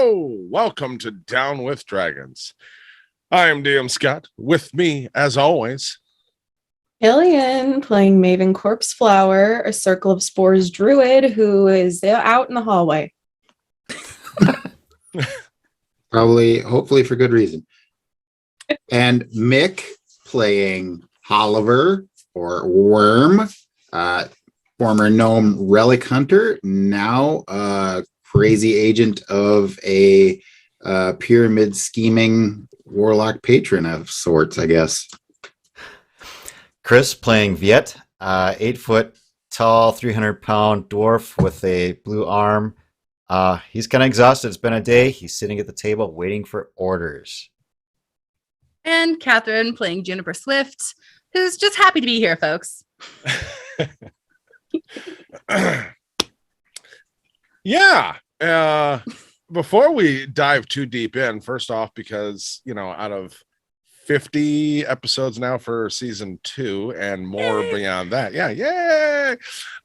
Hello, welcome to Down with Dragons. I am DM Scott. With me, as always, Killian playing Maven Corpse Flower, a Circle of Spores druid who is out in the hallway. Probably, hopefully for good reason. And Mick playing Oliver or Worm, former gnome relic hunter, now a crazy agent of a pyramid scheming warlock patron of sorts, I guess. Chris playing Viet, 8-foot tall, 300-pound dwarf with a blue arm. He's kind of exhausted. It's been a day. He's sitting at the table waiting for orders. And Catherine playing Juniper Swift, who's just happy to be here, folks. yeah. Before we dive too deep in, first off, because, out of 50 episodes now for season 2 and more beyond that. Yeah, yay!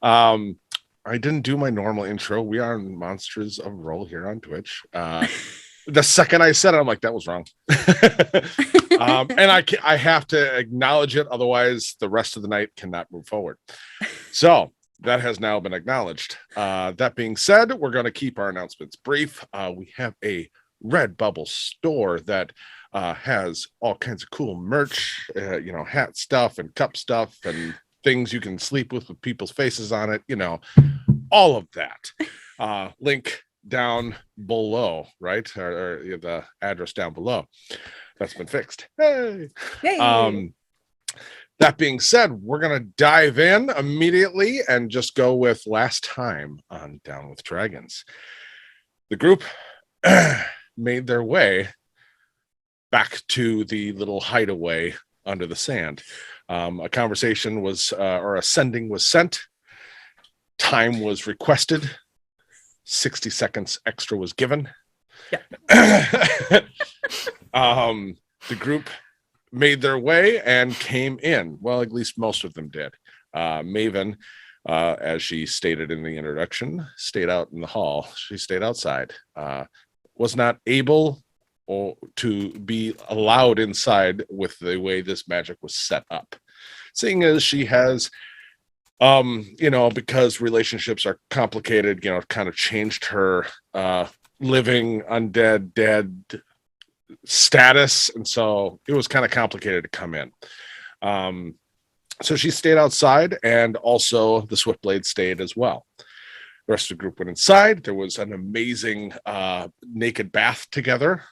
I didn't do my normal intro. We are Monsters of Roll here on Twitch. The second I said it, I'm like, that was wrong. And I have to acknowledge it. Otherwise, the rest of the night cannot move forward. So that has now been acknowledged. That being said, we're going to keep our announcements brief. We have a Redbubble store that has all kinds of cool merch, hat stuff and cup stuff and things you can sleep with people's faces on it, all of that. Link down below, right? Or the address down below. That's been fixed. Hey. Yay. That being said, we're going to dive in immediately and just go with last time on Down with Dragons. The group made their way back to the little hideaway under the sand. A conversation was, or a sending was sent. Time was requested. 60 seconds extra was given. Yeah. The group made their way and came in. Well, at least most of them did. Maven, as she stated in the introduction, stayed out in the hall. She stayed outside. Was not able to be allowed inside with the way this magic was set up. Seeing as she has, because relationships are complicated, kind of changed her living, undead, dead status. And so it was kind of complicated to come in. So she stayed outside, and also the Swiftblade stayed as well. The rest of the group went inside. There was an amazing naked bath together.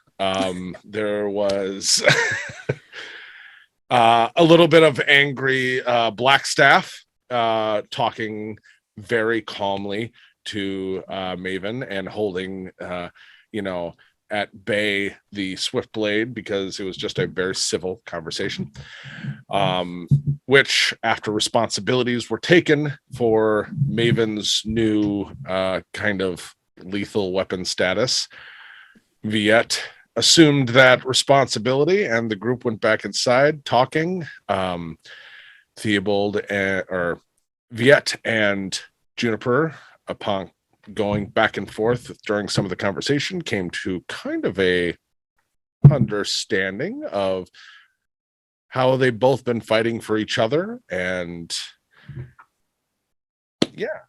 There was a little bit of angry Blackstaff talking very calmly to Maven and holding, at bay the Swiftblade, because it was just a very civil conversation, which after responsibilities were taken for Maven's new kind of lethal weapon status, Viet assumed that responsibility, and the group went back inside talking. Theobald or Viet and Juniper, upon going back and forth during some of the conversation, came to kind of a understanding of how they've both been fighting for each other. And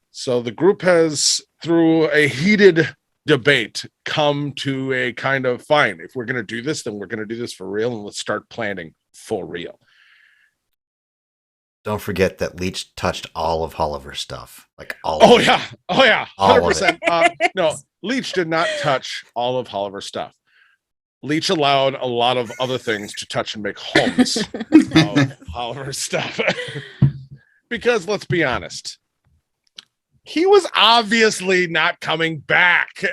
so the group has, through a heated debate, come to a kind of, fine, if we're going to do this, then we're going to do this for real, and let's start planning for real. Don't forget that Leech touched all of Oliver's stuff. Oh yeah. 100%. No, Leech did not touch all of Oliver's stuff. Leech allowed a lot of other things to touch and make homes of Oliver's stuff. Because let's be honest, he was obviously not coming back.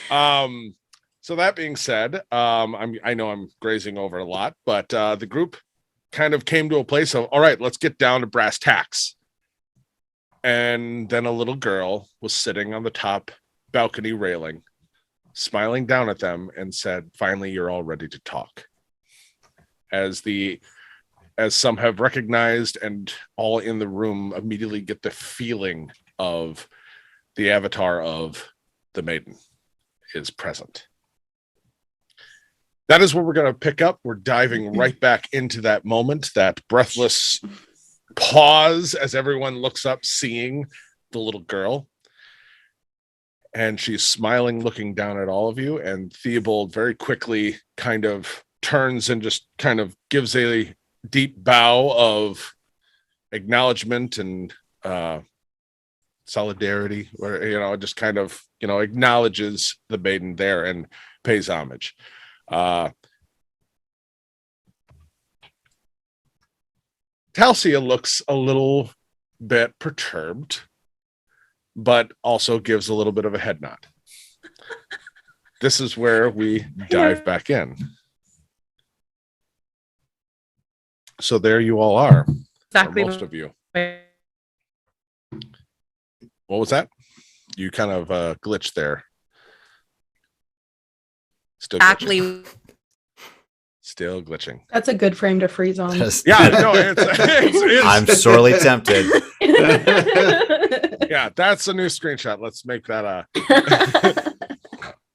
So that being said, I know I'm grazing over a lot, but the group kind of came to a place of, all right, let's get down to brass tacks. And then a little girl was sitting on the top balcony railing, smiling down at them, and said, finally, you're all ready to talk. As some have recognized, and all in the room immediately get the feeling of the avatar of the maiden. is present. That is where we're going to pick up. We're diving right back into that moment, that breathless pause as everyone looks up, seeing the little girl. And she's smiling, looking down at all of you. And Theobald very quickly kind of turns and just kind of gives a deep bow of acknowledgement and solidarity, or just kind of acknowledges the maiden there and pays homage. Talcia looks a little bit perturbed, but also gives a little bit of a head nod. This is where we dive back in. So there you all are, Exactly. most of you. What was that? You kind of glitched there. Still Exactly. glitching. Still glitching. That's a good frame to freeze on. Yeah, no, it's I'm sorely tempted. yeah, that's a new screenshot. Let's make that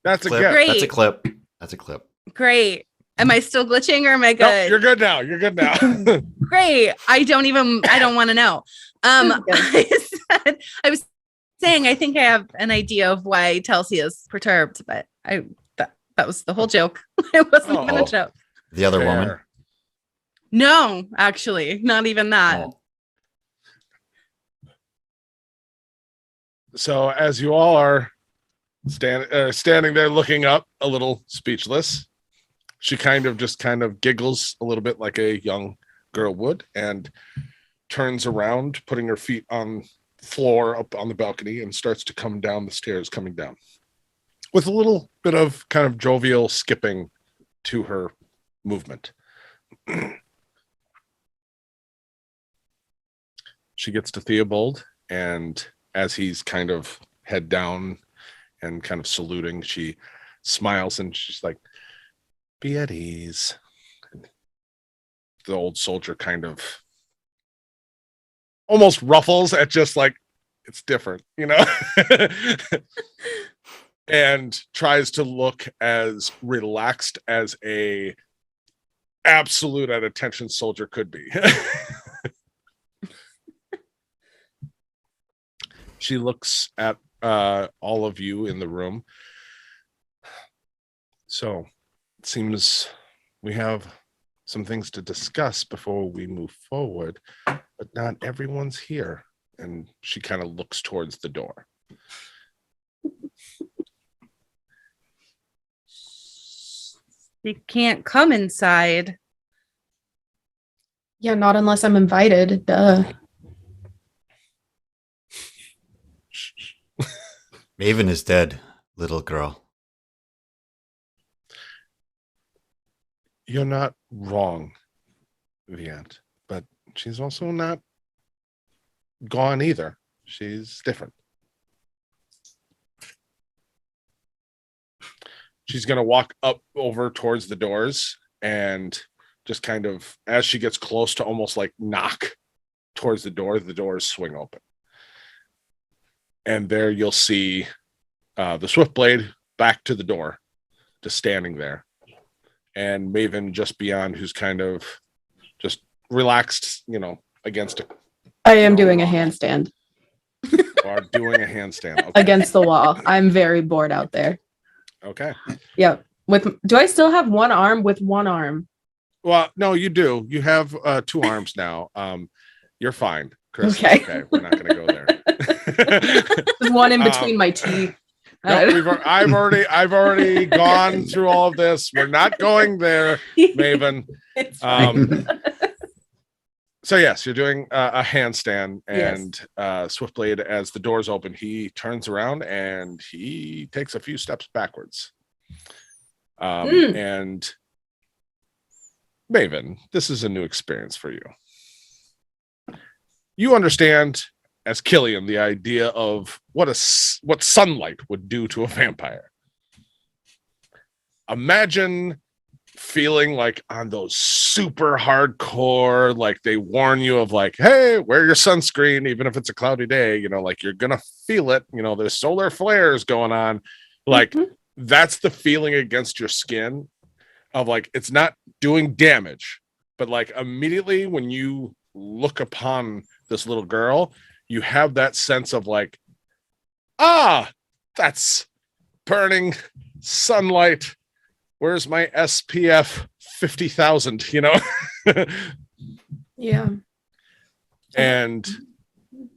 that's a Clip. gift. Great. That's a clip. That's a clip. Great. Am I still glitching or am I No, good? you're good now. You're good now. Great. I don't want to know. I was saying I think I have an idea of why Telsia is perturbed, but that was the whole joke. It wasn't even Oh. a joke. The other woman. Fair. No, actually, not even that. Oh. So as you all are standing there looking up, a little speechless, she kind of giggles a little bit like a young girl would, and turns around, putting her feet on the floor up on the balcony, and starts to come down the stairs, coming down with a little bit of kind of jovial skipping to her movement. She gets to Theobald, and as he's kind of head down and kind of saluting, she smiles and she's like, "Be at ease." And the old soldier kind of almost ruffles at just like, it's different, and tries to look as relaxed as a absolute at attention soldier could be. She looks at all of you in the room. So it seems we have some things to discuss before we move forward, but not everyone's here. And she kind of looks towards the door. You can't come inside. Yeah, not unless I'm invited. Duh. Maven is dead, little girl. You're not wrong, Viant, but she's also not gone either. She's different. She's going to walk up over towards the doors and just kind of, as she gets close to almost like knock towards the doors swing open. And there you'll see the Swiftblade back to the door, just standing there. And Maven just beyond, who's kind of just relaxed, against a. I am doing a handstand Are doing a handstand. Okay. against the wall. I'm very bored out there. Okay. Yep. Do I still have one arm with one arm? Well, no, you do. You have 2 arms now. You're fine, Chris. Okay. We're not going to go there. There's one in between my teeth. No, I've already gone through all of this. We're not going there, Maven. It's fine. So yes, you're doing a handstand, Yes. and Swiftblade, as the doors open, he turns around and he takes a few steps backwards. And Maven, this is a new experience for you. You understand, as Killian, the idea of what sunlight would do to a vampire. Imagine feeling like on those super hardcore, like they warn you of like, hey, wear your sunscreen, even if it's a cloudy day, like you're gonna feel it, there's solar flares going on. Like that's the feeling against your skin of like it's not doing damage, but like immediately when you look upon this little girl, you have that sense of like, that's burning sunlight. Where's my SPF 50,000, Yeah. And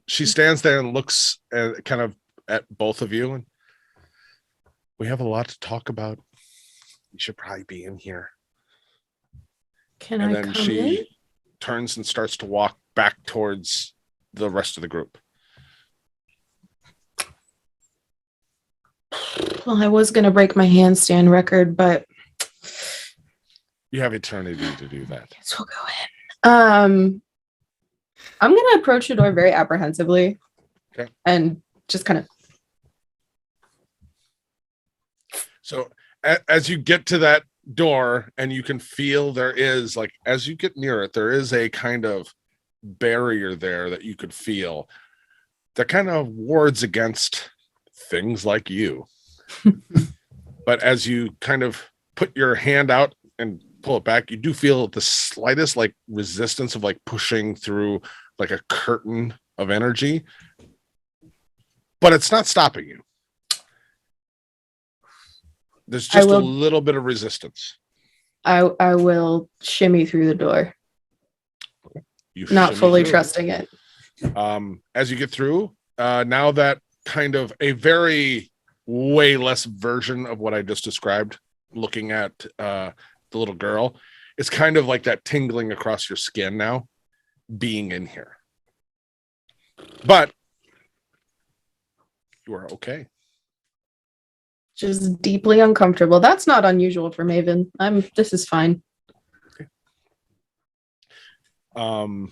she stands there and looks at, kind of at both of you, and we have a lot to talk about. You should probably be in here. Can And I then come she in? turns and starts to walk back towards the rest of the group. Well, I was gonna break my handstand record, but You have eternity to do that. guess we'll go in. I'm gonna approach the door very apprehensively. Okay. And just kind of So as you get to that door and you can feel there is like, as you get near it, there is a kind of barrier there that you could feel that kind of wards against things like you. But as you kind of put your hand out and pull it back, you do feel the slightest like resistance of like pushing through like a curtain of energy, but it's not stopping you. There's just a will- little bit of resistance. I will shimmy through the door, You not shimmy fully through. trusting it. As you get through, now that kind of a very way less version of what I just described, looking at the little girl, it's kind of like that tingling across your skin now, being in here. But you are okay. Just deeply uncomfortable. That's not unusual for Maven. This is fine. The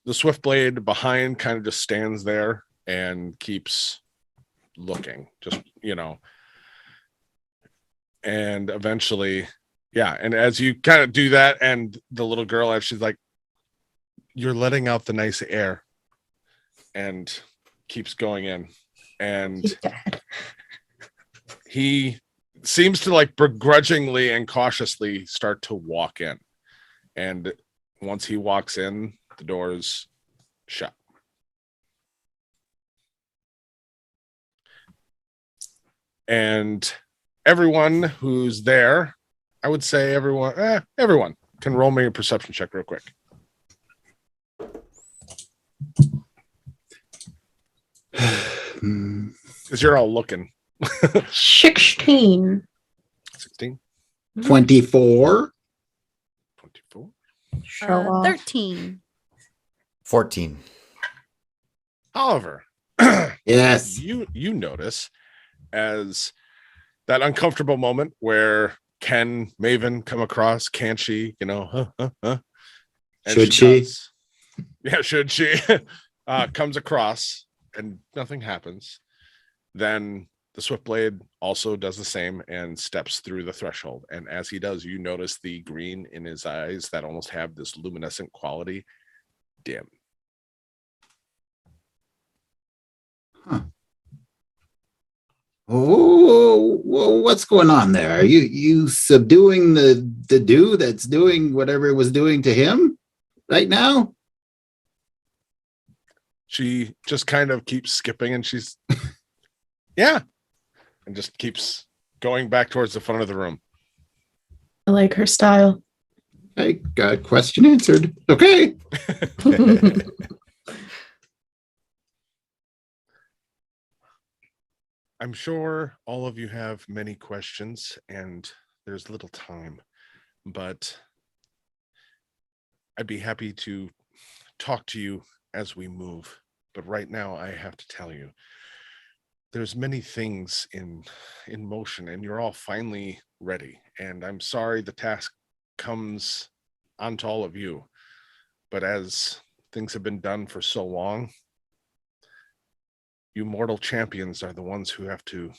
Swiftblade behind kind of just stands there and keeps looking, just, and eventually, and as you kind of do that, and the little girl, as she's like, you're letting out the nice air, and keeps going in, and He's dead. he seems to like begrudgingly and cautiously start to walk in, and once he walks in, the door's shut. And everyone who's there, I would say everyone can roll me a perception check real quick. Because you're all looking. 16. 16, 24. 24. Show off. 13. 14. Oliver, Yes. you notice as that uncomfortable moment where can Maven come across? Can she? And Should she? does. Yeah, should she? Comes across and nothing happens. Then the Swiftblade also does the same and steps through the threshold. And as he does, you notice the green in his eyes that almost have this luminescent quality dim. Oh, whoa, what's going on there? Are you subduing the dude that's doing whatever it was doing to him right now? She just kind of keeps skipping and she's and just keeps going back towards the front of the room. I like her style. I got question answered. Okay. I'm sure all of you have many questions and there's little time, but I'd be happy to talk to you as we move. But right now I have to tell you, there's many things in motion and you're all finally ready. And I'm sorry the task comes onto all of you, but as things have been done for so long, you mortal champions are the ones who have to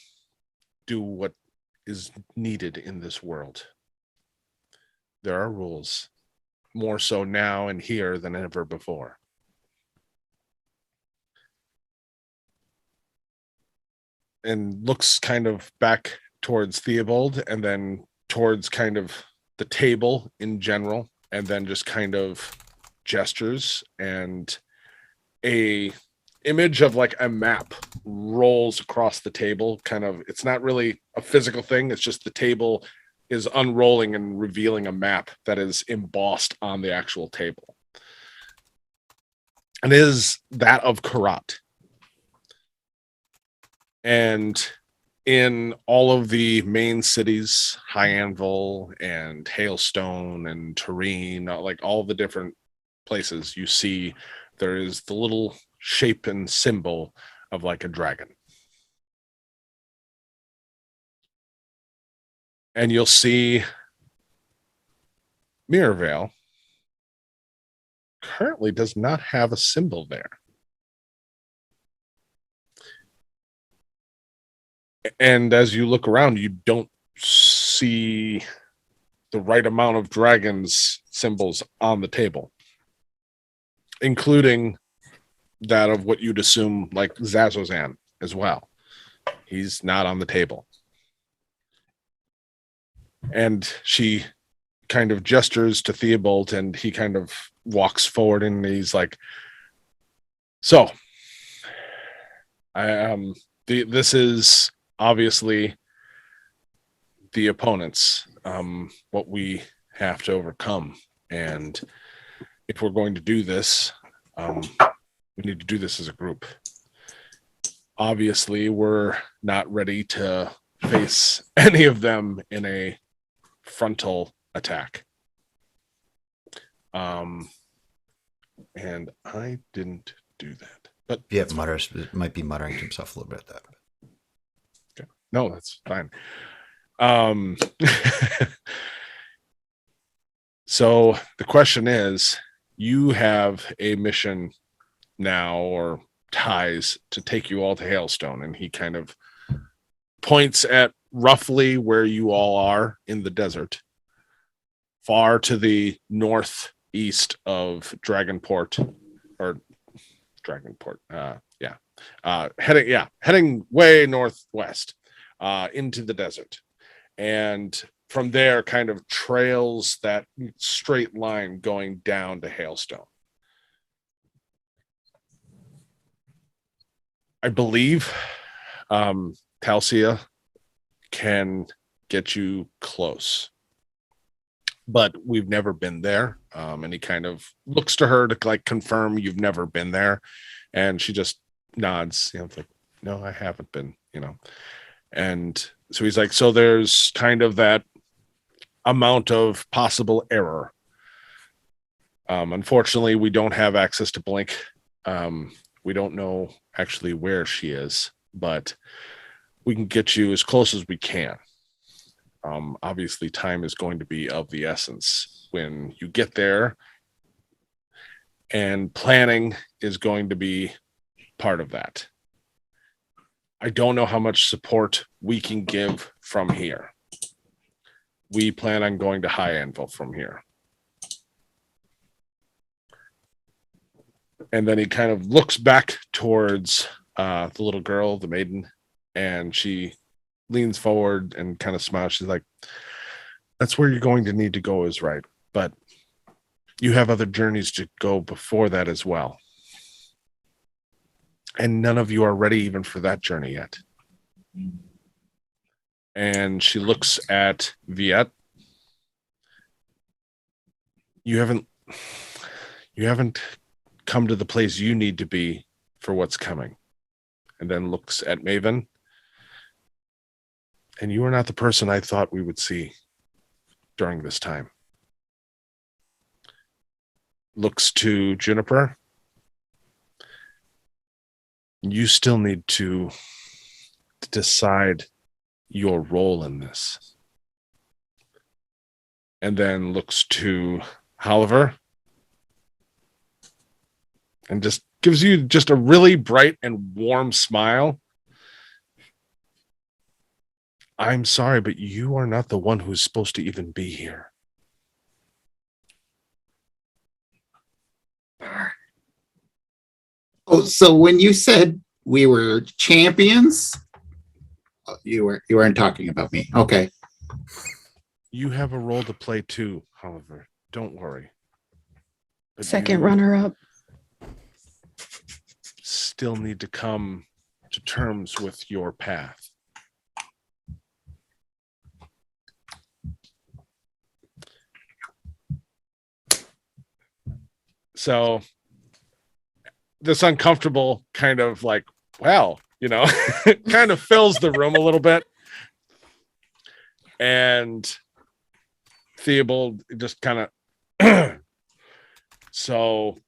do what is needed in this world. There are rules, more so now and here than ever before. And looks kind of back towards Theobald and then towards kind of the table in general, and then just kind of gestures, and a image of like a map rolls across the table. Kind of, it's not really a physical thing, it's just the table is unrolling and revealing a map that is embossed on the actual table, and it is that of Karat. And in all of the main cities, High Anvil and Hailstone and Terrene, like all the different places, you see there is the little shape and symbol of like a dragon. And you'll see Mirrorvale currently does not have a symbol there. And as you look around, you don't see the right amount of dragons symbols on the table, including that of what you'd assume like Zazozan as well. He's not on the table. And she kind of gestures to Theobald, and he kind of walks forward, and he's like, so this is obviously the opponents, what we have to overcome. And if we're going to do this, we need to do this as a group. Obviously, we're not ready to face any of them in a frontal attack. And I didn't do that. But Yeah, might be muttering to himself a little bit at that. okay. No, that's fine. So the question is, you have a mission now, or ties, to take you all to Hailstone, and he kind of points at roughly where you all are in the desert, far to the northeast of Dragonport, or Dragonport, heading way northwest into the desert, and from there kind of trails that straight line going down to Hailstone. I believe Talcia can get you close, but we've never been there. And he kind of looks to her to like confirm you've never been there, and she just nods, like, no, I haven't been, And so he's like, so there's kind of that amount of possible error. Unfortunately, we don't have access to Blink. We don't know actually where she is, but we can get you as close as we can. Obviously, time is going to be of the essence when you get there, and planning is going to be part of that. I don't know how much support we can give from here. We plan on going to High Anvil from here. And then he kind of looks back towards the little girl, the maiden, and she leans forward and kind of smiles. She's like, that's where you're going to need to go, is right. But you have other journeys to go before that as well. And none of you are ready even for that journey yet. And she looks at Viet. You haven't come to the place you need to be for what's coming. And then looks at Maven. And you are not the person I thought we would see during this time. Looks to Juniper. You still need to decide your role in this. And then looks to Oliver and just gives you just a really bright and warm smile. I'm sorry, but you are not the one who's supposed to even be here. Oh, so when you said we were champions, You weren't talking about me. Okay. You have a role to play too, Oliver. Don't worry. But Second you runner up. still need to come to terms with your path. So this uncomfortable kind of like, well, kind of fills the room a little bit. And Theobald just kind of, so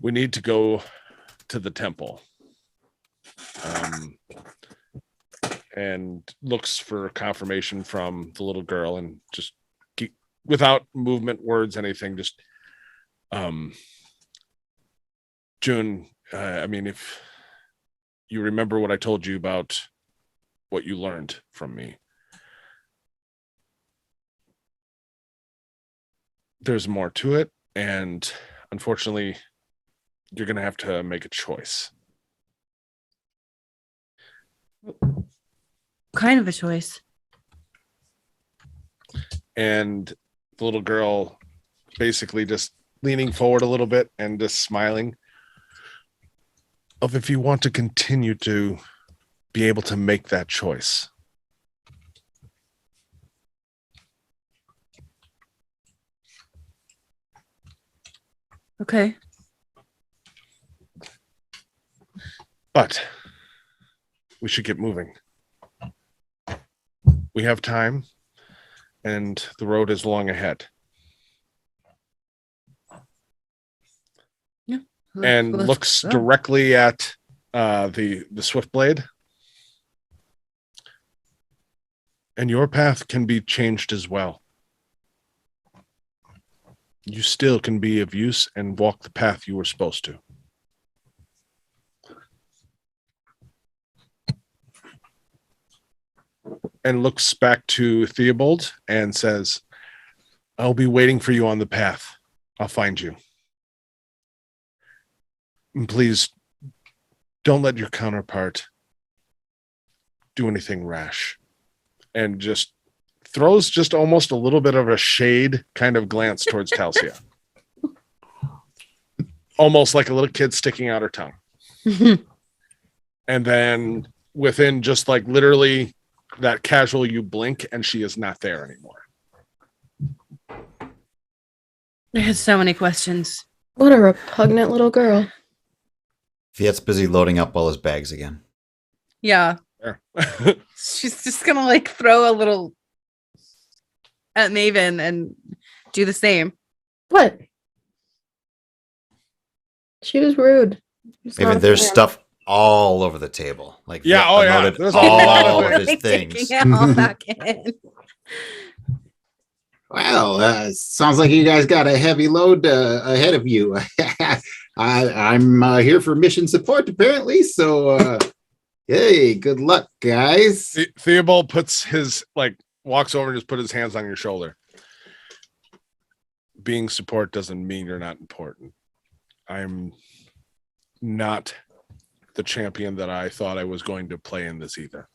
we need to go to the temple. And looks for confirmation from the little girl and just without movement, words, anything, just June, I mean, if you remember what I told you about what you learned from me, there's more to it, and unfortunately, you're going to have to make a choice. Kind of a choice. And the little girl basically just leaning forward a little bit and just smiling, of if you want to continue to be able to make that choice. Okay. But we should get moving. We have time, and the road is long ahead. And Let's looks go. directly at the Swiftblade. And your path can be changed as well. You still can be of use and walk the path you were supposed to. And looks back to Theobald and says, I'll be waiting for you on the path. I'll find you. And please don't let your counterpart do anything rash. And just throws just almost a little bit of a shade kind of glance towards Talsia. Almost like a little kid sticking out her tongue. And then within just like literally that casual, you blink and she is not there anymore. I had so many questions. What a repugnant little girl. Fiat's busy loading up all his bags again. Yeah. There. She's just gonna like throw a little at Maven and do the same. What? She was rude. It's not Maybe a there's fan. stuff all over the table. Like Yeah, Fiat oh, yeah. unloaded There's a lot of all of things. his things. Taking it all back in. Well, sounds like you guys got a heavy load ahead of you. I'm here for mission support, apparently. So, hey, good luck, guys. Theobald puts his walks over and just put his hands on your shoulder. Being support doesn't mean you're not important. I'm not the champion that I thought I was going to play in this either.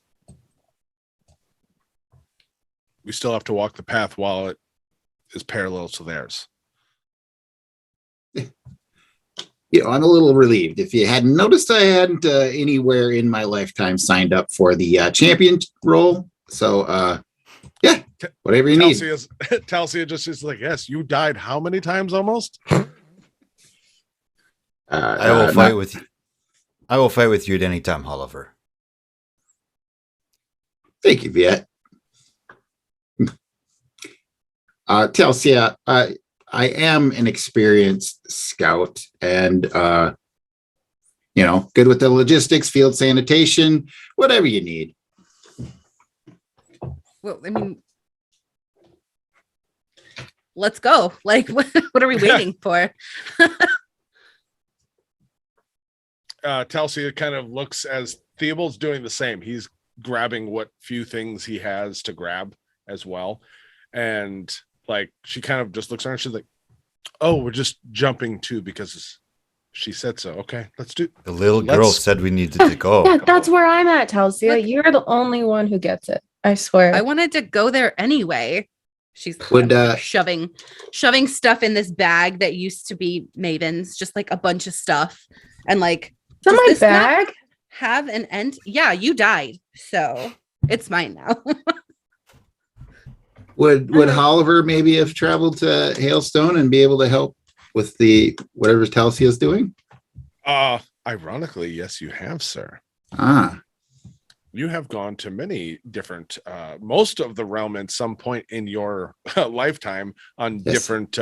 We still have to walk the path while it is parallel to theirs. I'm a little relieved. If you hadn't noticed, I hadn't anywhere in my lifetime signed up for the champion role. So, yeah, whatever you need. Talsia just is like, yes, you died how many times almost? I will fight with you. I will fight with you at any time, Oliver. Thank you, Viet. Talsia, I am an experienced scout and, good with the logistics, field sanitation, whatever you need. Well, I mean, let's go. Like, what are we waiting for? Talsia kind of looks as Theobald's doing the same. He's grabbing what few things he has to grab as well. And she kind of just looks around. She's like, oh, we're just jumping too because She said so. Okay, let's do. The little girl Let's- said we needed to go. Yeah, that's where I'm at, Talsia. Look- You're the only one who gets it. I swear. I wanted to go there anyway. She's Would, shoving stuff in this bag that used to be Maven's, just like a bunch of stuff. And like, It's in does my this not bag. have an end? Yeah, you died. So it's mine now. Would Oliver maybe have traveled to Hailstone and be able to help with the whatever Talsia is doing? Ironically, yes, you have, sir. Ah, You have gone to many different, most of the realm at some point in your lifetime on Yes. different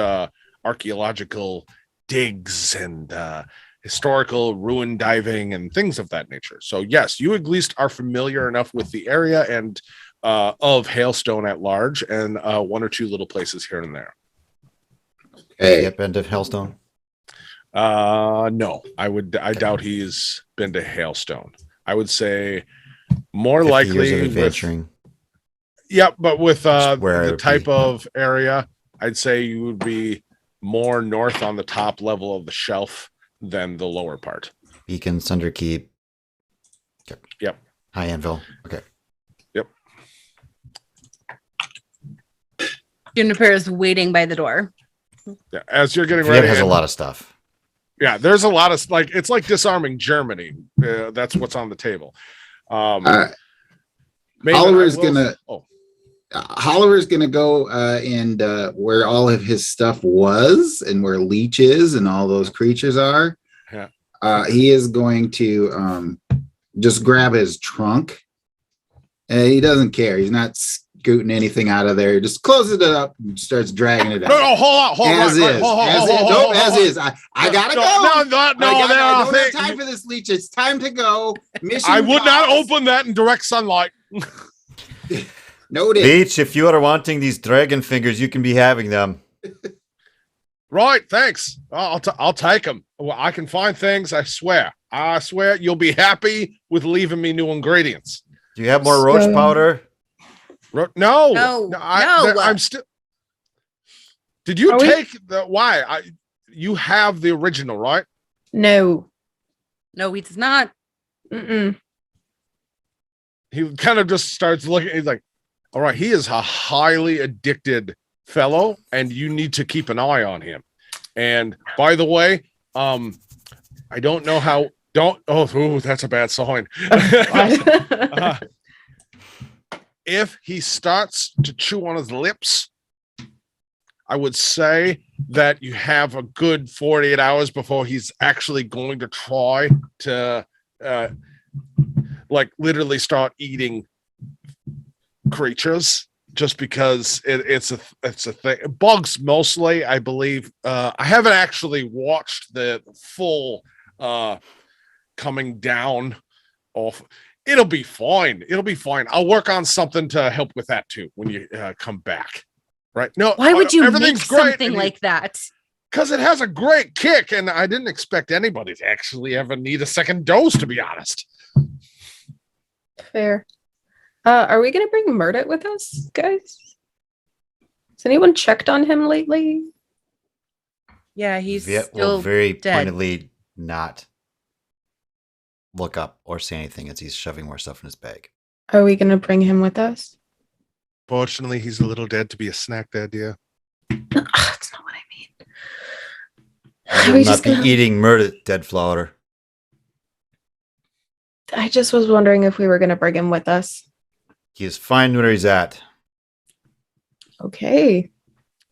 archaeological digs and historical ruin diving and things of that nature. So yes, you at least are familiar enough with the area and of Hailstone at large, and one or two little places here and there. okay. Yep, end of Hellstone. No, I doubt he's been to Hailstone. I would say more 50 likely years of with, adventuring. but with where I the would type be. of area, I'd say you would be more north on the top level of the shelf than the lower part. Beacon, Sunder Keep. Yep. High Anvil. Okay. Juniper is waiting by the door. Yeah, as you're getting Viet ready, has a and- lot of stuff. yeah, there's a lot of like it's like disarming Germany. That's what's on the table. Uh, Maybe Oliver's I will- gonna- Oh, Oliver's gonna go and where all of his stuff was and where Leech is and all those creatures are. Yeah. He is going to just grab his trunk, and he doesn't care. He's not scooting anything out of there. He just closes it up and starts dragging it out. no, hold on, As is, as is. I gotta go. No, I don't have think- time for this, Leech. It's time to go. Mission. I would not paused. open that in direct sunlight. Noted. Beach, if you are wanting these dragon fingers, you can be having them. Right, thanks. I'll take them. Well, I can find things. I swear you'll be happy with leaving me new ingredients. Do you have more roach So- powder? No, No. I'm still. Did you Are we- take the why? You have the original, right? No. No, he does not. Mm-mm. He kind of just starts looking. He's like, "All right, he is a highly addicted fellow, and you need to keep an eye on him." And by the way, I don't know how. Don't. Oh, ooh, that's a bad sign. Uh, if he starts to chew on his lips, I would say that you have a good 48 hours before he's actually going to try to like literally start eating creatures, just because it's a thing. Bugs mostly, I believe. I haven't actually watched the full coming down off. It'll be fine. I'll work on something to help with that too when you come back. Right? No, Why would you make everything's great, something and like that? because it has a great kick, and I didn't expect anybody to actually ever need a second dose, to be honest. Fair. Are we gonna bring Murdet with us, guys? Has anyone checked on him lately? Yeah, he's Viet will still very dead. pointedly not look up or say anything as he's shoving more stuff in his bag. Are we gonna bring him with us? Fortunately, he's a little dead to be a snack there, dear. That's not what I mean. I Are will we not just be gonna- eating murder, dead flower. I just was wondering if we were gonna bring him with us. He is fine where he's at. Okay.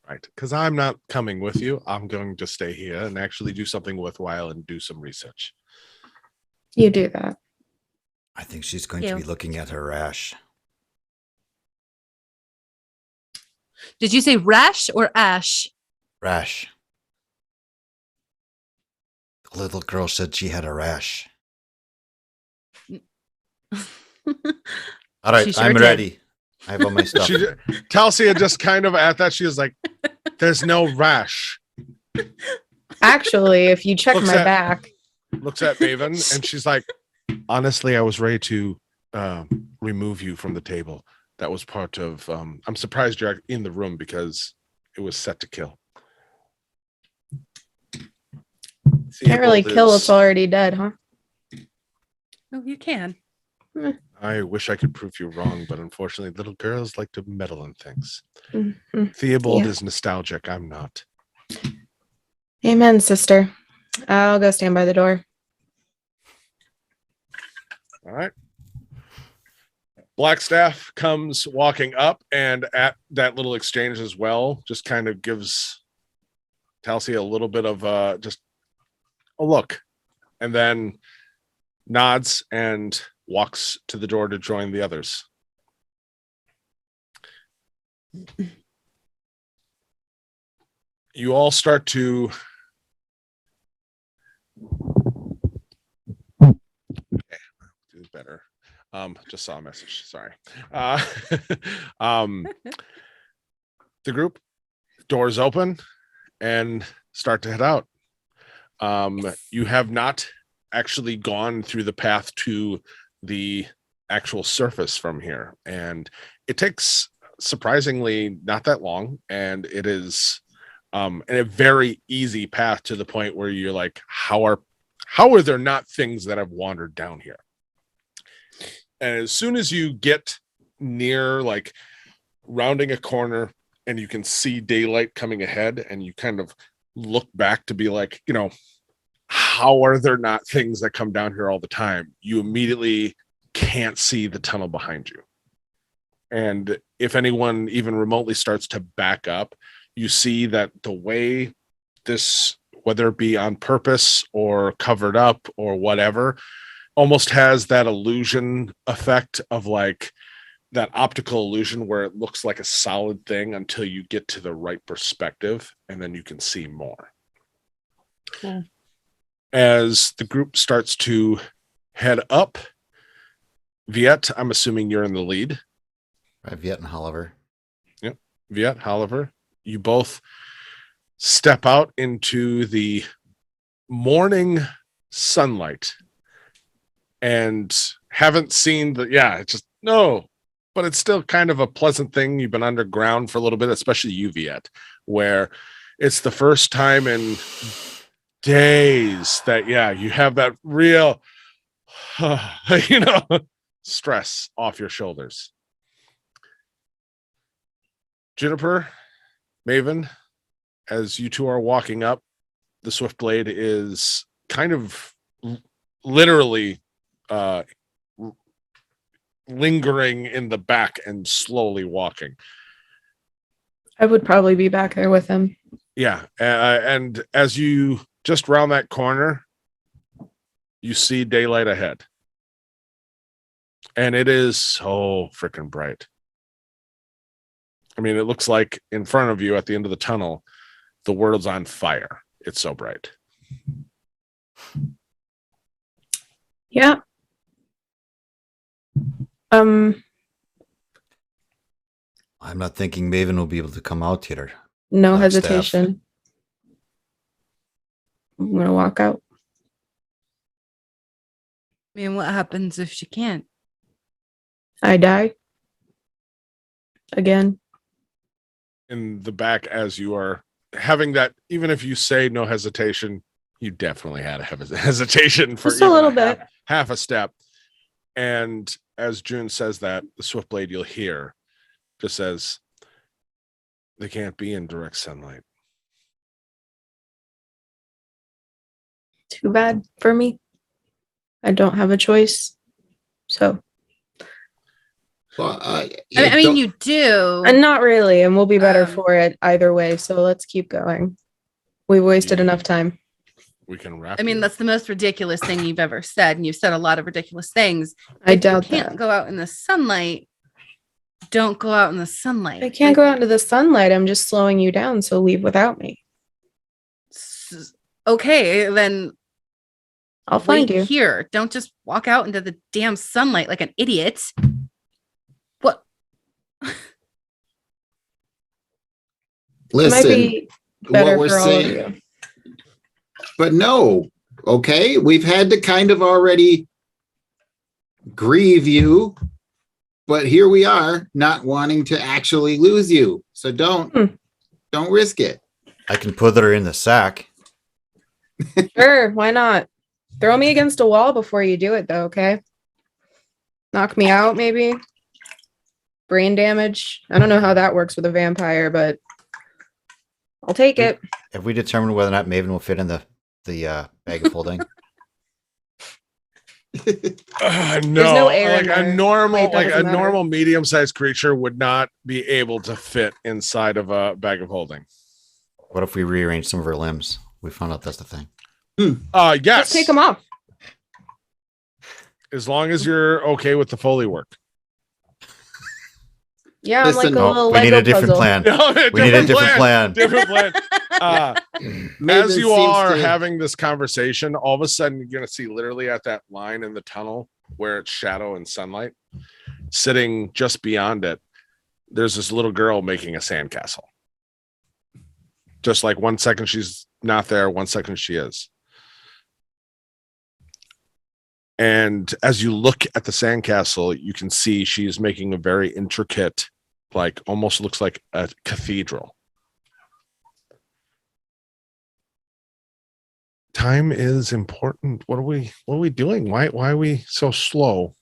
Right. Because I'm not coming with you. I'm going to stay here and actually do something worthwhile and do some research. You do that. I think she's going to Yeah. be looking at her rash. Did you say Rash or Ash? Rash. The little girl said she had a rash. All right, She sure I'm did. ready. I have all my stuff. She, Talsia just kind of at that, she was like, there's no rash. Actually, if you check Looks my at- back, Looks at Maven and she's like, honestly, I was ready to remove you from the table. That was part of, I'm surprised you're in the room because it was set to kill. Can't really Theobald kill is- what's already dead, huh? Oh, you can. I wish I could prove you wrong, but unfortunately, little girls like to meddle in things. Mhm. Theobald Yeah. is nostalgic. I'm not. Amen, sister. I'll go stand by the door. All right. Blackstaff comes walking up, and at that little exchange as well, just kind of gives Talcy a little bit of just a look, and then nods and walks to the door to join the others. You all start to do better. Just saw a message. Sorry. The group doors open and start to head out. You have not actually gone through the path to the actual surface from here, and it takes surprisingly not that long, and it is a very easy path to the point where you're like, how are there not things that have wandered down here? And as soon as you get near, like, rounding a corner and you can see daylight coming ahead, and you kind of look back to be like, how are there not things that come down here all the time? You immediately can't see the tunnel behind you. And if anyone even remotely starts to back up, you see that the way this, whether it be on purpose or covered up or whatever, almost has that illusion effect of like that optical illusion where it looks like a solid thing until you get to the right perspective, and then you can see more. Cool. As the group starts to head up, Viet, I'm assuming you're in the lead. Right, Viet and Oliver. Viet, Oliver, you both step out into the morning sunlight and haven't seen it's just no, but it's still kind of a pleasant thing. You've been underground for a little bit, especially you, Viet, where it's the first time in days that you have that real stress off your shoulders. Juniper, Maven, as you two are walking up, the Swiftblade is kind of literally lingering in the back and slowly walking. I would probably be back there with him. Yeah, and as you just round that corner, you see daylight ahead. And it is so freaking bright. I mean, it looks like in front of you at the end of the tunnel, the world's on fire. It's so bright. Yeah. I'm not thinking Maven will be able to come out here. No Blackstaff. hesitation. I'm gonna walk out. I mean, what happens if she can't? I die. Again. In the back, as you are having that, even if you say no hesitation, you definitely had a hesitation for Just a even little bit. half a step. And as June says that, the Swiftblade you'll hear just says, they can't be in direct sunlight. Too bad for me. I don't have a choice. So, Well, I mean, you do. and not really, and we'll be better Um, for it either way. So let's keep going. We've wasted Yeah. enough time. We can wrap. I mean, you. that's the most ridiculous thing you've ever said, and you've said a lot of ridiculous things. I If doubt you can't that. go out in the sunlight. Don't go out in the sunlight. I can't go out into the sunlight. I'm just slowing you down. So leave without me. Okay, then I'll find wait you. here. Don't just walk out into the damn sunlight like an idiot. What? It might listen, be better what we're for all of saying, you. but no, okay, we've had to kind of already grieve you, but here we are, not wanting to actually lose you. So don't risk it. I can put her in the sack. Sure, why not? Throw me against a wall before you do it, though, okay? Knock me out, maybe? Brain damage? I don't know how that works with a vampire, but I'll take it. Have we determined whether or not Maven will fit in the bag of holding? No, air like in a there. normal, Wait, that like a doesn't matter. normal medium-sized creature would not be able to fit inside of a bag of holding. What if we rearrange some of her limbs? We found out that's the thing. Yes. Let's take them off. As long as you're okay with the Foley work. Yeah, I'm like Listen, a No, little we need Lego a different puzzle. plan. No, We need a different plan. Different plan. Maven As you seems all are to- having this conversation, all of a sudden you're going to see literally at that line in the tunnel where it's shadow and sunlight, sitting just beyond it, there's this little girl making a sandcastle. Just like 1 second she's not there, 1 second she is. And as you look at the sandcastle, you can see she's making a very intricate, like almost looks like a cathedral. Time is important. What are we doing? Why are we so slow?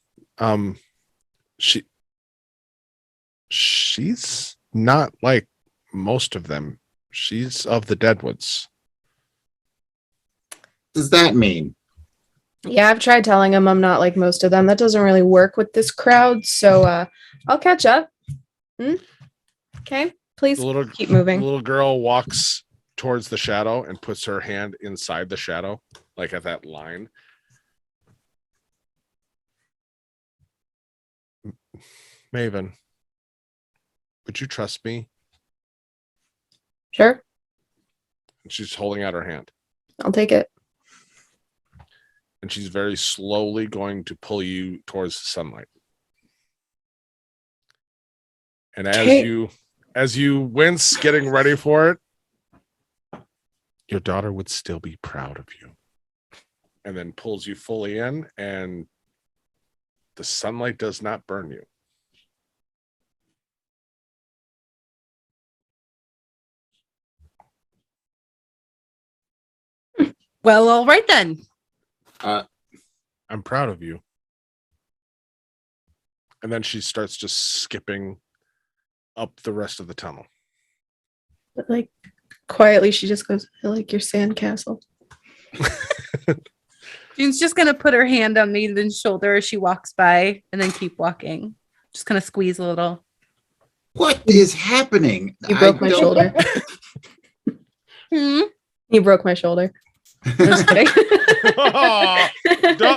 She's not like most of them. She's of the Deadwoods. What does that mean? Yeah, I've tried telling him I'm not like most of them. That doesn't really work with this crowd, so I'll catch up. Okay, please The little keep moving. The little girl walks towards the shadow and puts her hand inside the shadow, like at that line. Maven, would you trust me? Sure, And she's holding out her hand, I'll take it. and she's very slowly going to pull you towards the sunlight. And Okay. as you wince, getting ready for it, your daughter would still be proud of you. And then pulls you fully in, and the sunlight does not burn you. Well, all right then. I'm proud of you. And then she starts just skipping up the rest of the tunnel. But like quietly, she just goes, "I like your sandcastle." June's just gonna put her hand on Maiden's shoulder as she walks by, and then keep walking. Just gonna squeeze a little. What is happening? You broke my don't- shoulder. Hmm? You broke my shoulder. I'm just kidding.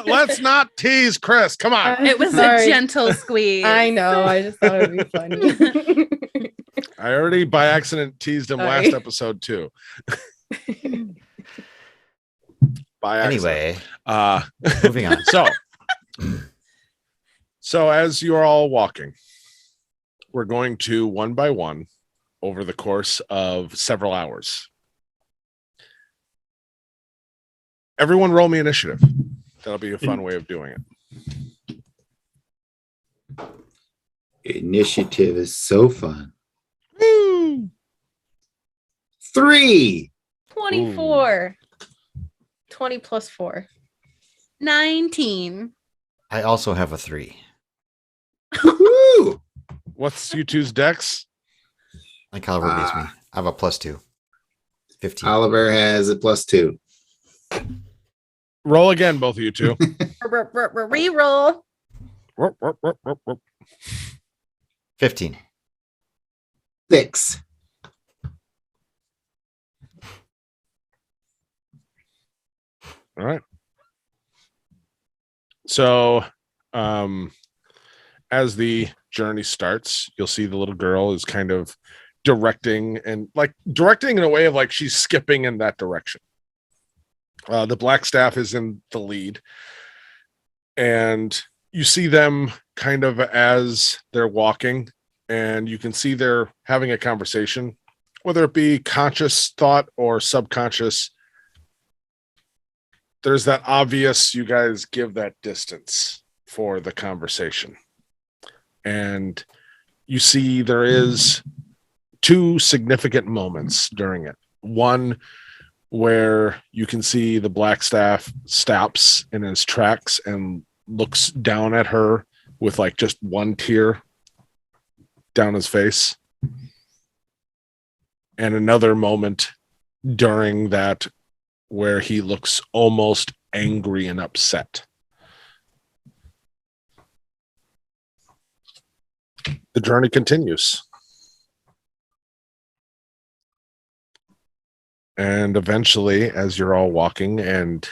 Let's not tease Chris. Come on. It was Sorry. a gentle squeeze. I know. I just thought it would be funny. I already by accident teased him Sorry. last episode too. By accident. Anyway, moving on. So as you're all walking, we're going to one by one over the course of several hours. Everyone roll me initiative. That'll be a fun way of doing it. Initiative is so fun. Woo! 3. 24. 20 plus 4. 19. I also have a 3. Woo! What's you two's dex? I think Oliver beats me. I have a +2. 15. Oliver has a +2. Roll again, both of you two. Reroll. 15. 6. All right. So, as the journey starts, you'll see the little girl is kind of directing in a way of like she's skipping in that direction. The black staff is in the lead, and you see them kind of as they're walking, and you can see they're having a conversation, whether it be conscious thought or subconscious. There's that obvious, you guys give that distance for the conversation. And you see there is 2 significant moments during it. One where you can see the black staff stops in his tracks and looks down at her with like just one tear down his face. And another moment during that where he looks almost angry and upset. The journey continues. And eventually, as you're all walking, and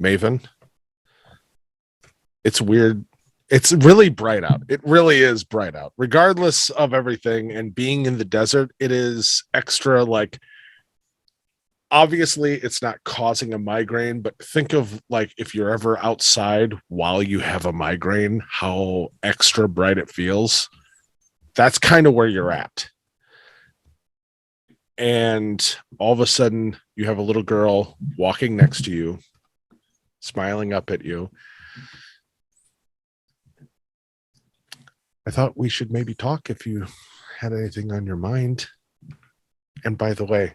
Maven, it's weird. It's really bright out. It really is bright out. Regardless of everything and being in the desert, it is extra like, obviously it's not causing a migraine, but think of like if you're ever outside while you have a migraine, how extra bright it feels. That's kind of where you're at. And all of a sudden you have a little girl walking next to you, smiling up at you. I thought we should maybe talk if you had anything on your mind. And by the way,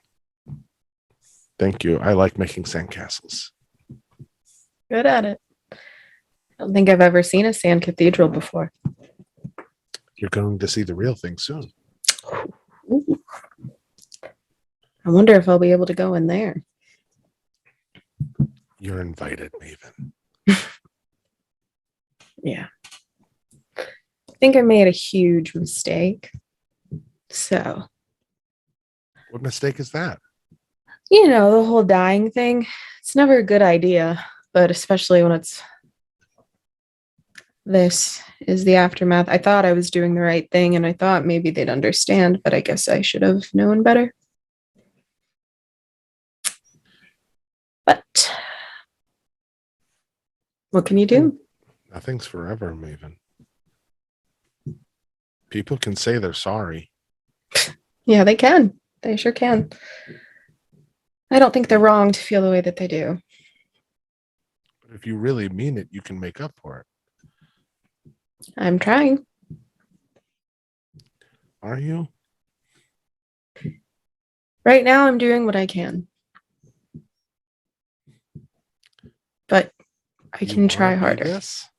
thank you. I like making sandcastles. Good at it. I don't think I've ever seen a sand cathedral before. You're going to see the real thing soon. Ooh. I wonder if I'll be able to go in there. You're invited, Maven. Yeah. I think I made a huge mistake. So, What mistake is that? you know, the whole dying thing, it's never a good idea, but especially when this is the aftermath. I thought I was doing the right thing and I thought maybe they'd understand, but I guess I should have known better. But what can you do? Nothing's forever, Maven. People can say they're sorry. Yeah, they can. They sure can. I don't think they're wrong to feel the way that they do. But if you really mean it, you can make up for it. I'm trying. Are you? Right now, I'm doing what I can. But I Do you can wanna try be harder. This?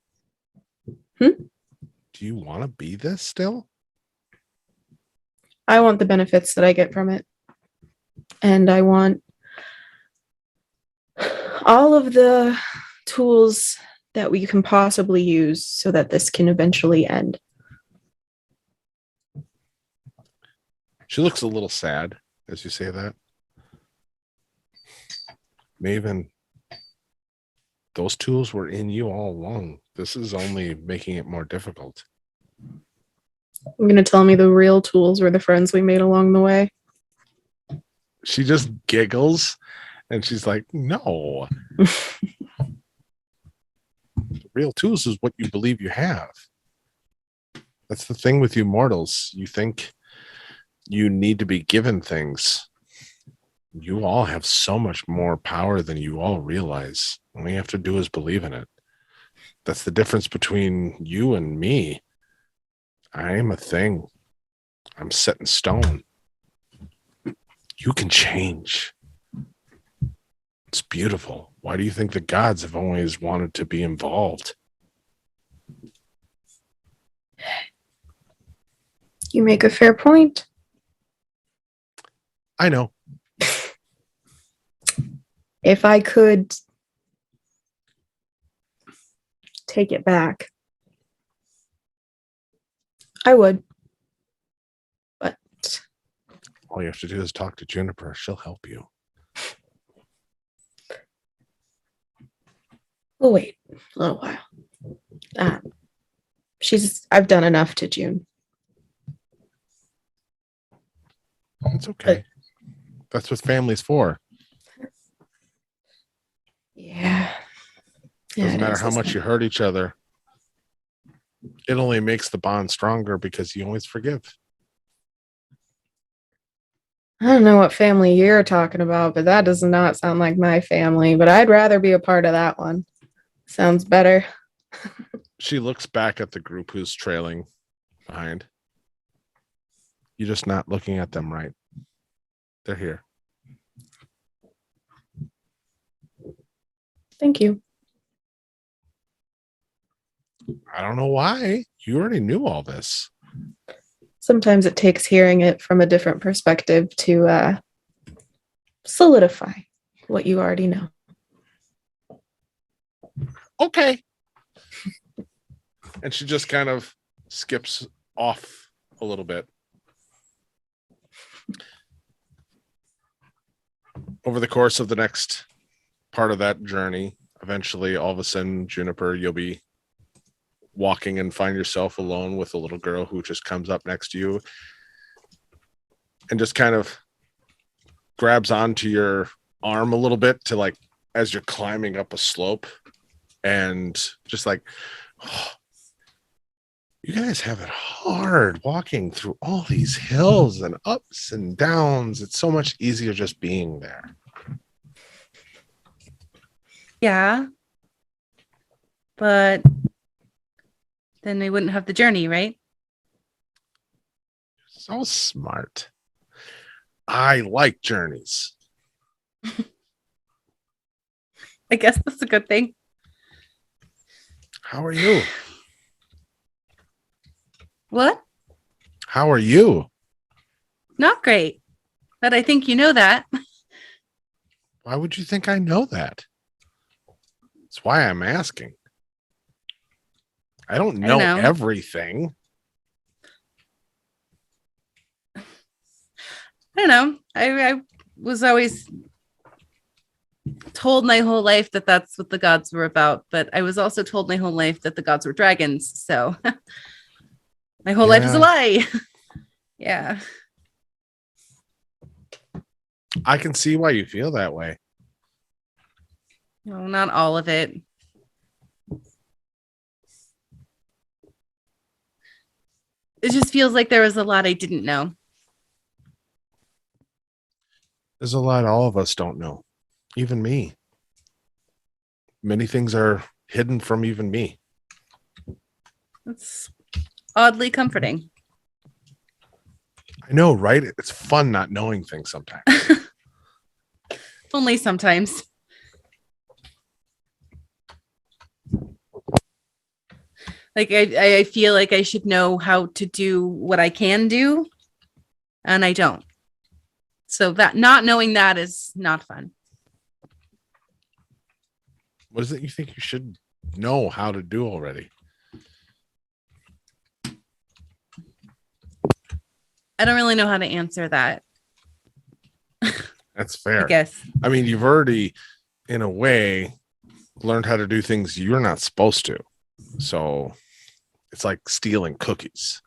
Hmm? Do you want to be this still? I want the benefits that I get from it. And I want all of the tools that we can possibly use so that this can eventually end. She looks a little sad as you say that. Maven, those tools were in you all along. This is only making it more difficult. I'm going to tell me the real tools were the friends we made along the way. She just giggles and she's like, no. The real tools is what you believe you have. That's the thing with you mortals. You think you need to be given things. You all have so much more power than you all realize. All you have to do is believe in it. That's the difference between you and me. I am a thing. I'm set in stone. You can change. It's beautiful. Why do you think the gods have always wanted to be involved? You make a fair point. I know. If I could take it back, I would. But All you have to do is talk to Juniper. She'll help you. we'll wait a little while. I've done enough to June. It's okay. That's what family's for. Yeah. Doesn't matter how much you hurt each other. It only makes the bond stronger because you always forgive. I don't know what family you're talking about, but that does not sound like my family. But I'd rather be a part of that one. Sounds better. She looks back at the group who's trailing behind. You're just not looking at them right. They're here. Thank you. I don't know why. You already knew all this. Sometimes it takes hearing it from a different perspective to solidify what you already know. Okay. And she just kind of skips off a little bit. Over the course of the next part of that journey, eventually, all of a sudden, Juniper, you'll be walking and find yourself alone with a little girl who just comes up next to you and just kind of grabs onto your arm a little bit to like as you're climbing up a slope and just like, oh, you guys have it hard walking through all these hills and ups and downs. It's so much easier just being there. Yeah. But then we wouldn't have the journey, right? So smart. I like journeys. I guess that's a good thing. How are you? What? How are you? Not great. But I think you know that. Why would you think I know that? That's why I'm asking. I don't know, know. everything. I don't know. I was always told my whole life that that's what the gods were about, but I was also told my whole life that the gods were dragons. So my whole life is a Yeah. lie. Yeah. I can see why you feel that way. No, not all of it. It just feels like there was a lot I didn't know. There's a lot all of us don't know, even me. Many things are hidden from even me. It's oddly comforting. I know, right? It's fun not knowing things sometimes. Only sometimes. Like I feel like I should know how to do what I can do, and I don't. So that not knowing that is not fun. What is it you think you should know how to do already? I don't really know how to answer that, That's I fair. guess. I mean, you've already, in a way, learned how to do things you're not supposed to. So it's like stealing cookies.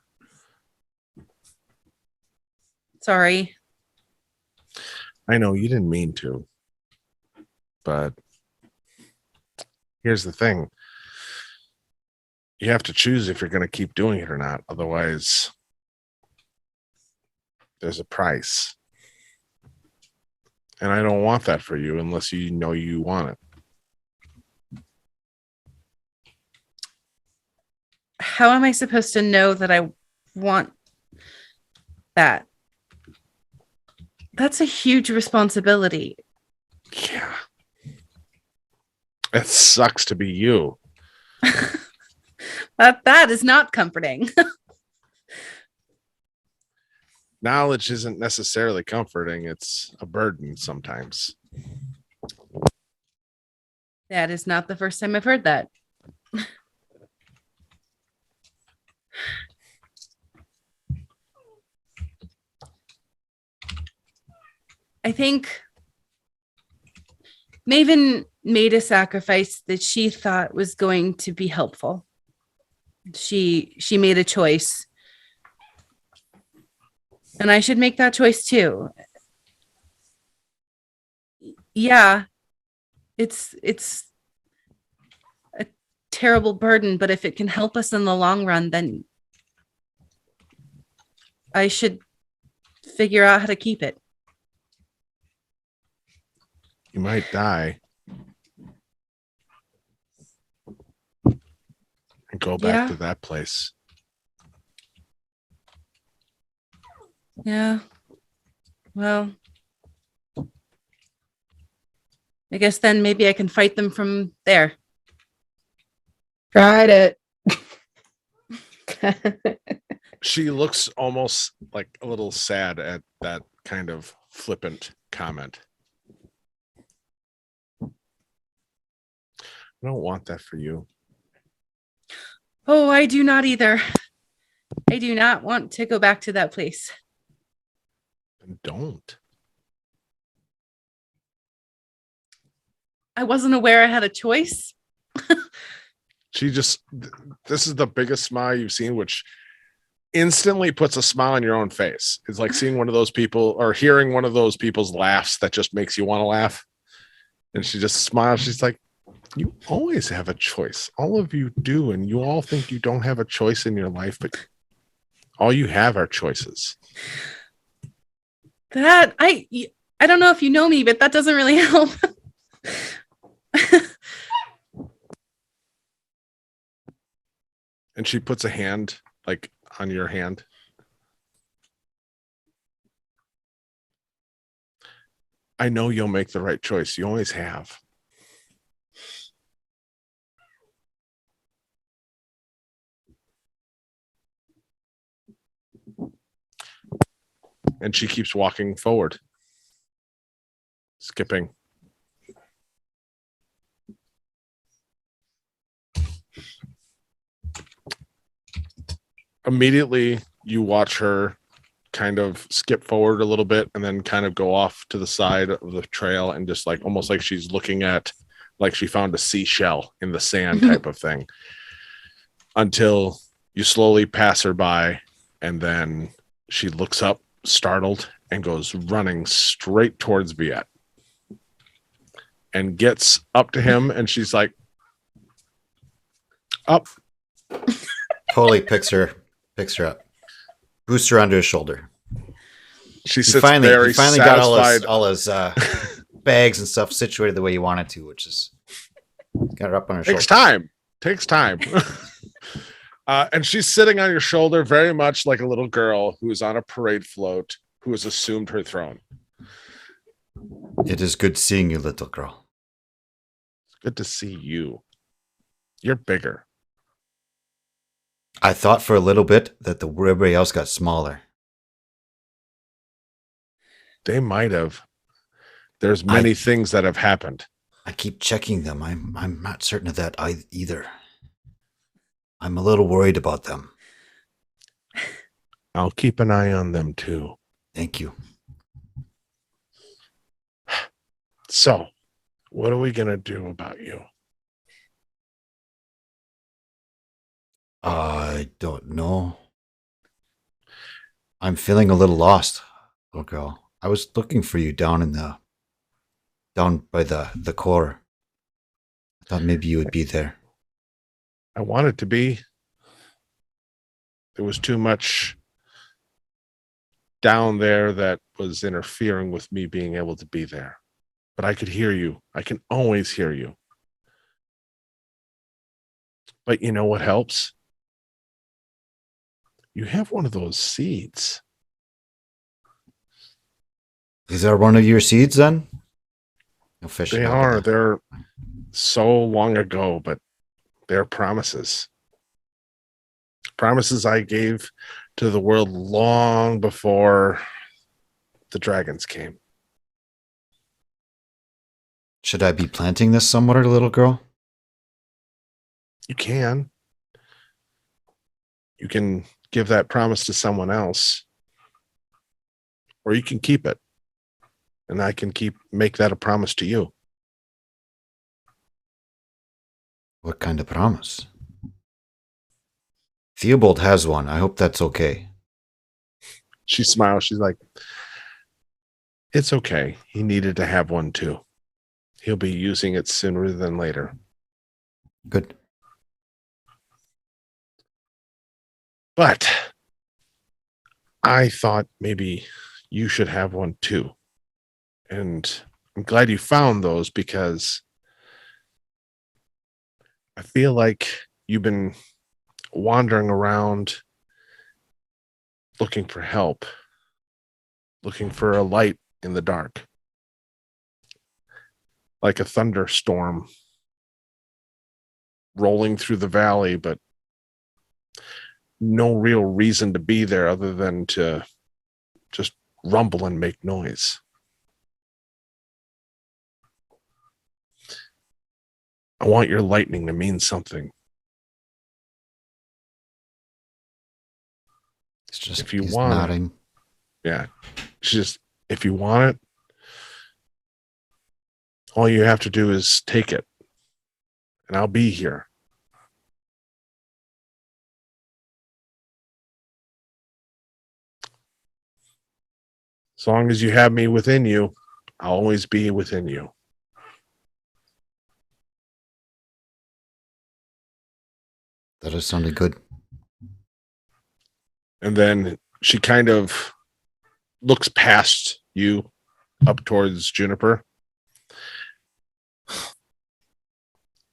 Sorry. I know you didn't mean to, but here's the thing. You have to choose if you're going to keep doing it or not. Otherwise, there's a price. And I don't want that for you unless you know you want it. How am I supposed to know that I want that? That's a huge responsibility. Yeah. It sucks to be you. That is not comforting. Knowledge isn't necessarily comforting. It's a burden sometimes. That is not the first time I've heard that. I think Maven made a sacrifice that she thought was going to be helpful. She made a choice. And I should make that choice too. Yeah. It's a terrible burden, but if it can help us in the long run, then I should figure out how to keep it. You might die and go back Yeah. to that place. Yeah. Well, I guess then maybe I can fight them from there. Tried it. She looks almost like a little sad at that kind of flippant comment. I don't want that for you. Oh, I do not either. I do not want to go back to that place. And don't. I wasn't aware I had a choice. She just, this is the biggest smile you've seen, which instantly puts a smile on your own face. It's like seeing one of those people or hearing one of those people's laughs that just makes you want to laugh. And she just smiles. She's like, you always have a choice. All of you do. And you all think you don't have a choice in your life, but all you have are choices. That I don't know if you know me, but that doesn't really help. And she puts a hand like on your hand. I know you'll make the right choice. You always have. And she keeps walking forward, skipping. Immediately, you watch her kind of skip forward a little bit and then kind of go off to the side of the trail and just like almost like she's looking at like she found a seashell in the sand type of thing until you slowly pass her by, and then she looks up startled and goes running straight towards Viet and gets up to him, and she's like, up. Totally picks her up, boosts her under his shoulder. She He sits finally very got satisfied. all his bags and stuff situated the way he wanted to, which is got her up on her Takes shoulder. time. And she's sitting on your shoulder very much like a little girl who is on a parade float who has assumed her throne. It is good seeing you, little girl. It's good to see you. You're bigger. I thought for a little bit that everybody else got smaller. They might have. There's many things that have happened. I keep checking them. I'm not certain of that either. I'm a little worried about them. I'll keep an eye on them too. Thank you. So, what are we going to do about you? I don't know. I'm feeling a little lost, little girl. I was looking for you down by the core. I thought maybe you would be there. I wanted to be. There was too much down there that was interfering with me being able to be there. But I could hear you. I can always hear you. But you know what helps? You have one of those seeds. These are one of your seeds, then? No fish. They are. They're so long ago, but they're promises. Promises I gave to the world long before the dragons came. Should I be planting this somewhere, little girl? You can. You can give that promise to someone else. Or you can keep it. And I can make that a promise to you. What kind of promise? Theobald has one. I hope that's okay. She smiles. She's like, it's okay. He needed to have one too. He'll be using it sooner than later. Good. But I thought maybe you should have one too. And I'm glad you found those because I feel like you've been wandering around looking for help, looking for a light in the dark. like a thunderstorm rolling through the valley, but no real reason to be there other than to just rumble and make noise. I want your lightning to mean something. It's just If you he's want it. nodding. Yeah. It's just, if you want it, all you have to do is take it, and I'll be here. As long as you have me within you, I'll always be within you. That is sounding good. And then she kind of looks past you up towards Juniper.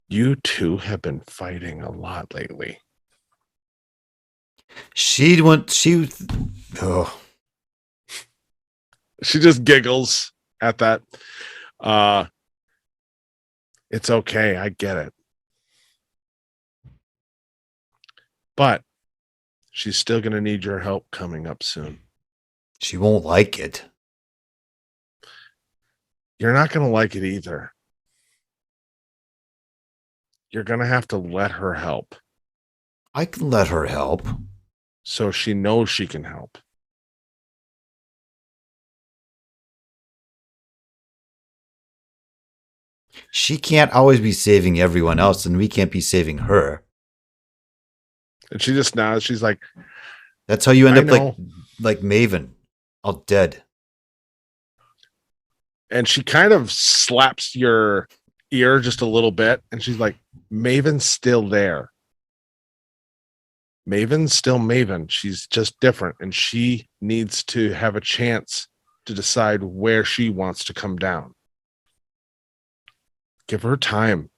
You two have been fighting a lot lately. Oh, She just giggles at that. It's okay. I get it. But she's still going to need your help coming up soon. she won't like it. You're not going to like it either. You're going to have to let her help I can let her help. so she knows she can help. She can't always be saving everyone else, and we can't be saving her. And she just nods. She's like, That's how you end I up know. like Maven, all dead. And she kind of slaps your ear just a little bit. And she's like, Maven's still there. Maven's still Maven. She's just different. And she needs to have a chance to decide where she wants to come down. Give her time.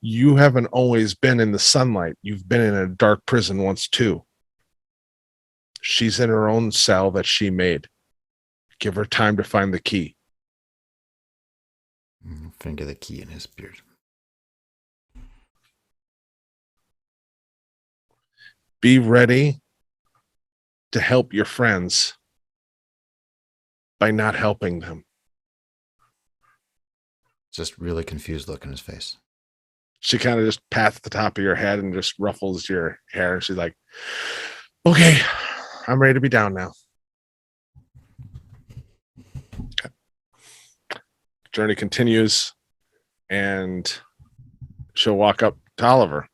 You haven't always been in the sunlight. You've been in a dark prison once too. She's in her own cell that she made. Give her time to find the key. Finger the key in his beard. Be ready to help your friends by not helping them. Just really confused look in his face. She kind of just pats the top of your head and just ruffles your hair. And she's like, okay, I'm ready to be down now. Okay. Journey continues, and she'll walk up to Oliver.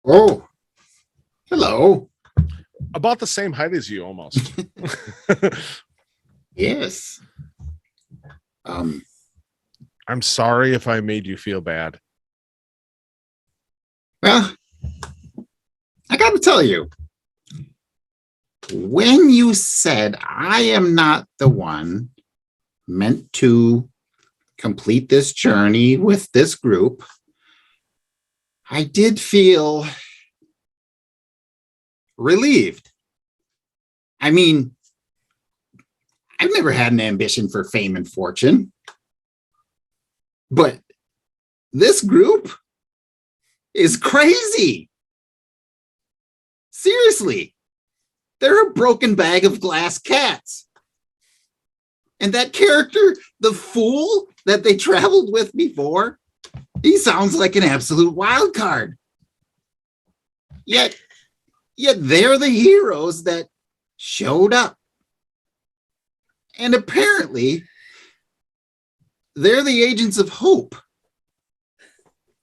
Oh, hello. About the same height as you, almost. Yes. I'm sorry if I made you feel bad. Well, I got to tell you, when you said I am not the one meant to complete this journey with this group, I did feel relieved. I mean, I've never had an ambition for fame and fortune, but this group is crazy. Seriously, they're a broken bag of glass cats. And that character, the fool that they traveled with before, he sounds like an absolute wild card. Yet they're the heroes that showed up. And apparently, they're the agents of hope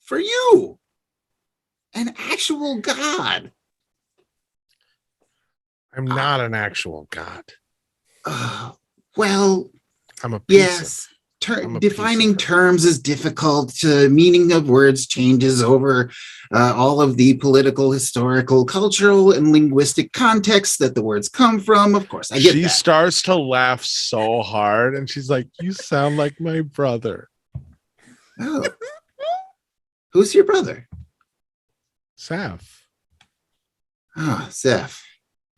for you, an actual god. I'm not an actual god. Well, I'm a piece yes. I'm a piece Defining of it. terms is difficult. Meaning of words changes over all of the political, historical, cultural, and linguistic contexts that the words come from. Of course, I get She that. starts to laugh so hard, and she's like, "You sound like my brother, Oh. Who's your brother? Saf. Oh, Zeph.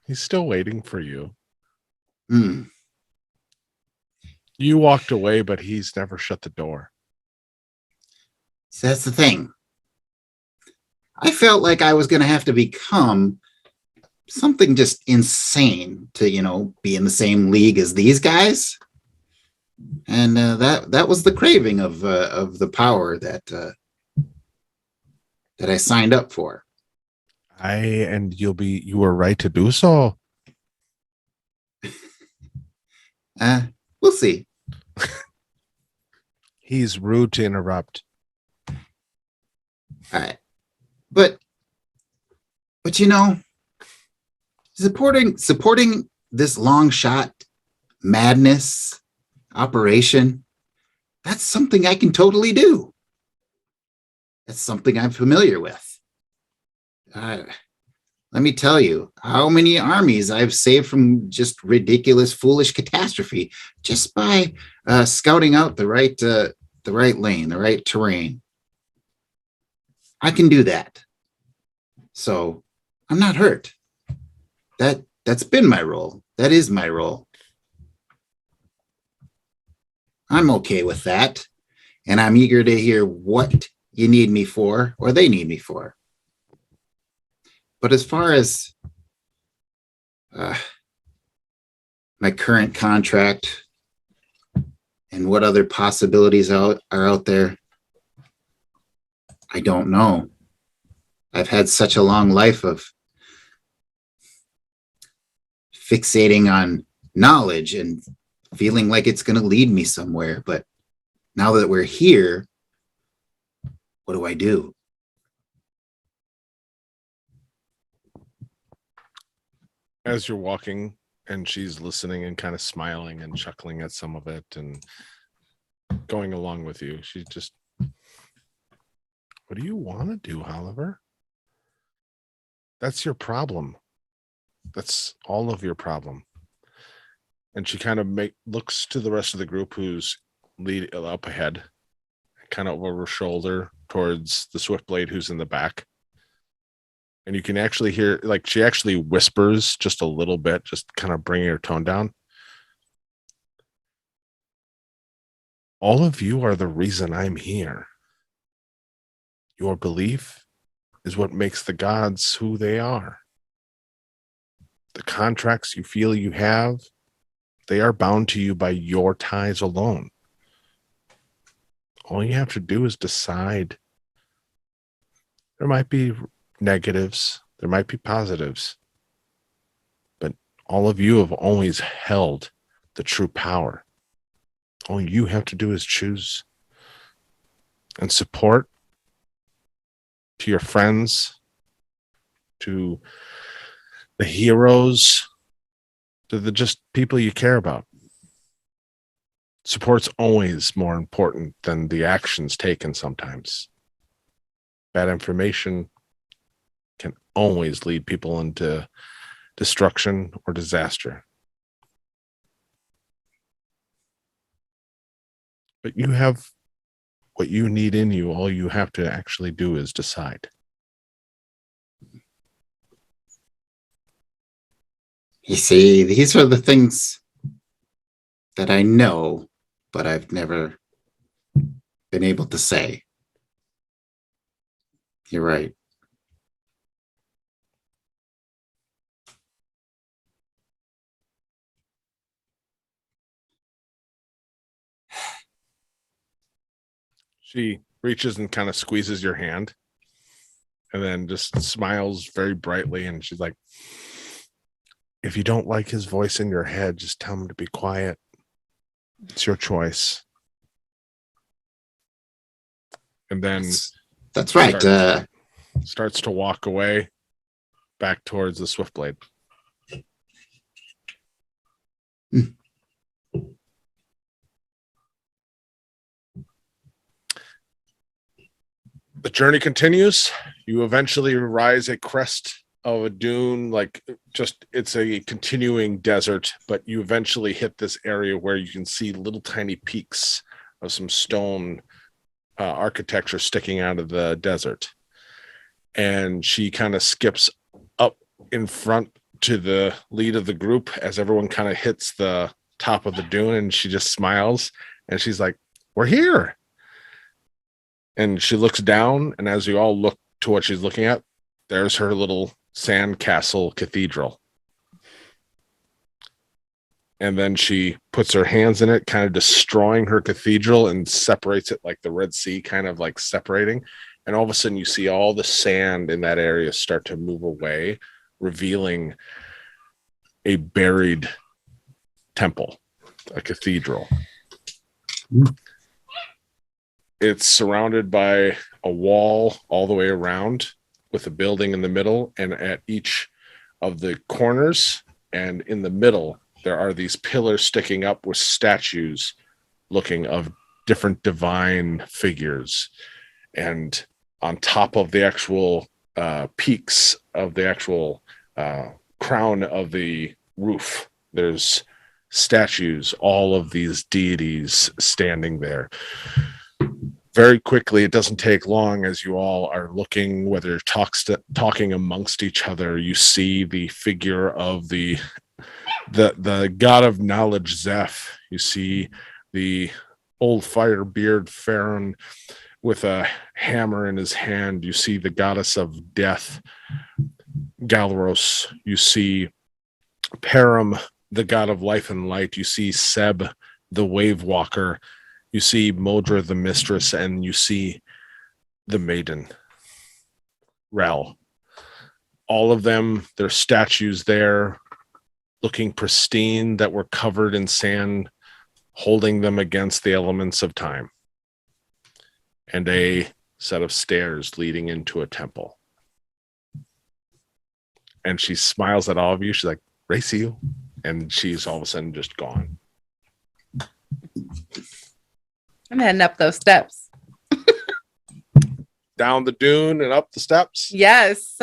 He's still waiting for you." Hmm. You walked away, but he's never shut the door. So that's the thing. I felt like I was going to have to become something just insane to, be in the same league as these guys. And that was the craving of the power that I signed up for. You were right to do so. We'll see. He's rude to interrupt. All right. But supporting this long shot madness operation, that's something I can totally do. That's something I'm familiar with. Let me tell you how many armies I've saved from just ridiculous, foolish catastrophe just by scouting out the right lane, the right terrain. I can do that. So I'm not hurt. That's been my role. That is my role. I'm okay with that. And I'm eager to hear what you need me for or they need me for. But as far as my current contract and what other possibilities are out there, I don't know. I've had such a long life of fixating on knowledge and feeling like it's going to lead me somewhere. But now that we're here, what do I do? As you're walking and she's listening and kind of smiling and chuckling at some of it and going along with you, she's just, what do you want to do, Oliver? That's your problem. That's all of your problem. And she kind of looks to the rest of the group who's lead up ahead, kind of over her shoulder towards the Swiftblade who's in the back. And you can actually hear, like, she actually whispers just a little bit, just kind of bringing her tone down. All of you are the reason I'm here. Your belief is what makes the gods who they are. The contracts you feel you have, they are bound to you by your ties alone. All you have to do is decide. There might be negatives, there might be positives, but all of you have always held the true power. All you have to do is choose. And support to your friends, to the heroes, to the just people you care about. Support's always more important than the actions taken sometimes. Bad information can always lead people into destruction or disaster. But you have what you need in you. All you have to actually do is decide. You see, these are the things that I know, but I've never been able to say. You're right. She reaches and kind of squeezes your hand and then just smiles very brightly. And she's like, if you don't like his voice in your head, just tell him to be quiet. It's your choice. And then that's right. Starts to walk away back towards the Swiftblade. The journey continues. You eventually rise a crest of a dune, like just it's a continuing desert, but you eventually hit this area where you can see little tiny peaks of some stone architecture sticking out of the desert. And she kind of skips up in front to the lead of the group as everyone kind of hits the top of the dune, and she just smiles and she's like, "We're here." And she looks down, and as you all look to what she's looking at, there's her little sandcastle cathedral. And then she puts her hands in it, kind of destroying her cathedral, and separates it like the Red Sea, kind of like separating. And all of a sudden you see all the sand in that area start to move away, revealing a buried temple, a cathedral. It's surrounded by a wall all the way around with a building in the middle, and at each of the corners and in the middle there are these pillars sticking up with statues looking of different divine figures. And on top of the actual peaks of the actual crown of the roof, there's statues, all of these deities standing there. Very quickly, it doesn't take long as you all are looking, whether talking amongst each other, you see the figure of the god of knowledge, Zeph. You see the old firebeard Farron with a hammer in his hand. You see the goddess of death, Galros. You see Param, the god of life and light. You see Seb, the wave walker. You see Modra, the mistress, and you see the maiden, Rel. All of them, their statues there, looking pristine, that were covered in sand, holding them against the elements of time. And a set of stairs leading into a temple. And she smiles at all of you. She's like, "Race you." And she's all of a sudden just gone. I'm heading up those steps. Down the dune and up the steps. Yes.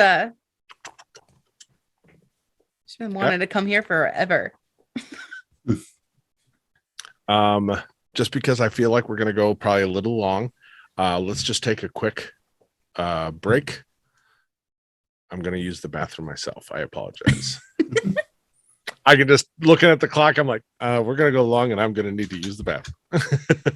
She's been wanting to come here forever. Just because I feel like we're going to go probably a little long, let's just take a quick break. I'm going to use the bathroom myself. I apologize. I can just, looking at the clock, I'm like, we're going to go long and I'm going to need to use the bathroom.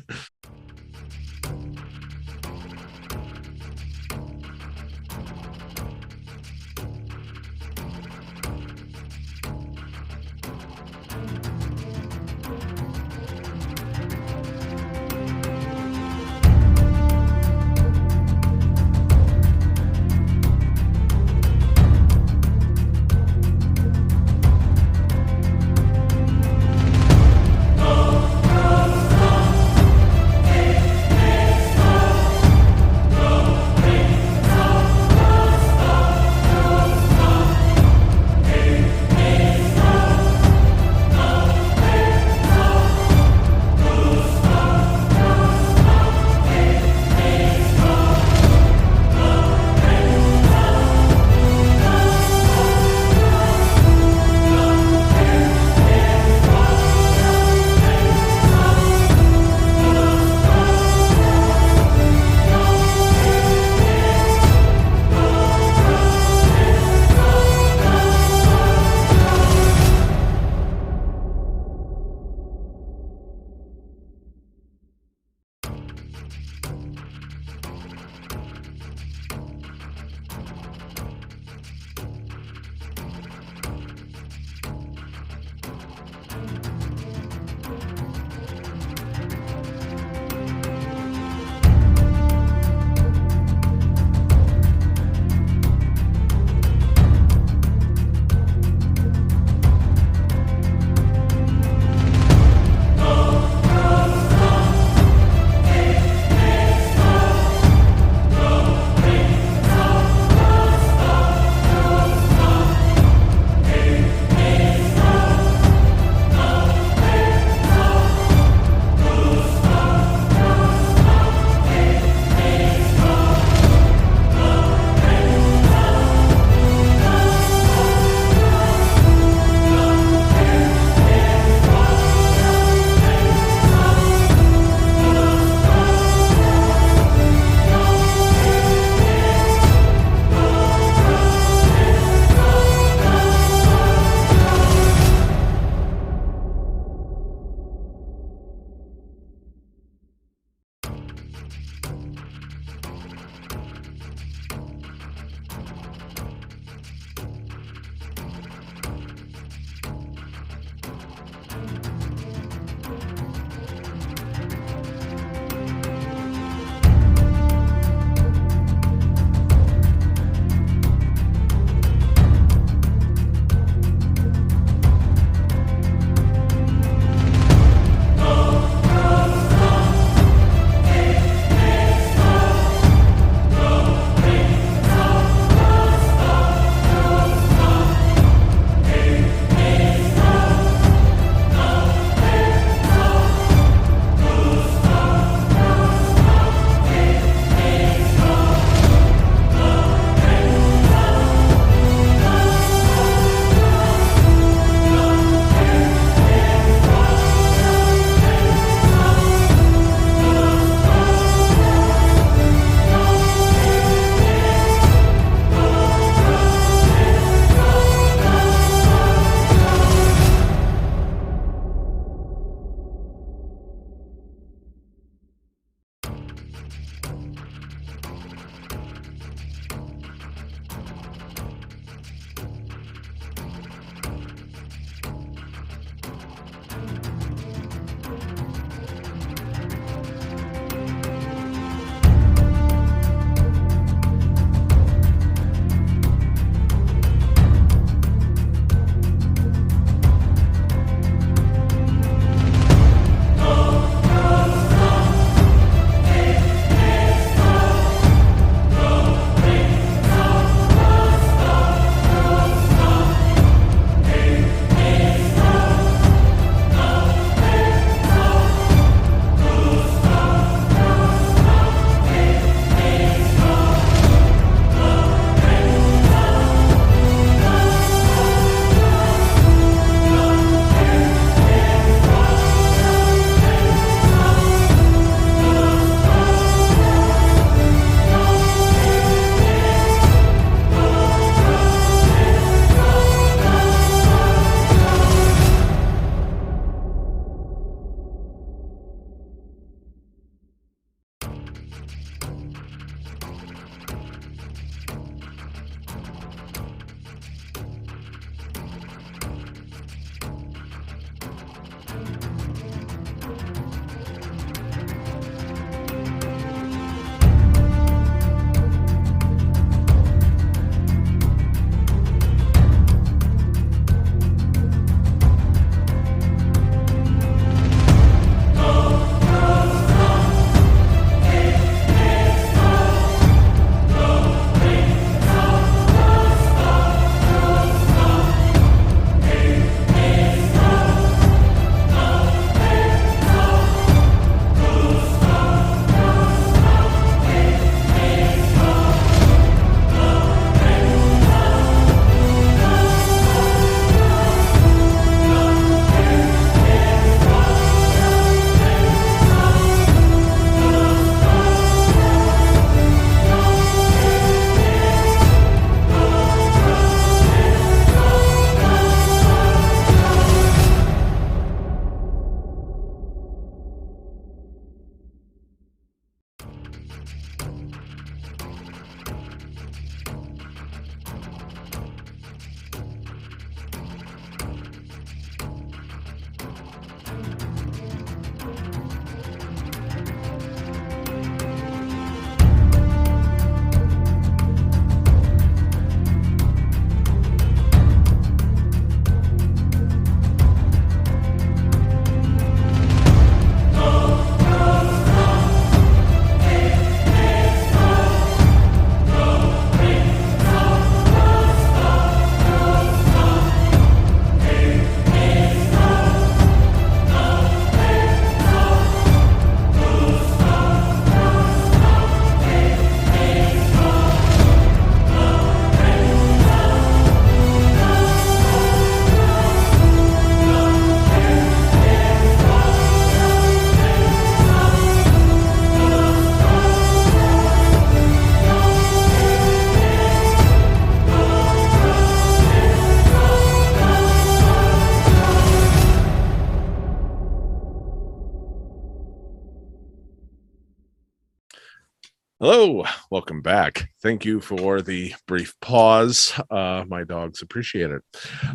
Hello, welcome back. Thank you for the brief pause. My dogs appreciate it.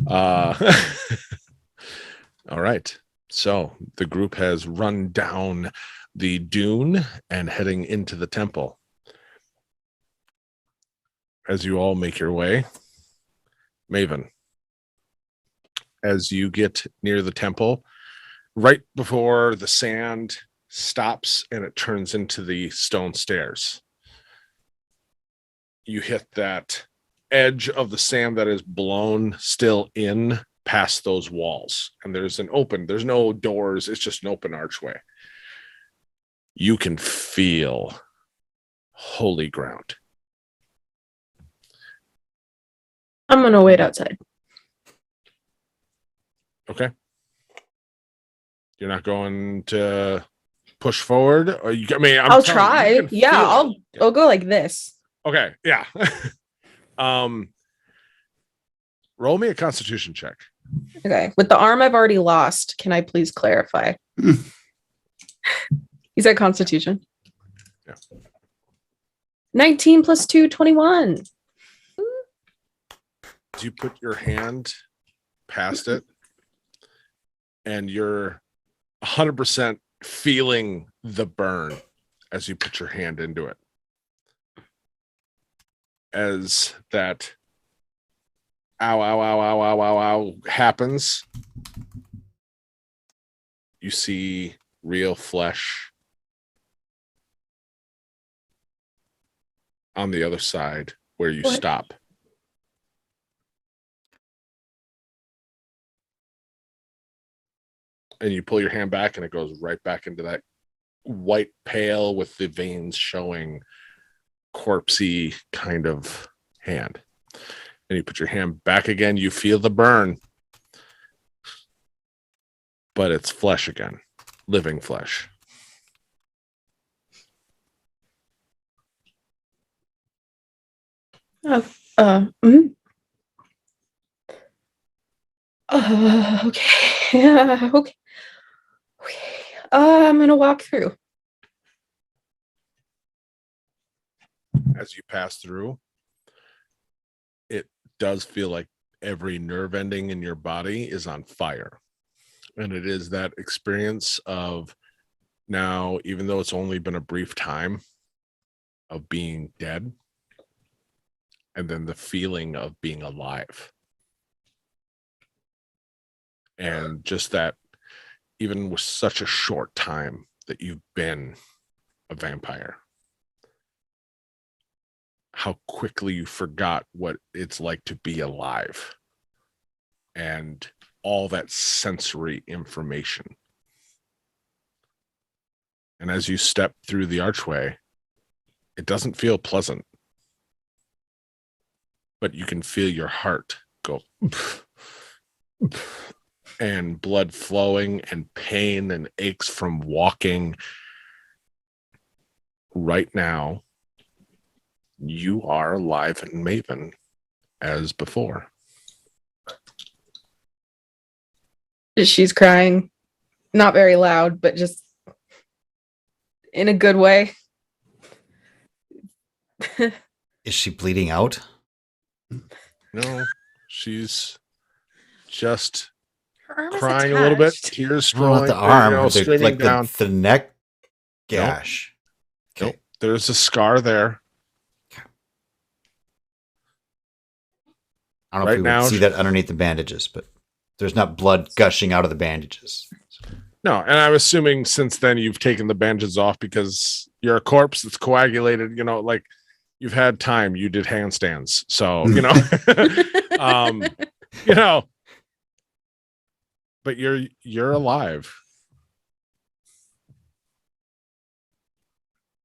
All right. So the group has run down the dune and heading into the temple. As you all make your way, Maven, as you get near the temple, right before the sand stops and it turns into the stone stairs, you hit that edge of the sand that is blown still in past those walls, and there's no doors, it's just an open archway. You can feel holy ground. I'm gonna wait outside. Okay, you're not going to push forward, or I'll try. Yeah, I'll go like this. Okay, yeah. Roll me a constitution check. Okay. With the arm I've already lost, can I please clarify? You said Constitution. Yeah. 19 plus 2, 21. As you put your hand past it, and you're 100% feeling the burn as you put your hand into it. As that ow, ow, ow, ow, ow, ow, ow happens, you see real flesh on the other side where you What? stop. And you pull your hand back and it goes right back into that white pale with the veins showing corpsey kind of hand. And you put your hand back again, you feel the burn, but it's flesh again, living flesh. Okay. Okay. Okay. I'm gonna walk through. As you pass through, it does feel like every nerve ending in your body is on fire. And it is that experience of now, even though it's only been a brief time, of being dead, and then the feeling of being alive. And just that, even with such a short time that you've been a vampire, how quickly you forgot what it's like to be alive and all that sensory information. And as you step through the archway, it doesn't feel pleasant, but you can feel your heart go and blood flowing and pain and aches from walking. Right now, you are alive and Maven as before. She's crying. Not very loud, but just in a good way. Is she bleeding out? No, she's just Her arm is crying a little bit, attached. tears Well, not strolling, the arm, you know, the, streaming like down. the neck gash. Nope. There's a scar there. I don't know if Right we now- would see that underneath the bandages, but there's not blood gushing out of the bandages. No, and I'm assuming since then you've taken the bandages off because you're a corpse that's coagulated, you know, like you've had time, you did handstands. So, you know, you know, but you're alive.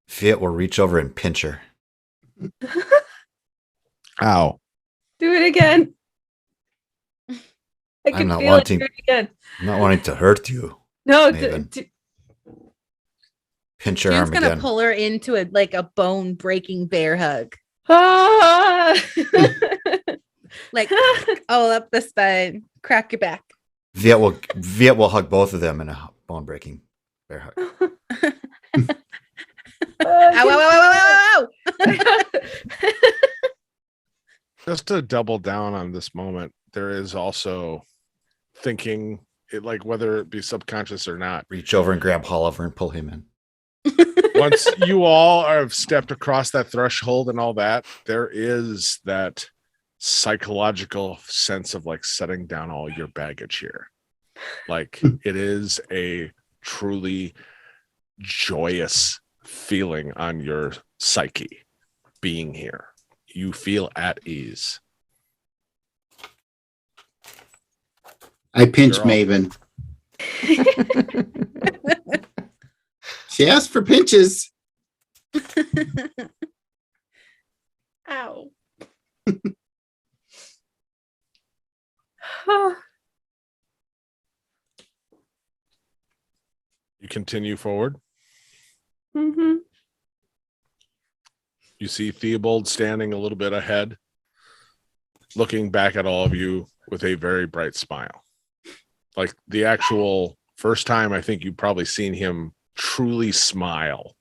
Fiat will reach over and pinch her. Ow. Do it again. I can not feel wanting- it. Do it again. I'm not wanting to hurt you. No, Maven. Pinch your June's arm gonna again. pull her into a like a bone breaking bear hug, ah! like all up the spine, crack your back. Viet will hug both of them in a bone breaking bear hug. Ow, ow, ow, ow, ow, ow. Just to double down on this moment, there is also thinking it, like whether it be subconscious or not. Reach over and grab Oliver and pull him in. Once you all have stepped across that threshold and all that, there is that psychological sense of like setting down all your baggage here. Like it is a truly joyous feeling on your psyche being here. You feel at ease. I pinch You're off. Maven. She asked for pinches. Ow. You continue forward. Mm-hmm. You see Theobald standing a little bit ahead, looking back at all of you with a very bright smile. Like the actual first time I think you've probably seen him truly smile.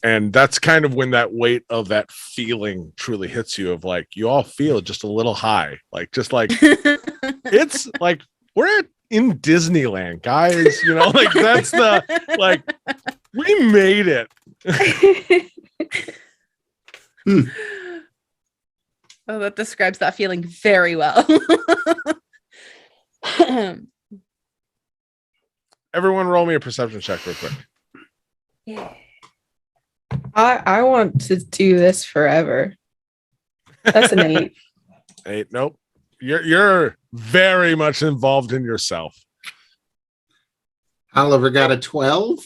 And that's kind of when that weight of that feeling truly hits you of like, you all feel just a little high. Like, just like, it's like, we're in Disneyland, guys. You know, like that's the, like, we made it. Oh, that describes that feeling very well. Everyone roll me a perception check real quick. Yeah. I want to do this forever. That's an 8. 8. Nope. You're very much involved in yourself. Oliver got a 12.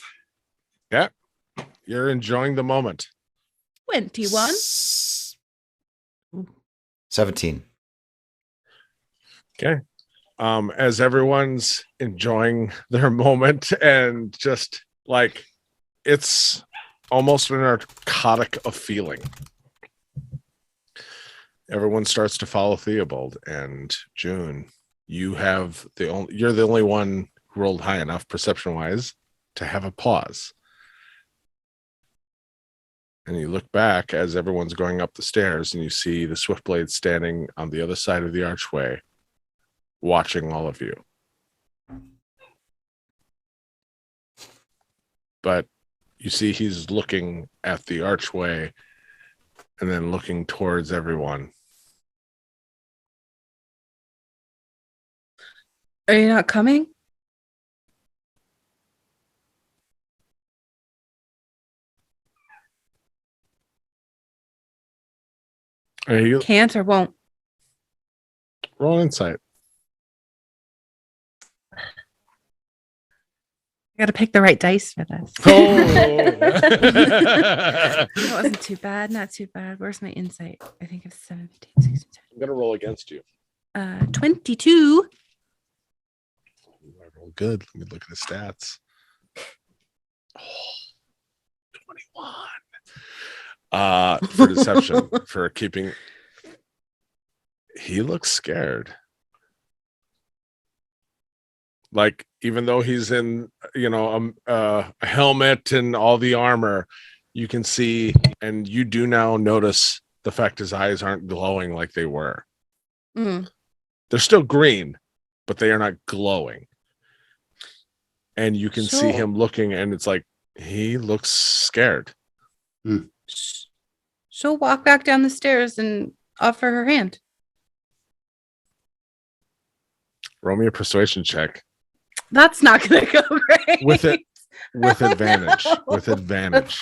You're enjoying the moment. 21. 17. Okay. As everyone's enjoying their moment and just like it's almost a narcotic of feeling. Everyone starts to follow Theobald, and June, you're the only one who rolled high enough perception wise to have a pause. And you look back as everyone's going up the stairs and you see the Swiftblade standing on the other side of the archway, watching all of you. But you see he's looking at the archway and then looking towards everyone. Are you not coming? Are you Can't or won't? roll insight? I gotta pick the right dice for this. Oh. That wasn't too bad. Not too bad. Where's my insight? I think it's 7, 15, 16, I'm gonna roll against you. 22. I rolled good. Let me look at the stats. Oh, 21. For deception, for keeping. He looks scared. Like, even though he's in, a helmet and all the armor, you can see, and you do now notice the fact his eyes aren't glowing like they were. Mm. They're still green, but they are not glowing. And you can see So- him looking, and it's like he looks scared. She'll walk back down the stairs and offer her hand. Roll me a persuasion check That's not gonna go great. with it with advantage. With advantage.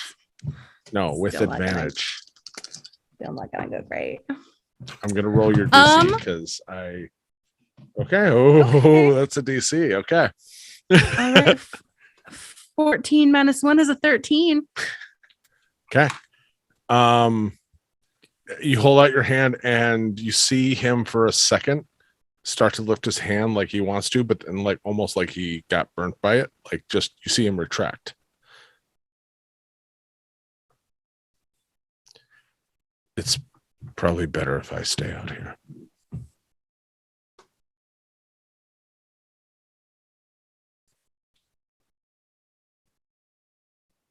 No, with Still not gonna- advantage. Still not gonna go great. I'm gonna roll your DC because I. Okay. Oh, Okay. that's a DC. Okay. All right. 14 minus 1 is a 13. Okay. You hold out your hand and you see him for a second start to lift his hand like he wants to, but then like almost like he got burnt by it. Like just you see him retract. It's probably better if I stay out here.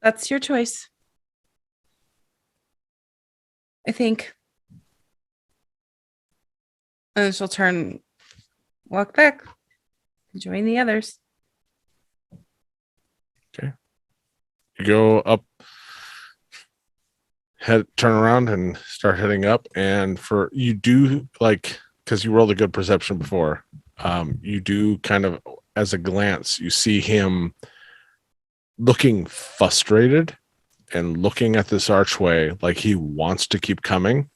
That's your choice. I think. And then she'll turn, walk back, join the others. You go up, turn around and start heading up. And for you do like, because you rolled a good perception before, you do kind of, as a glance, you see him looking frustrated and looking at this archway like he wants to keep coming,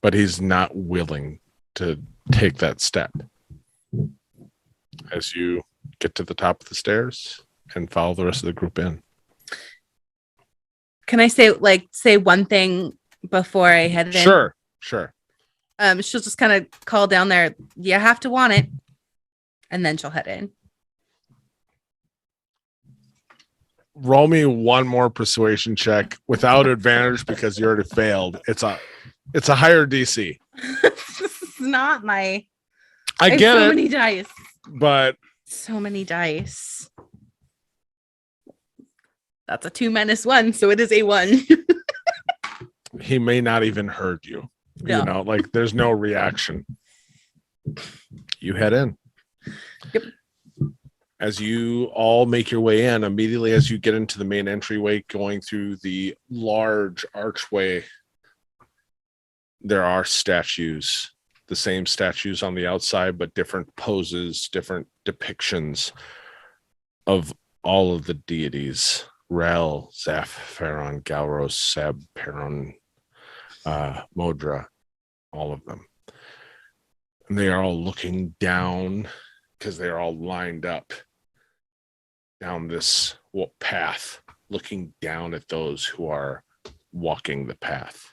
but he's not willing to take that step. As you get to the top of the stairs and follow the rest of the group in. Can I say one thing before I head in? Sure. She'll just kind of call down there, you have to want it. And then she'll head in. Roll me one more persuasion check without advantage because you already failed. It's a higher DC. This is not my. I have get so it, many dice. but So many dice. That's a 2 minus 1, so it is a 1. he may not even heard you. No. You know, like there's no reaction. You head in. Yep. As you all make your way in, immediately as you get into the main entryway, going through the large archway, there are statues, the same statues on the outside, but different poses, different depictions of all of the deities. Rel, Zaph, Pharaon, Galros, Seb, Perun, Modra, all of them. And they are all looking down because they're all lined up down this path, looking down at those who are walking the path.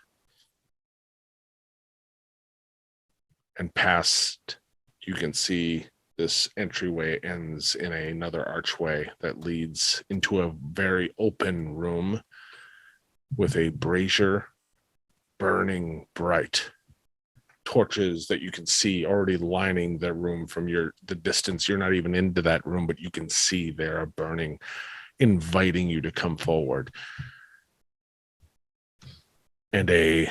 And past, you can see this entryway ends in another archway that leads into a very open room with a brazier burning bright. Torches that you can see already lining the room from the distance. You're not even into that room, but you can see they are burning, inviting you to come forward. And a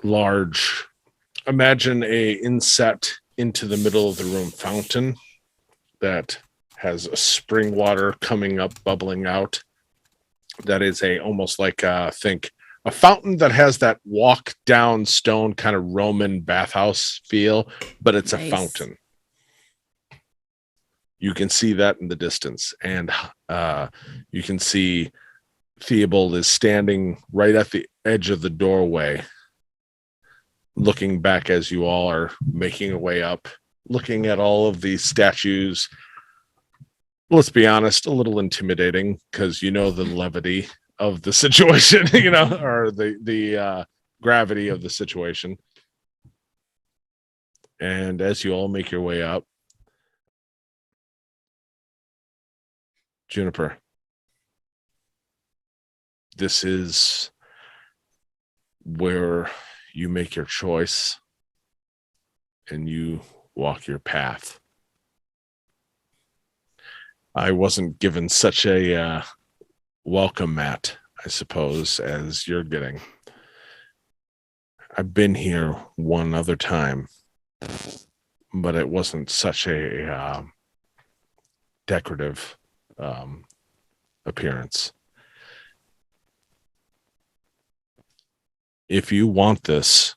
large, imagine a inset into the middle of the room fountain that has a spring water coming up, bubbling out. That is almost like think a fountain that has that walk down stone kind of Roman bathhouse feel, but it's Nice. a fountain. You can see that in the distance, and you can see Theobald is standing right at the edge of the doorway, looking back as you all are making your way up, looking at all of these statues. Let's be honest, a little intimidating because you know the levity of the situation, you know, or the gravity of the situation. And as you all make your way up, Juniper, this is where you make your choice and you walk your path. I wasn't given such a welcome mat, I suppose, as you're getting. I've been here one other time, but it wasn't such a decorative appearance. If you want this,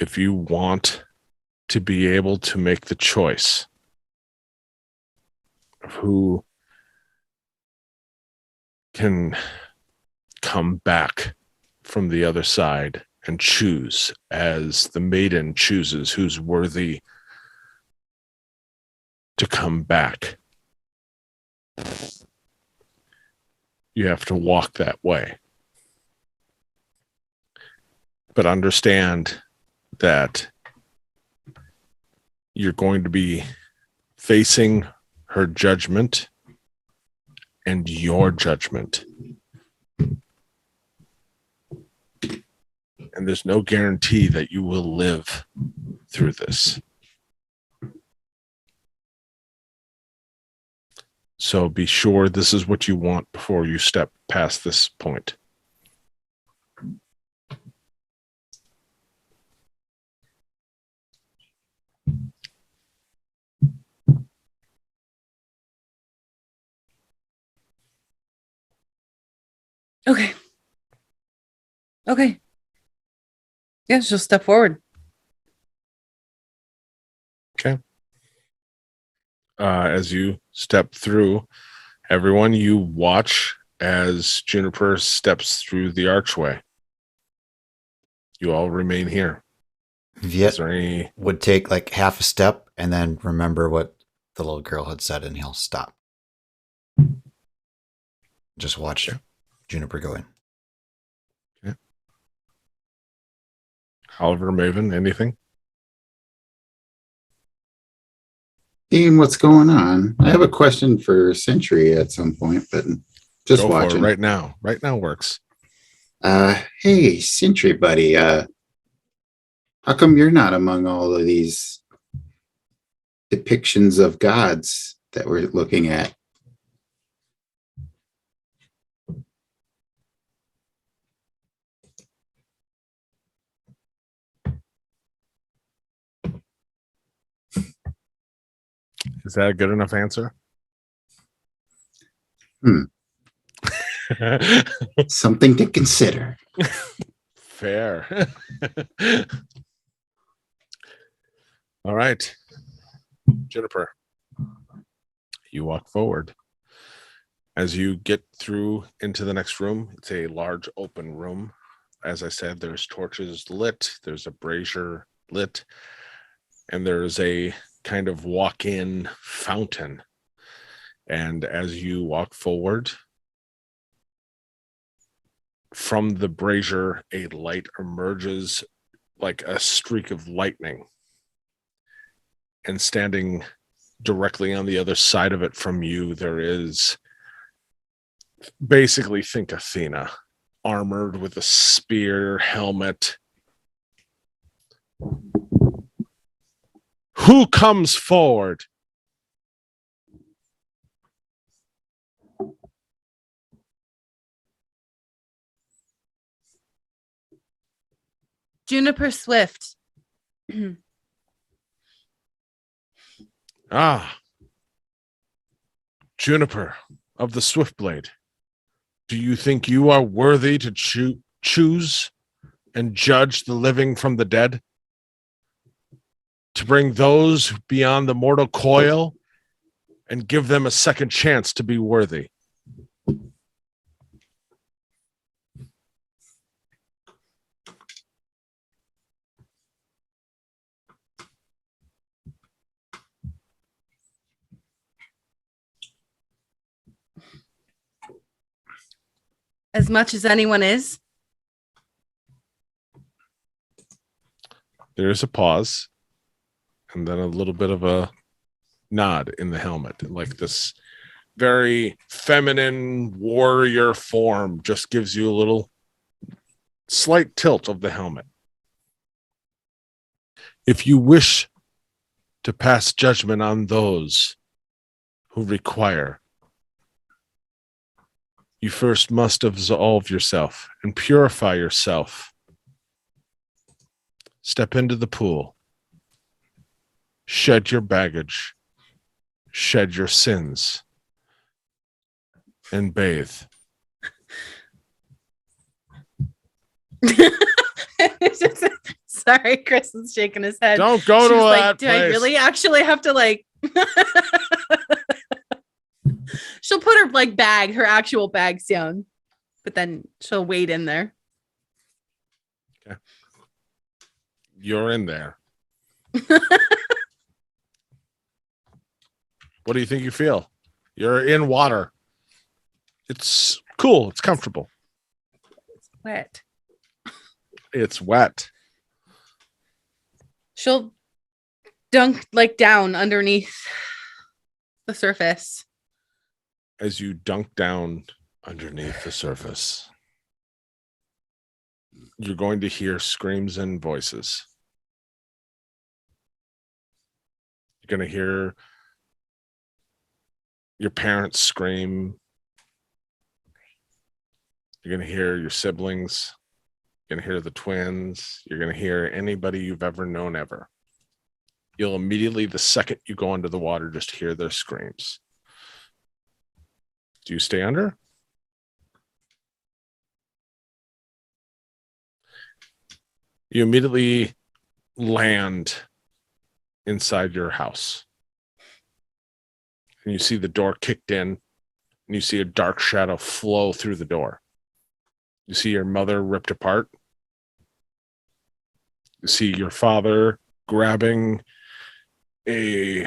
if you want to be able to make the choice of who can come back from the other side and choose as the maiden chooses who's worthy to come back, you have to walk that way. But understand that you're going to be facing her judgment and your judgment. And there's no guarantee that you will live through this. So be sure this is what you want before you step past this point. Okay. Okay. Yeah, she'll step forward. As you step through, everyone, you watch as Juniper steps through the archway. You all remain here. Is Viet there any? would take like half a step and then remember what the little girl had said, and he'll stop. Just watch Juniper go in. Oliver, Maven, anything? Seeing what's going on. I have a question for Century at some point, but just Go for it watching. right now. Right now works. Hey, Century buddy, how come you're not among all of these depictions of gods that we're looking at? Is that a good enough answer? Something to consider. Fair. All right. Juniper, you walk forward. As you get through into the next room, it's a large open room. As I said, there's torches lit, there's a brazier lit, and there's a kind of walk-in fountain. And as you walk forward, from the brazier, a light emerges like a streak of lightning. And standing directly on the other side of it from you, there is basically, think Athena, armored with a spear, helmet. Who comes forward? Juniper Swift. Juniper of the Swiftblade. Do you think you are worthy to choose and judge the living from the dead? To bring those beyond the mortal coil and give them a second chance to be worthy? As much as anyone is. There's a pause and then a little bit of a nod in the helmet, like this very feminine warrior form just gives you a little slight tilt of the helmet. If you wish to pass judgment on those who require, you first must absolve yourself and purify yourself. Step into the pool. Shed your baggage. Shed your sins. And bathe. Sorry, Chris is shaking his head. Don't go She to was like, that do place. I really actually have to like she'll put her like bag, her actual bags down, but then she'll wait in there. You're in there. What do you think you feel? You're in water. It's cool. It's comfortable. Wet. It's wet. She'll dunk like down underneath the surface. As you dunk down underneath the surface, you're going to hear screams and voices. You're going to hear your parents scream. You're going to hear your siblings. You're going to hear the twins. You're going to hear anybody you've ever known ever. You'll immediately, the second you go into the water, just hear their screams. Do you stay under? You immediately land inside your house. And you see the door kicked in, and you see a dark shadow flow through the door. You see your mother ripped apart. You see your father grabbing a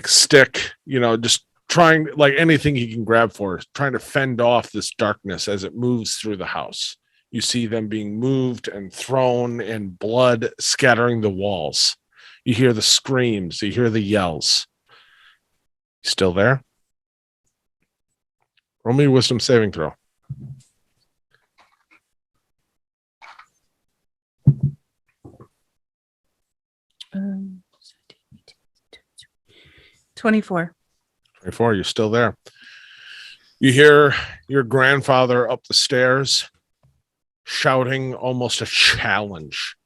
stick, just trying like anything he can grab for, trying to fend off this darkness as it moves through the house. You see them being moved and thrown and blood scattering the walls. You hear the screams, you hear the yells. You still there? Roll me a wisdom saving throw. Um, 24. 24, you're still there. You hear your grandfather up the stairs shouting almost a challenge.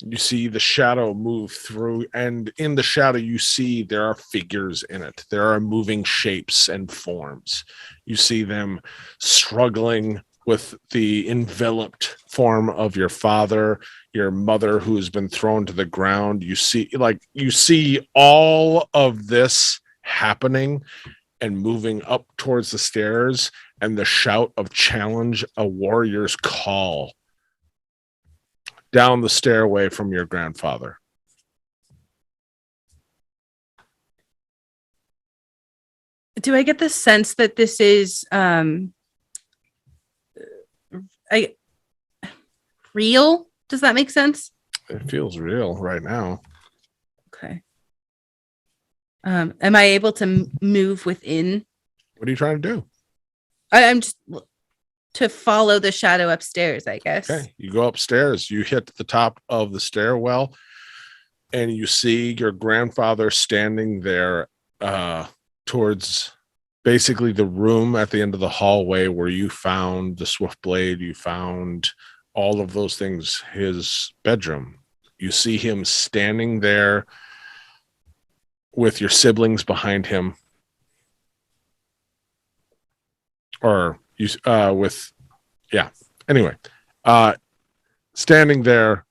You see the shadow move through, and in the shadow, you see there are figures in it. There are moving shapes and forms. You see them struggling with the enveloped form of your father, your mother who's been thrown to the ground. You see all of this happening and moving up towards the stairs, and the shout of challenge, a warrior's call down the stairway from your grandfather. Do I get the sense that this is real? Does that make sense? It feels real right now. Okay. Am I able to move within? What are you trying to do? I'm just to follow the shadow upstairs, I guess. Okay, you go upstairs, you hit the top of the stairwell, and you see your grandfather standing there towards basically the room at the end of the hallway where you found the Swiftblade, you found all of those things, his bedroom. You see him standing there with your siblings behind him. Standing there,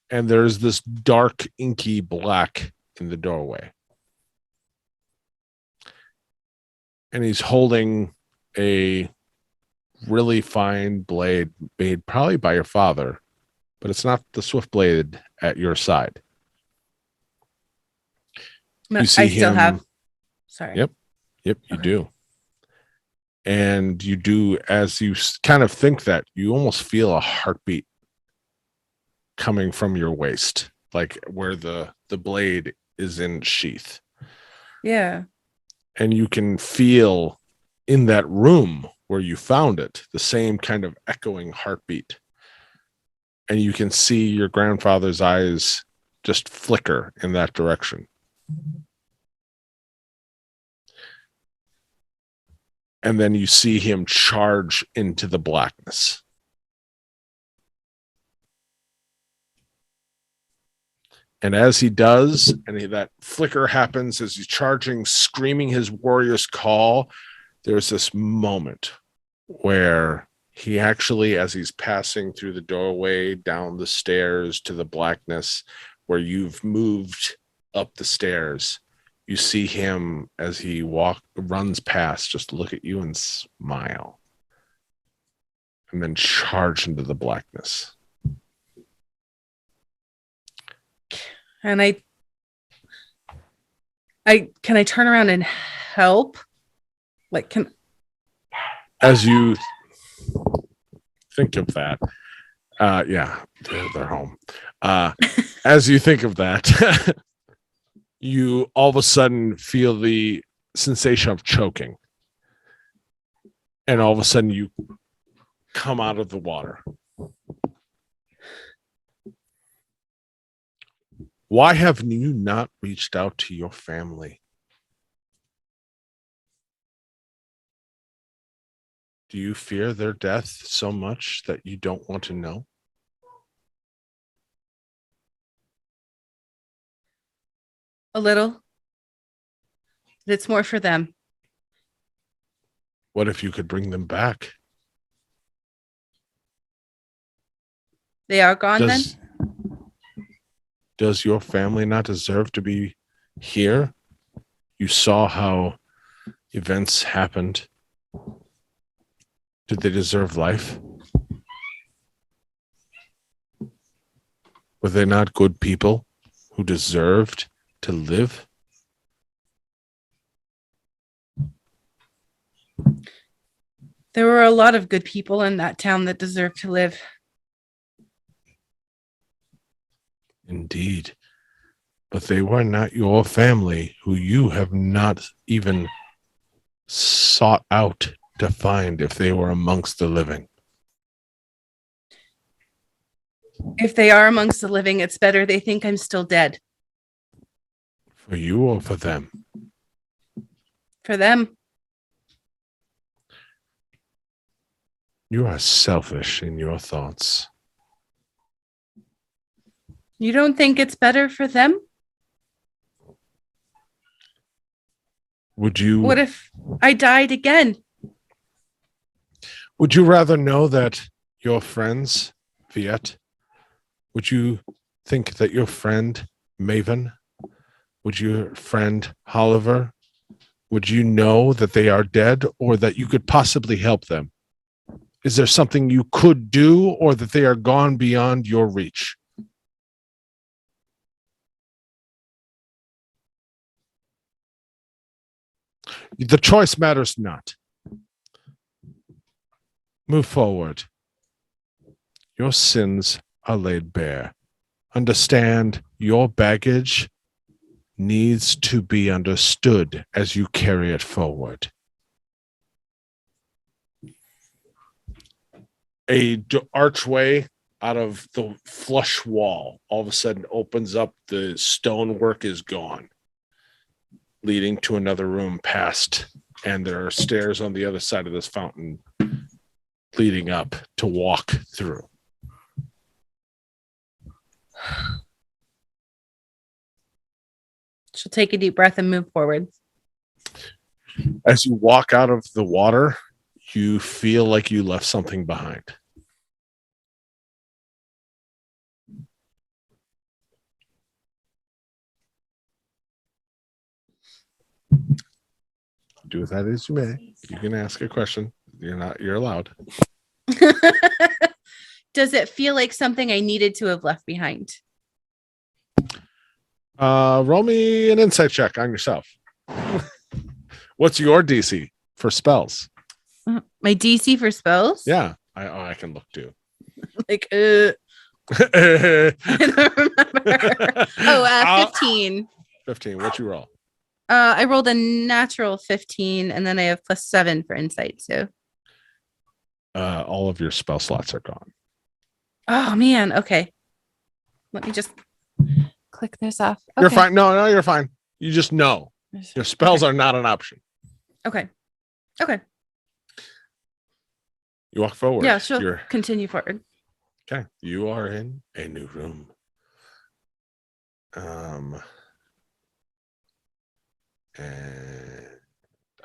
and there's this dark inky black in the doorway, and he's holding a really fine blade made probably by your father, but it's not the Swiftblade at your side. No, You see I still him- have. Sorry. Yep, you Okay. do. And you do, as you kind of think that, you almost feel a heartbeat coming from your waist, like where the blade is in sheath. Yeah. And you can feel in that room where you found it, the same kind of echoing heartbeat. And you can see your grandfather's eyes just flicker in that direction. And then you see him charge into the blackness. And as he does, that flicker happens as he's charging, screaming his warrior's call, there's this moment where he actually, as he's passing through the doorway, down the stairs to the blackness, where you've moved up the stairs, you see him as he runs past, just look at you and smile, and then charge into the blackness. And can I turn around and help? Like, As you think of that, yeah, they're home. As you think of that, you all of a sudden feel the sensation of choking. And all of a sudden you come out of the water. Why have you not reached out to your family? Do you fear their death so much that you don't want to know? A little. But it's more for them. What if you could bring them back? They are gone then? Does your family not deserve to be here? You saw how events happened. Did they deserve life? Were they not good people who deserved to live? There were a lot of good people in that town that deserved to live. Indeed. But they were not your family, who you have not even sought out to find if they were amongst the living. If they are amongst the living, it's better they think I'm still dead. For you or for them? For them. You are selfish in your thoughts. You don't think it's better for them? Would you What if I died again? Would you rather know that your friends, Viet, would you think that your friend Maven, would your friend Oliver, would you know that they are dead or that you could possibly help them? Is there something you could do or that they are gone beyond your reach? The choice matters not. Move forward. Your sins are laid bare. Understand your baggage needs to be understood as you carry it forward. Archway out of the flush wall all of a sudden opens up. The stonework is gone, leading to another room past, and there are stairs on the other side of this fountain leading up to walk through. She'll take a deep breath and move forward. As you walk out of the water, you feel like you left something behind. Do with that as you may. You can ask a question. You're allowed. Does it feel like something I needed to have left behind? Roll me an insight check on yourself. What's your DC for spells? My DC for spells? Yeah, I can look too. Like, I don't remember. Oh, 15. 15. What you roll? I rolled a natural 15, and then I have +7 for insight. So, All of your spell slots are gone. oh man. Okay, let me just click this off. Okay. You're fine. No, you're fine. You just know your spells are not an option. Okay. Okay. You walk forward. Yeah, she'll You're continue forward. okay. You are in a new room. And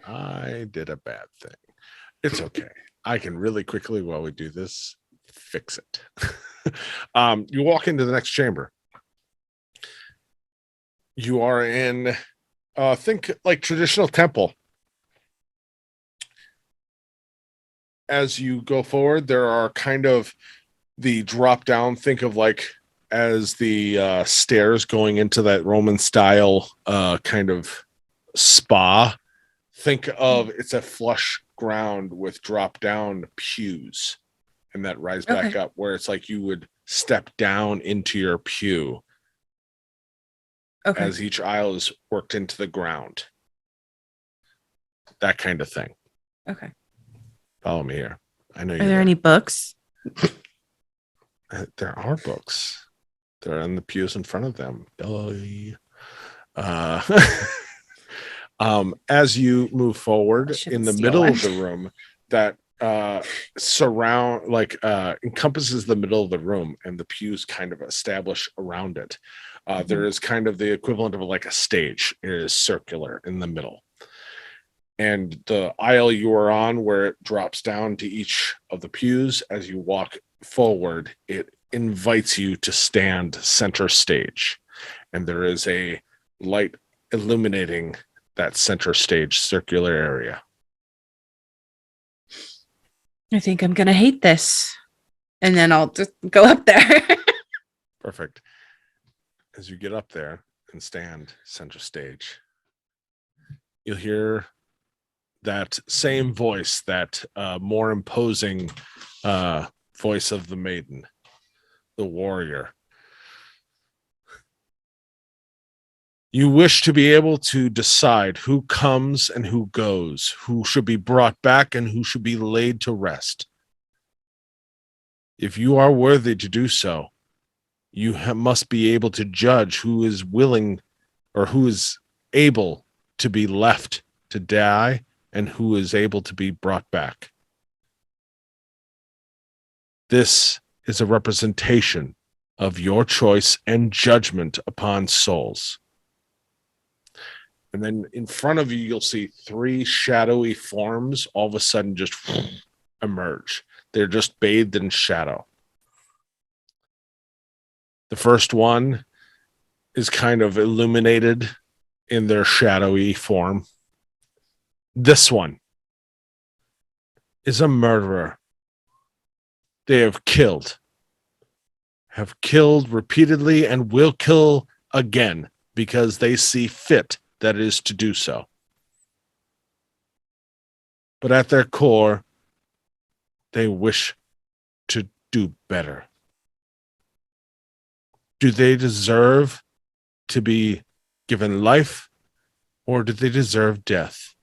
I did a bad thing. It's okay. I can really quickly, while we do this, fix it. You walk into the next chamber. You are in, think like traditional temple. As you go forward, there are kind of the drop down. Think of like as the stairs going into that Roman style kind of spa. Think of it's a flush ground with drop down pews and that rise back up, where it's like you would step down into your pew as each aisle is worked into the ground. That kind of thing. Okay. Follow me here. I know Are there any books? There are books. They're in the pews in front of them. Uh, as you move I forward shouldn't in the steal middle one. of the room, that encompasses the middle of the room, and the pews kind of establish around it. There is kind of the equivalent of like a stage. It is circular in the middle. And the aisle you are on, where it drops down to each of the pews as you walk forward, it invites you to stand center stage. And there is a light illuminating that center stage circular area. I think I'm gonna hate this, and then I'll just go up there. Perfect. As you get up there and stand center stage, you'll hear that same voice, that more imposing voice of the maiden, the warrior. You wish to be able to decide who comes and who goes, who should be brought back and who should be laid to rest. If you are worthy to do so, you must be able to judge who is willing or who is able to be left to die and who is able to be brought back. This is a representation of your choice and judgment upon souls. And then in front of you, you'll see 3 shadowy forms all of a sudden just emerge. They're just bathed in shadow. The first one is kind of illuminated in their shadowy form. This one is a murderer. They have killed repeatedly, and will kill again because they see fit that is to do so. But at their core, they wish to do better. Do they deserve to be given life, or do they deserve death?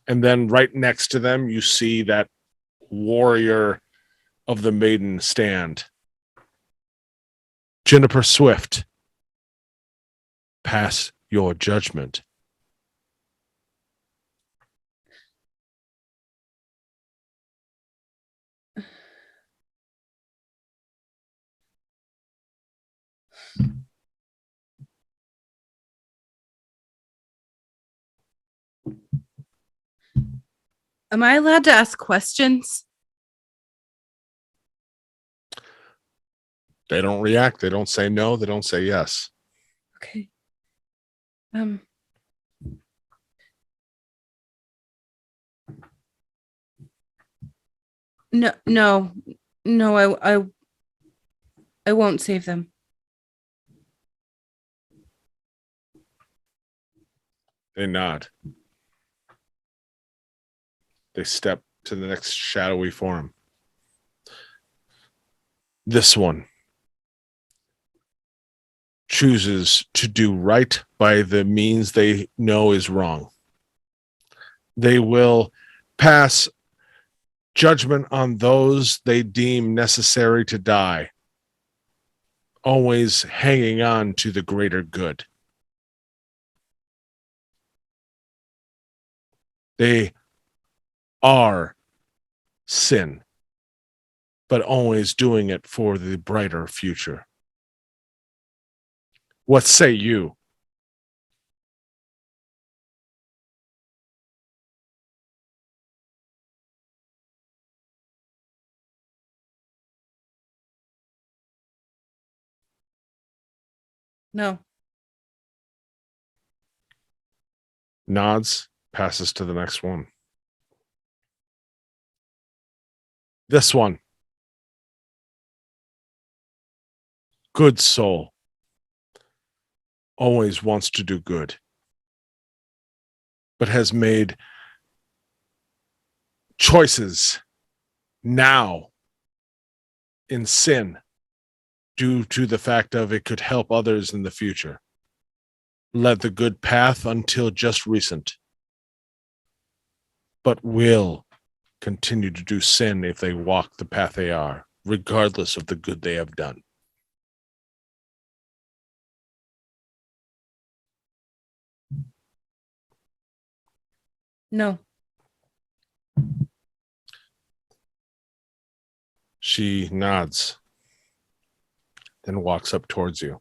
And then right next to them, you see that warrior of the maiden stand. Juniper Swift, pass your judgment. Am I allowed to ask questions? They don't react. They don't say no. They don't say yes. Okay. No, I won't save them. They nod. They step to the next shadowy form. This one chooses to do right by the means they know is wrong. They will pass judgment on those they deem necessary to die, always hanging on to the greater good. They are sin, but always doing it for the brighter future. What say you? No. Nods, passes to the next one. This one. Good soul. Always wants to do good, but has made choices now in sin due to the fact of it could help others in the future. Led the good path until just recent, but will continue to do sin if they walk the path they are, regardless of the good they have done. No. She nods, then walks up towards you.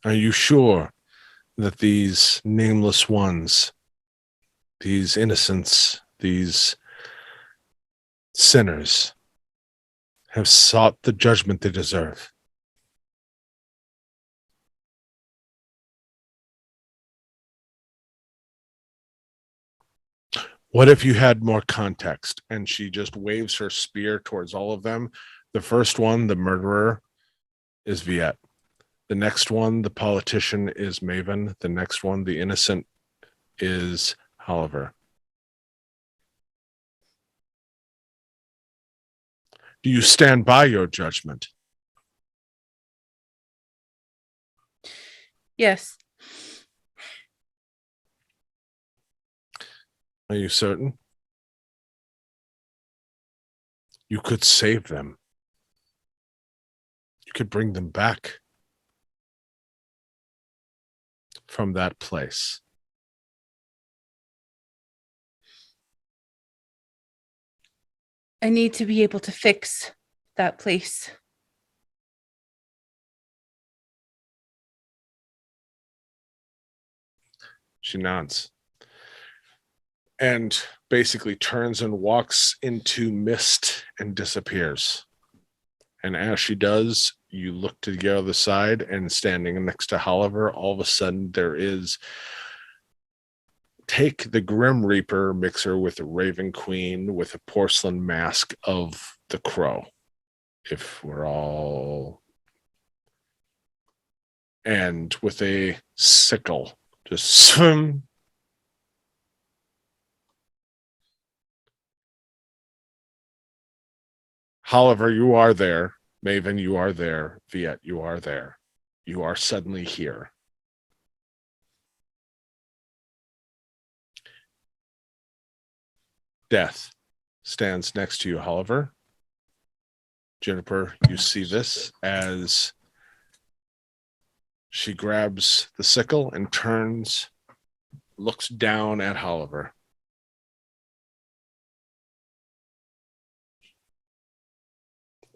Are you sure that these nameless ones, these innocents, these sinners, have sought the judgment they deserve? What if you had more context? And she just waves her spear towards all of them. The first one, the murderer, is Viet. The next one, the politician, is Maven. The next one, the innocent, is Oliver. Do you stand by your judgment? Yes. Are you certain? You could save them. You could bring them back from that place. I need to be able to fix that place. She nods and basically turns and walks into mist and disappears. And as she does, you look to the other side, and standing next to Oliver, all of a sudden there is, take the Grim Reaper mixer with a Raven Queen with a porcelain mask of the Crow. If we're all... And with a sickle, just swim. Oliver, you are there. Maven, you are there. Viet, you are there. You are suddenly here. Death stands next to you, Oliver. Juniper, you see this as she grabs the sickle and turns, looks down at Oliver.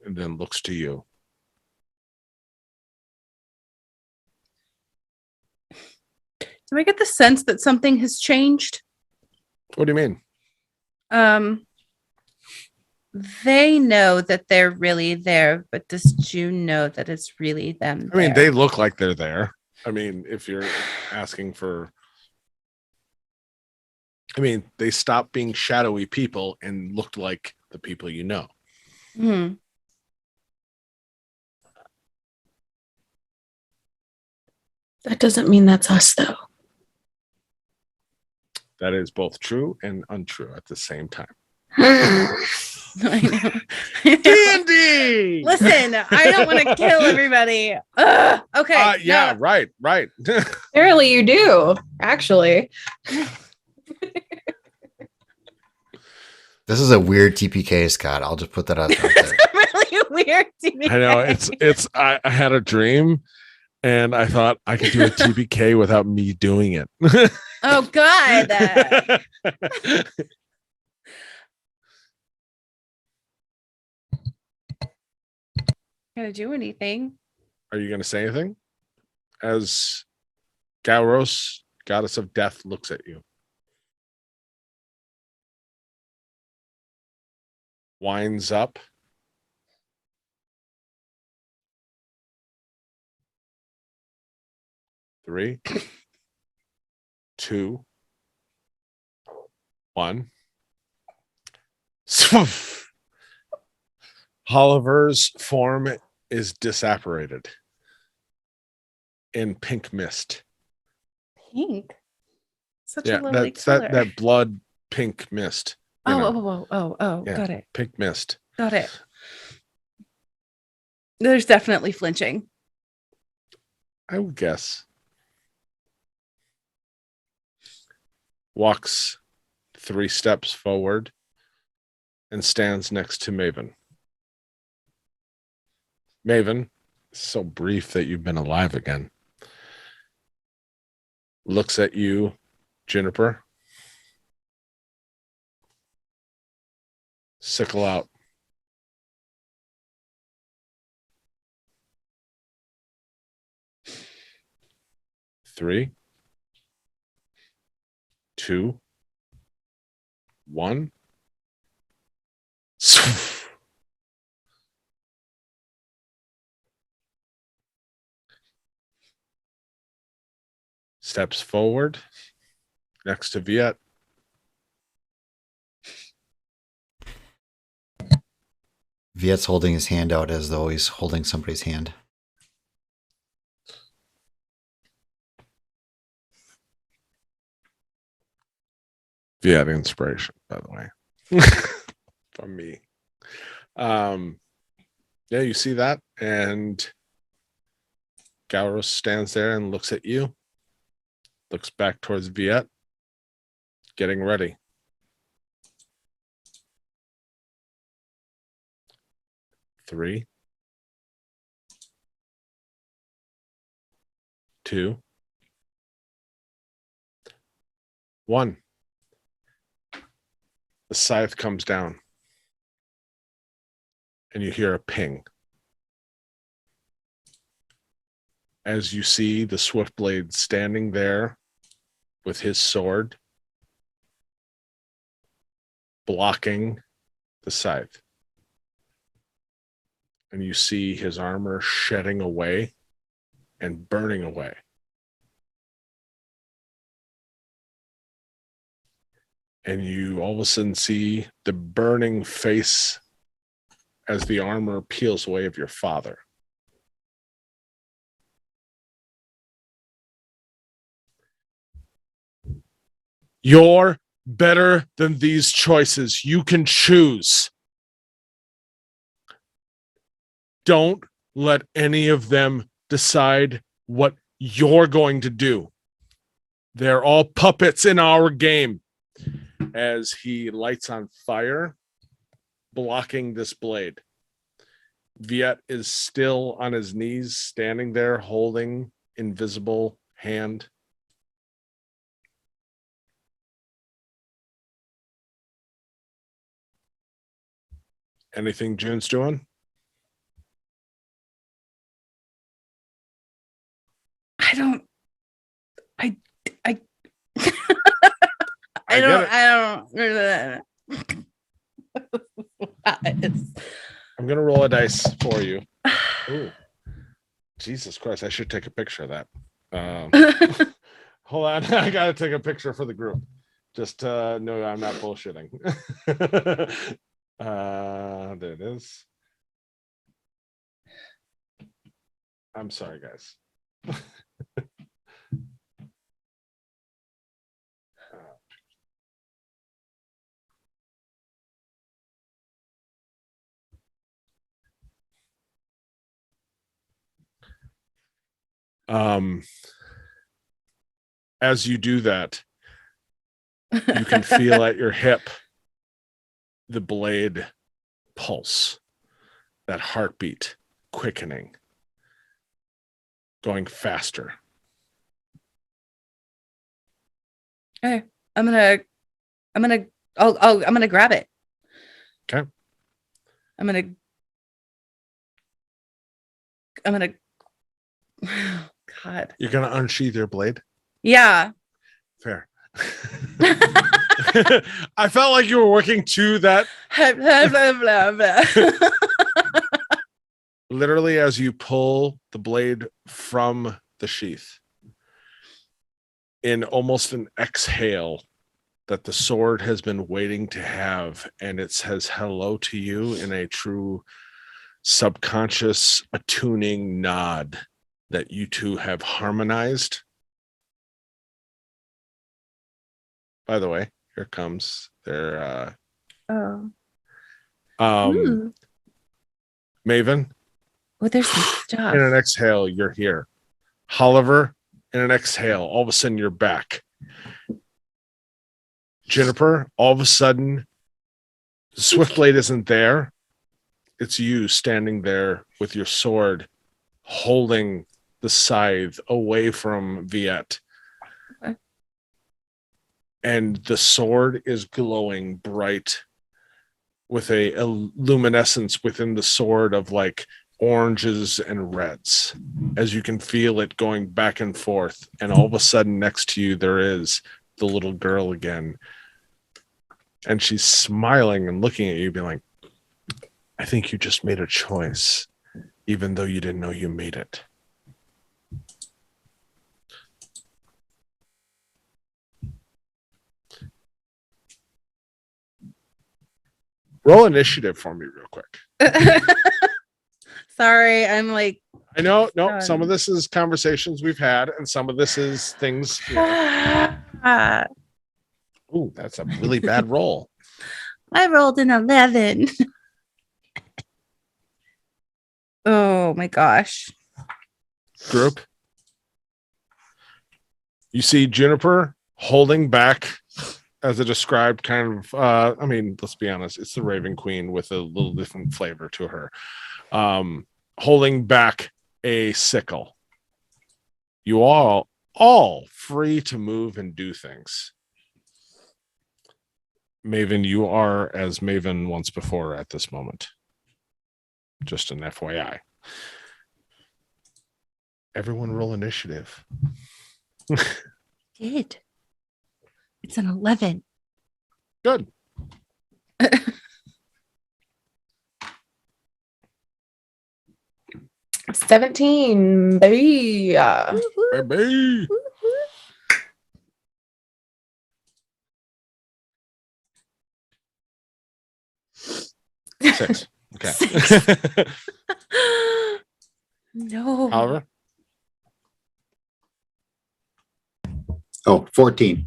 And then looks to you. Do I get the sense that something has changed? What do you mean? They know that they're really there, but does June know that it's really them? I mean, there? they look like they're there. I mean, if you're asking for... I mean, they stopped being shadowy people and looked like the people you know. Hmm. That doesn't mean that's us, though. That is both true and untrue at the same time. I know. D&D! Listen, I don't want to kill everybody. Ugh, okay. Yeah, no. right. Apparently you do, actually. This is a weird TPK, Scott. I'll just put that out there. Really weird to me. I know I had a dream and I thought I could do a TPK without me doing it. Oh God. Gonna do anything. Are you going to say anything? As Gauros, goddess of death, looks at you. Winds up. Three, 2, 1. Oliver's form is disapparated in pink mist. Pink. Such Yeah, a lovely that's color. that blood pink mist. you know. Oh, Yeah. got it. Pink mist. Got it. There's definitely flinching. I would guess. Walks 3 steps forward and stands next to Maven. Maven, so brief that you've been alive again, looks at you, Juniper. Sickle out. Three, 2, 1. Steps forward next to Viet. Viet's holding his hand out as though he's holding somebody's hand. Viet inspiration, by the way, from me. Yeah, you see that, and Gauros stands there and looks at you, looks back towards Viet, getting ready. Three, 2, 1. The scythe comes down, and you hear a ping. As you see the Swiftblade standing there with his sword, blocking the scythe. And you see his armor shedding away and burning away. And you all of a sudden see the burning face as the armor peels away of your father. You're better than these choices. You can choose. Don't let any of them decide what you're going to do. They're all puppets in our game. As he lights on fire, blocking this blade. Viet is still on his knees, standing there, holding invisible hand. Anything June's doing? I don't. I. I get I don't. I'm gonna roll a dice for you. Ooh. Jesus Christ, I should take a picture of that. Hold on, I gotta take a picture for the group. Just no, I'm not bullshitting. There it is. I'm sorry, guys. As you do that, you can feel at your hip the blade pulse, that heartbeat quickening, going faster. Okay, I'm gonna grab it. Okay. I'm gonna God. You're gonna unsheath your blade? Yeah. Fair. I felt like you were working to that. Literally, as you pull the blade from the sheath, in almost an exhale that the sword has been waiting to have, and it says hello to you in a true subconscious attuning nod that you two have harmonized. By the way, here comes their Oh. Maven. Well, there's some stuff. In an exhale, you're here. Oliver, in an exhale, all of a sudden you're back. Juniper, all of a sudden, the Swiftblade isn't there. It's you standing there with your sword, holding the scythe away from Viet. Okay. And the sword is glowing bright with a luminescence within the sword of like oranges and reds, as you can feel it going back and forth. And all of a sudden next to you, there is the little girl again. And she's smiling and looking at you, being like, I think you just made a choice, even though you didn't know you made it. Roll initiative for me real quick. Sorry, I'm like, I know, no, some of this is conversations we've had, and some of this is things. I Ooh, that's a really bad roll. rolled an 11. Oh my gosh. Group. You see Juniper holding back, as a described kind of, I mean, let's be honest, it's the Raven Queen with a little different flavor to her. Holding back a sickle. You all free to move and do things. Maven, you are as Maven once before at this moment. Just an FYI. Everyone roll initiative. Did. It's an 11. Good. I'm 17, baby. Baby. Six. Okay. No. Oliver? Oh, 14.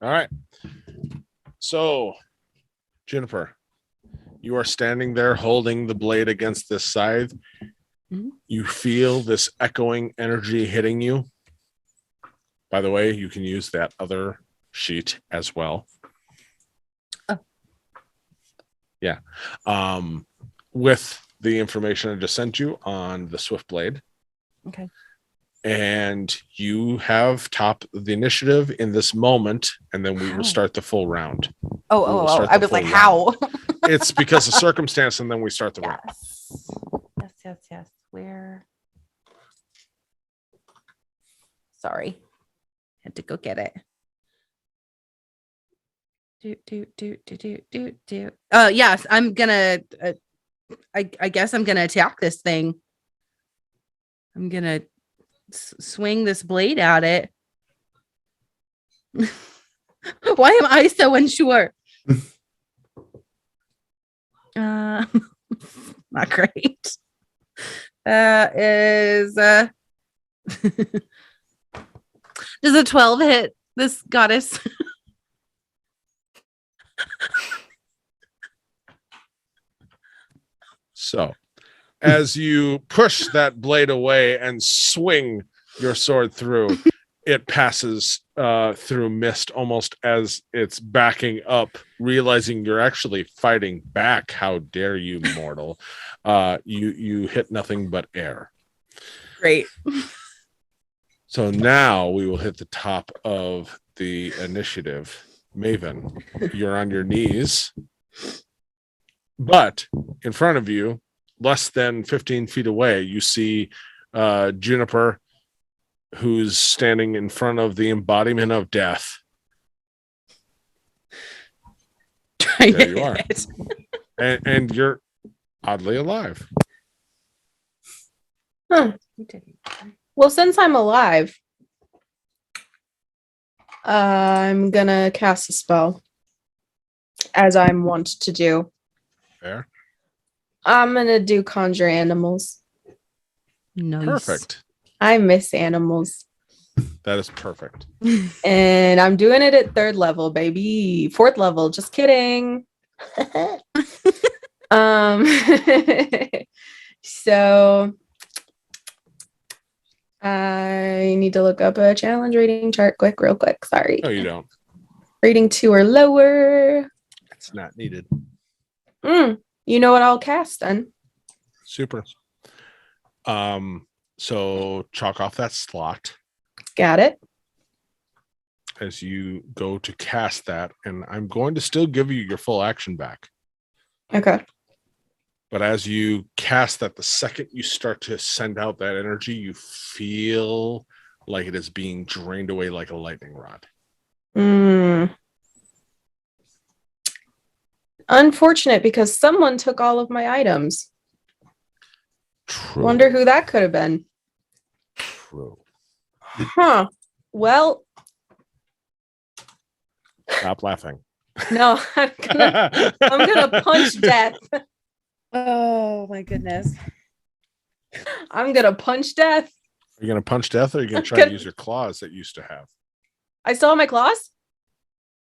All right. So, Juniper, you are standing there holding the blade against this scythe. Mhm. You feel this echoing energy hitting you. By the way, you can use that other sheet as well. Oh. Yeah. With the information I just sent you on the Swift Blade. Okay. And you have top the initiative in this moment, and then we How? will start the full round. Oh, We will oh, oh. start I the was like, full how? It's because of circumstance, and then we start the round. Yes. Yes, yes, yes. Where? Sorry. Had to go get it. Do. Yes, I'm gonna. I guess I'm gonna attack this thing. I'm gonna swing this blade at it. Why am I so unsure? Not great. Is does a 12 hit this goddess? So, as you push that blade away and swing your sword through, it passes through mist almost as it's backing up, realizing you're actually fighting back. How dare you, mortal? You hit nothing but air. Great. So now we will hit the top of the initiative. Maven, you're on your knees, but in front of you, less than 15 feet away, you see Juniper, who's standing in front of the embodiment of death. There you are. And you're oddly alive. Huh. Well, since I'm alive, I'm gonna cast a spell, as I'm wont to do. Fair. I'm gonna do conjure animals. Nice. Perfect. I miss animals. That is perfect. And I'm doing it at 3rd level, baby. 4th level, just kidding. So I need to look up a challenge rating chart real quick. Sorry. No, you don't. Rating 2 or lower. It's not needed. You know what I'll cast then? Super. So chalk off that slot Got it. as you go to cast that, and I'm going to still give you your full action back. Okay. But as you cast that, the second you start to send out that energy, you feel like it is being drained away like a lightning rod. Unfortunate because someone took all of my items. True. Wonder who that could have been. True. Huh. Well, Stop laughing. no, I'm gonna punch death. Oh my goodness. I'm gonna punch death. Are you going to punch death, or are you going to try Good. to use your claws that you used to have? I still have my claws,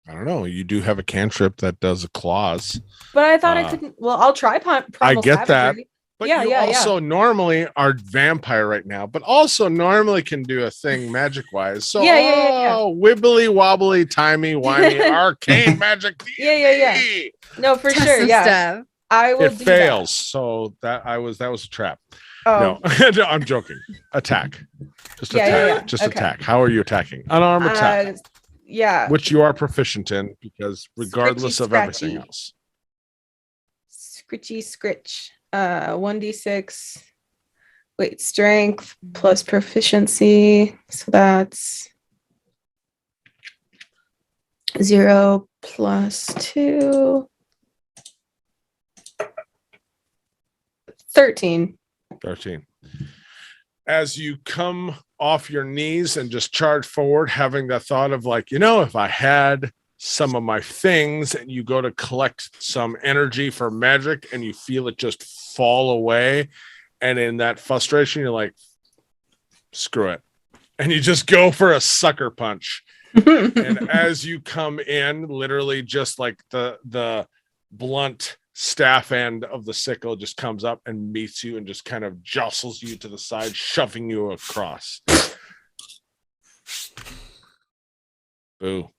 I don't know. You do have a cantrip that does a claws. but I thought I Uh, couldn't. Well, I'll try primal get that. savagery. But Yeah, you yeah, also normally are vampire right now, but also normally can do a thing magic wise. So Yeah. wibbly wobbly, timey wimey, arcane magic. Yeah. No, for Test sure. some Yeah, stuff. I will. It do fails. So that was a trap. That. Oh, No, I'm joking. Attack. Just Yeah, attack. yeah. Just Okay. attack. How are you attacking? Unarmed attack, yeah. which you are proficient in because regardless of everything Scratchy. else. Scritchy scritch. 1d6. Wait, strength plus proficiency. So that's 0 plus 2. 13. 13. As you come off your knees and just charge forward, having that thought of like, if I had some of my things, and you go to collect some energy for magic and you feel it just fall away. And in that frustration, you're like, screw it. And you just go for a sucker punch. And as you come in, literally just like the blunt staff end of the sickle just comes up and meets you and just kind of jostles you to the side, shoving you across. Boo.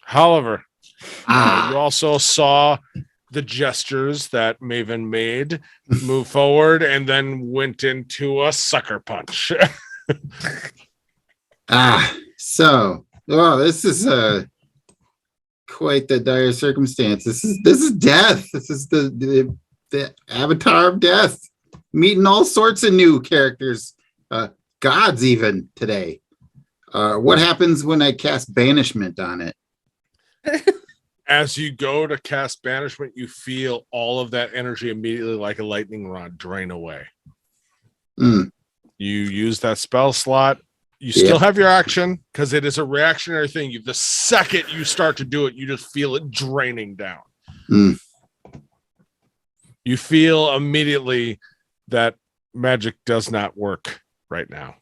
However, you also saw the gestures that Maven made move forward and then went into a sucker punch. This is quite the dire circumstance. This is death. This is the avatar of death, meeting all sorts of new characters, gods even today. What happens when I cast banishment on it? As you go to cast banishment, you feel all of that energy immediately like a lightning rod drain away. Mm. You use that spell slot. You still have your action because it is a reactionary thing. The second you start to do it, you just feel it draining down. Mm. You feel immediately that magic does not work right now.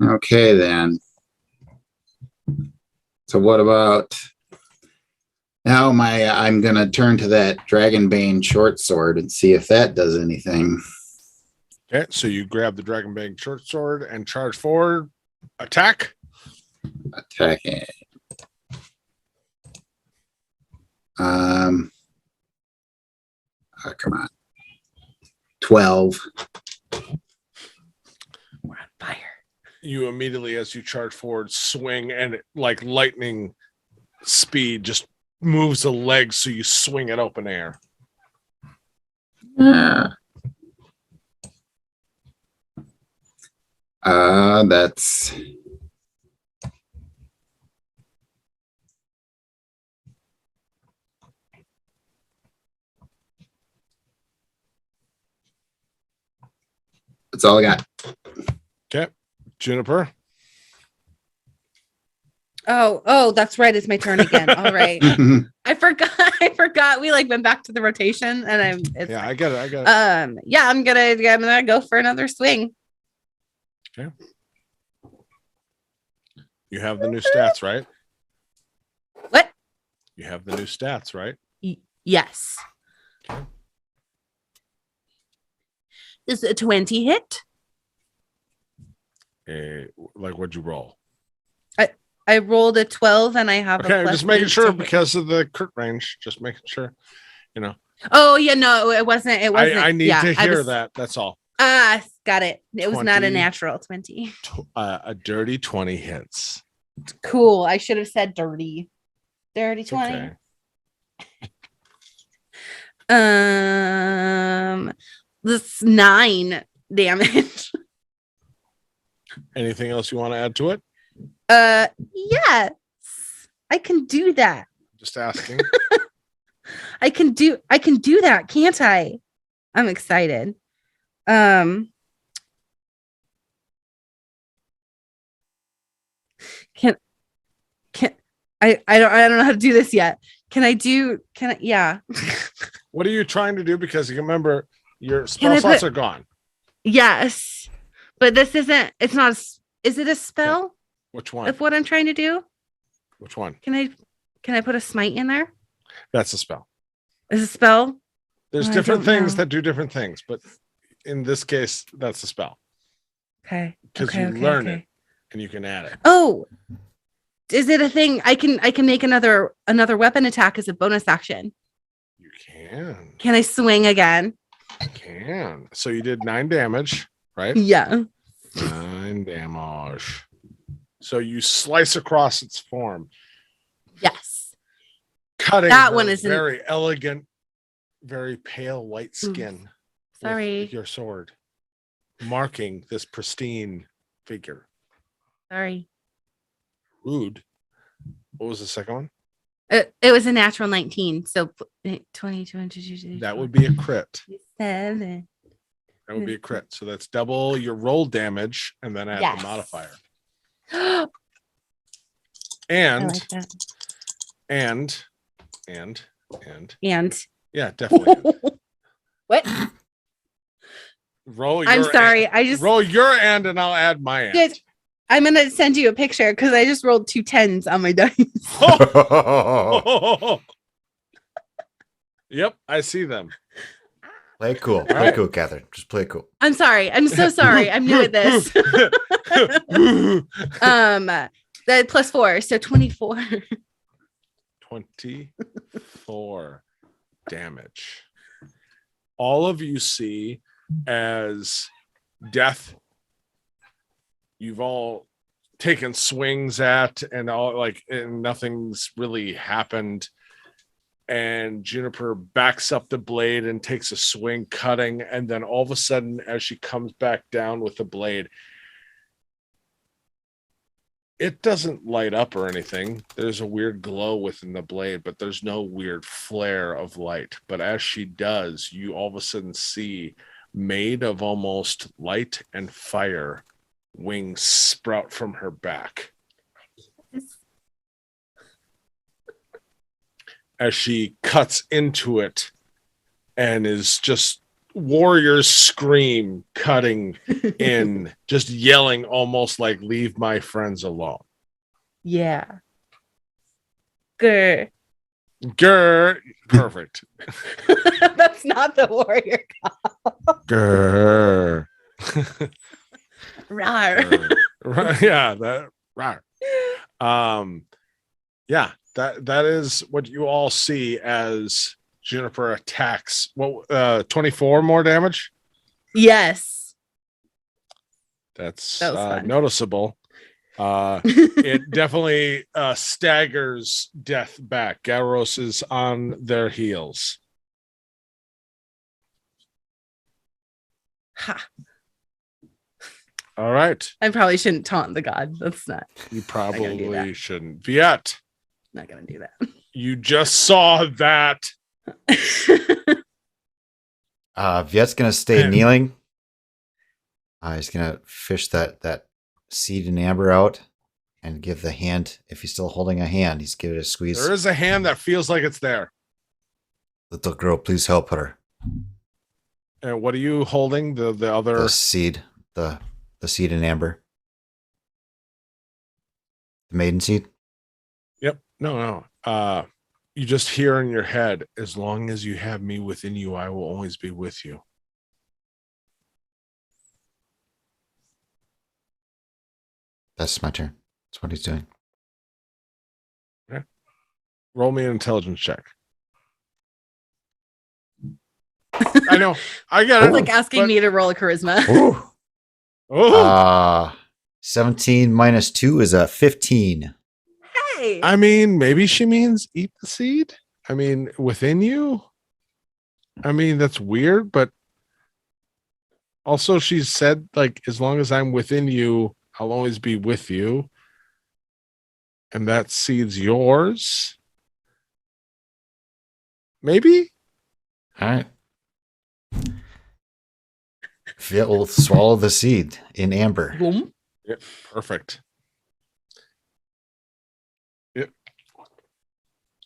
Okay, then. So what about now? I'm gonna turn to that Dragonbane short sword and see if that does anything. Okay, so you grab the Dragonbane short sword and charge forward. Attack. Attacking. Come on. 12. We're on fire. You immediately, as you charge forward, swing, and like lightning speed just moves the legs, so you swing at open air. That's all I got. Okay, Juniper. Oh, that's right. It's my turn again. All right. I forgot. We went back to the rotation, and I got it. I'm gonna go for another swing. Okay. You have the new stats, right? What? You have the new stats, right? Yes. Is a 20 hit? Like, what'd you roll? I rolled a 12 and I have a Okay, plus just making 8 sure to hit. because of the crit range. Just making sure. Oh yeah, no, it wasn't. It wasn't. I need yeah, to I hear was- that. That's all. Got it. It was not a 20. natural 20. A dirty 20 hits. Cool. I should have said dirty. Dirty 20. Okay. This 9 damage. Anything else you want to add to it? Yes. I can do that. Just asking. I can do that, can't I? I'm excited. Can I don't know how to do this yet. Yeah. What are you trying to do? Because you remember your Can spell I slots put- are gone. Yes. But this isn't it's not is it a spell Which one? of what I'm trying to do? Which one? Can I put a smite in there? That's a spell. Is a spell? There's I different don't things know. that do different things, but in this case, that's a spell Okay. because Okay, you okay, learn okay. it and you can add it. Oh, is it a thing? I can make another weapon attack as a bonus action. You can. Can I swing again? You can. So you did 9 damage, right? Yeah. 9 damage. So you slice across its form, Yes. cutting That her one is very elegant, very pale white skin. Sorry. with your sword, marking this pristine figure. Sorry. Rude. What was the second one? It was a natural 19. So 20, 22, That would be a crit. 7. That would be a crit. So that's double your roll damage and then add Yes. the modifier. I And like that. and And yeah, definitely. what? Roll your I'm sorry. end. I just Roll your end and I'll add my end. did. I'm gonna send you a picture because I just rolled 2 10s on my dice. Yep, I see them. Play cool. Play right. cool, Catherine. Just play cool. I'm sorry. I'm so sorry. I'm new at this. The +4, so 24. 24 damage. All of you see as death you've all taken swings at and all and nothing's really happened, and Juniper backs up the blade and takes a swing cutting, and then all of a sudden as she comes back down with the blade, it doesn't light up or anything. There's a weird glow within the blade, but there's no weird flare of light. But as she does, you all of a sudden see, made of almost light and fire, wings sprout from her back as she cuts into it and is just warriors scream cutting in, just yelling almost like leave my friends alone. Yeah. Grr. Grr. Perfect. That's not the warrior. Grr. Rawr. Right, yeah, that right. Yeah, that is what you all see as Juniper attacks. What 24 more damage? Yes. That's That was fun. noticeable. It definitely staggers death back. Garros is on their heels. Ha. All right. I probably shouldn't taunt the god. That's not. You gonna do probably that. shouldn't. Viet, Not gonna do you just saw that. that. Viet's gonna stay Man. kneeling. He's gonna fish that seed and amber out and give the hand. If he's still holding a hand, he's give it a squeeze. There is a hand that feels like it's there. Little girl, please help her. And what are you holding? The other. The seed, the seed and amber, the maiden seed. Yep. No. you just hear in your head, as long as you have me within you, I will always be with you. That's my turn. That's what he's doing. Roll me an intelligence check. I know. I get it. It's like asking but- me to roll a charisma. Ooh. Oh, 17 minus 2 is a 15. Hey. I mean, maybe she means eat the seed. I mean, within you. I mean, that's weird, but also she said, like, as long as I'm within you, I'll always be with you. And that seed's yours. Maybe? All right. Fit will swallow the seed in amber. Boom. Perfect. Yep.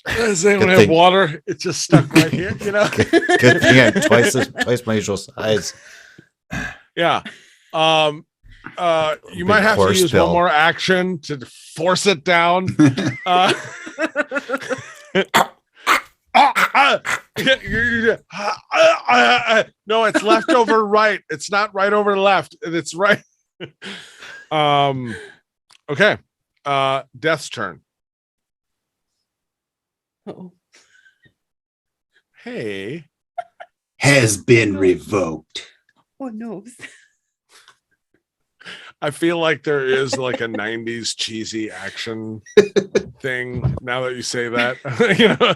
Does anyone Good have thing. water? It's just stuck right here, you know? Good thing I'm twice my usual size. Yeah. You Big might have to horse use bill. one more action to force it down. Uh, no, it's left over right. It's not right over left. It's right. Okay. Death's turn. Oh. Hey. Has been revoked. Oh no. I feel like there is like a 90s cheesy action thing now that you say that. You know,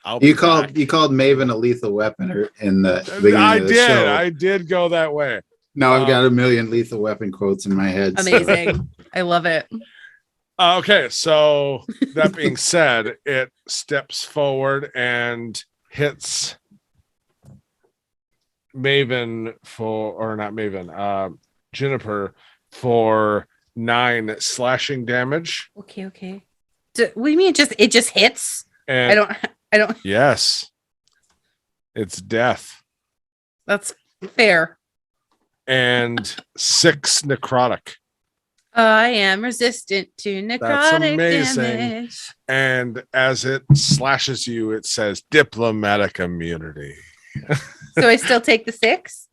I'll be You back. called Maven a lethal weapon in the beginning I of the did. show. I did go that way. Now I've got a million lethal weapon quotes in my head. so- Amazing. I love it. Okay, so that being said, it steps forward and hits Maven or not Maven, Juniper for 9 slashing damage. Okay. What do you mean it just hits? And I don't yes, it's death. that's fair. And 6 necrotic. I am resistant to necrotic amazing. damage. And as it slashes you, it says diplomatic immunity. So I still take the 6?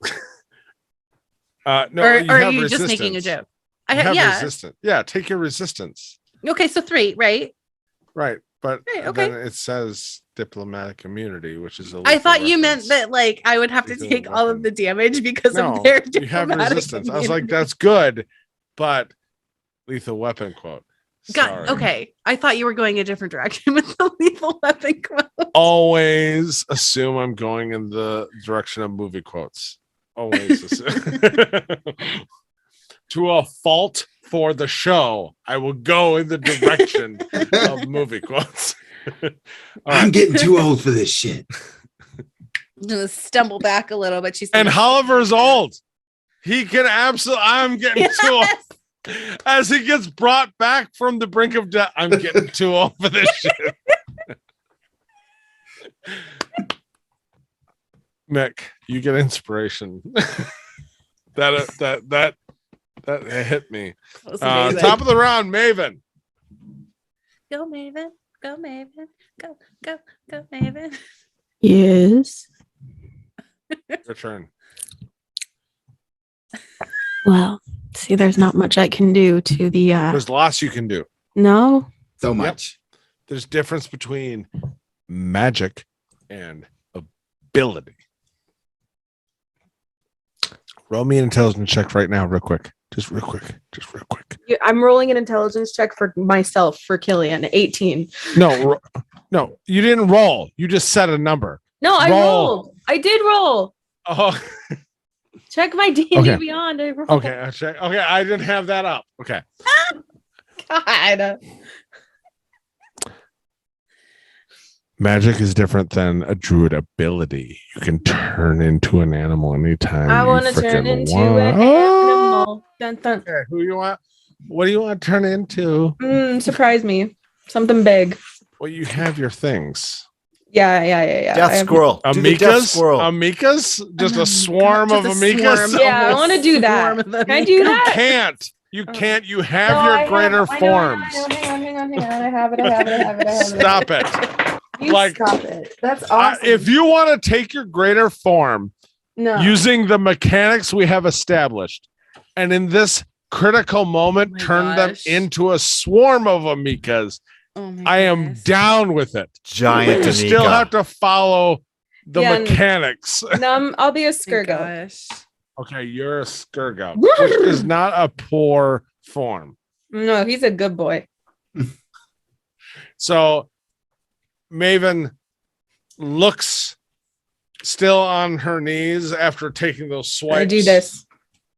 No, or you are have you just making a resistance. joke? You have yeah. resistance. Yeah, take your resistance. Okay, so 3, right? Right. But Right, okay. then it says diplomatic immunity, which is a I lethal thought you meant reference. that like I would have to Lethal take all of weapon. the damage because No, of their you have diplomatic resistance. I was like, immunity. that's good, but lethal weapon quote. Sorry. Okay. I thought you were going a different direction with the lethal weapon quote. Always assume I'm going in the direction of movie quotes. Always assume. To a fault for the show, I will go in the direction of movie quotes. All I'm right. getting too old for this shit. I'm gonna stumble back a little, but she's And gonna- Oliver's old. He can absolutely. I'm getting too old. Yes! As he gets brought back from the brink of death, I'm getting too old for this shit. Mick, you get inspiration. that hit me. That was amazing. Top of the round, Maven. Go Maven, go Maven, go Maven. Yes. Your turn. Well, see, there's not much I can do to the There's lots you can do. no. So much. There's difference between magic and ability. Roll me an intelligence check right now, real quick. Just real quick. I'm rolling an intelligence check for myself for Killian. 18. No, no, you didn't roll. You just said a number. No, I Roll. rolled. I did roll. Oh, Check my D&D Okay. Beyond. I rolled. okay. I check. Okay, I didn't have that up. Okay. God. Magic is different than a druid ability. You can turn into an animal anytime. I you want to turn frickin' into want. an Oh! animal. Dun, dun. Okay, who you want? What do you want to turn into? Surprise me. Something big. Well, you have your things. Yeah. I Death have- squirrel. Do the death Amicas? squirrel. Amicas? Just a swarm Just of a amicas? swarm. Yeah, I want to do that. Swarm of Can I amicas. do You that? can't. You can't. You have No, your I greater I know, forms. Hang on. I have it. Stop it. You Like, stop it. That's awesome. if you want to take your greater form no. using the mechanics we have established, and in this critical moment, Oh my turn them gosh. into a swarm of Amikas, Oh my I am goodness. down with it. Giant You still have Anika. to follow the Yeah, and- mechanics. No, I'll be a Oh my Skirgo. gosh. Okay, you're a Skirgo, which is not a poor form. No, he's a good boy. So Maven looks still on her knees after taking those swipes. I do this.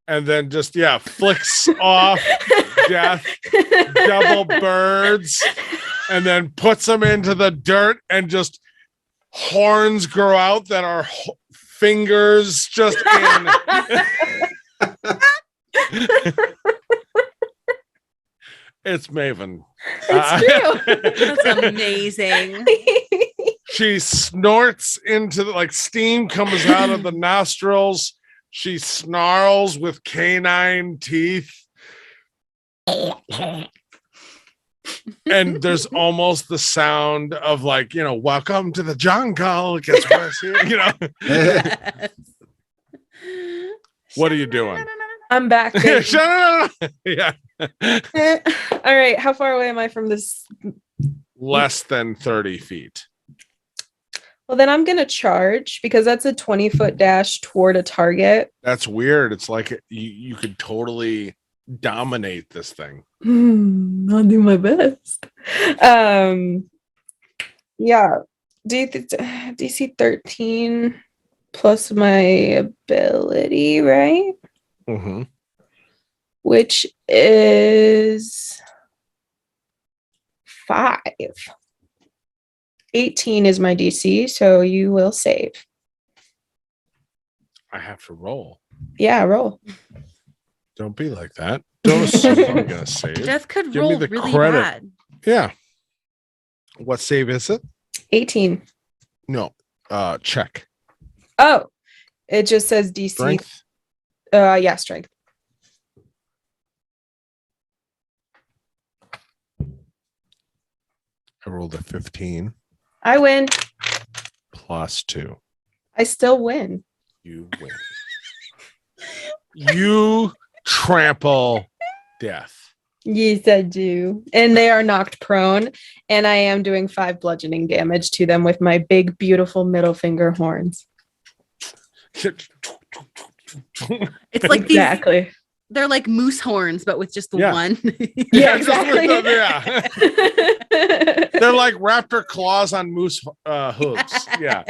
And then just, flicks off Death, double birds, and then puts them into the dirt, and just horns grow out that are fingers just in. It's Maven. It's That's amazing. She snorts into steam comes out of the nostrils. She snarls with canine teeth. And there's almost the sound of welcome to the jungle. It gets worse here, What are you doing? I'm back. baby. Shut up. Yeah. All right. How far away am I from this? Less than 30 feet. Well, then I'm going to charge because that's a 20-foot dash toward a target. That's weird. It's like you could totally dominate this thing. I'll do my best. Yeah. DC 13 plus my ability, right? Mm-hmm. Which is 5. 18 is my DC, so you will save. I have to roll. Yeah, roll. Don't be like that. Don't assume I'm gonna save. Death could Give me roll the really credit. bad. Yeah. What save is it? 18. No. Check. Oh, it just says DC. Strength. Yeah, strength. I rolled a 15 I win. plus 2. I still win. You win. You trample Death. Yes, I do. And they are knocked prone. And I am doing 5 bludgeoning damage to them with my big, beautiful middle finger horns. It's like these, Exactly. they're like moose horns, but with just the Yeah. one. Yeah, just with exactly. the- They're like raptor claws on moose hooves. Yeah.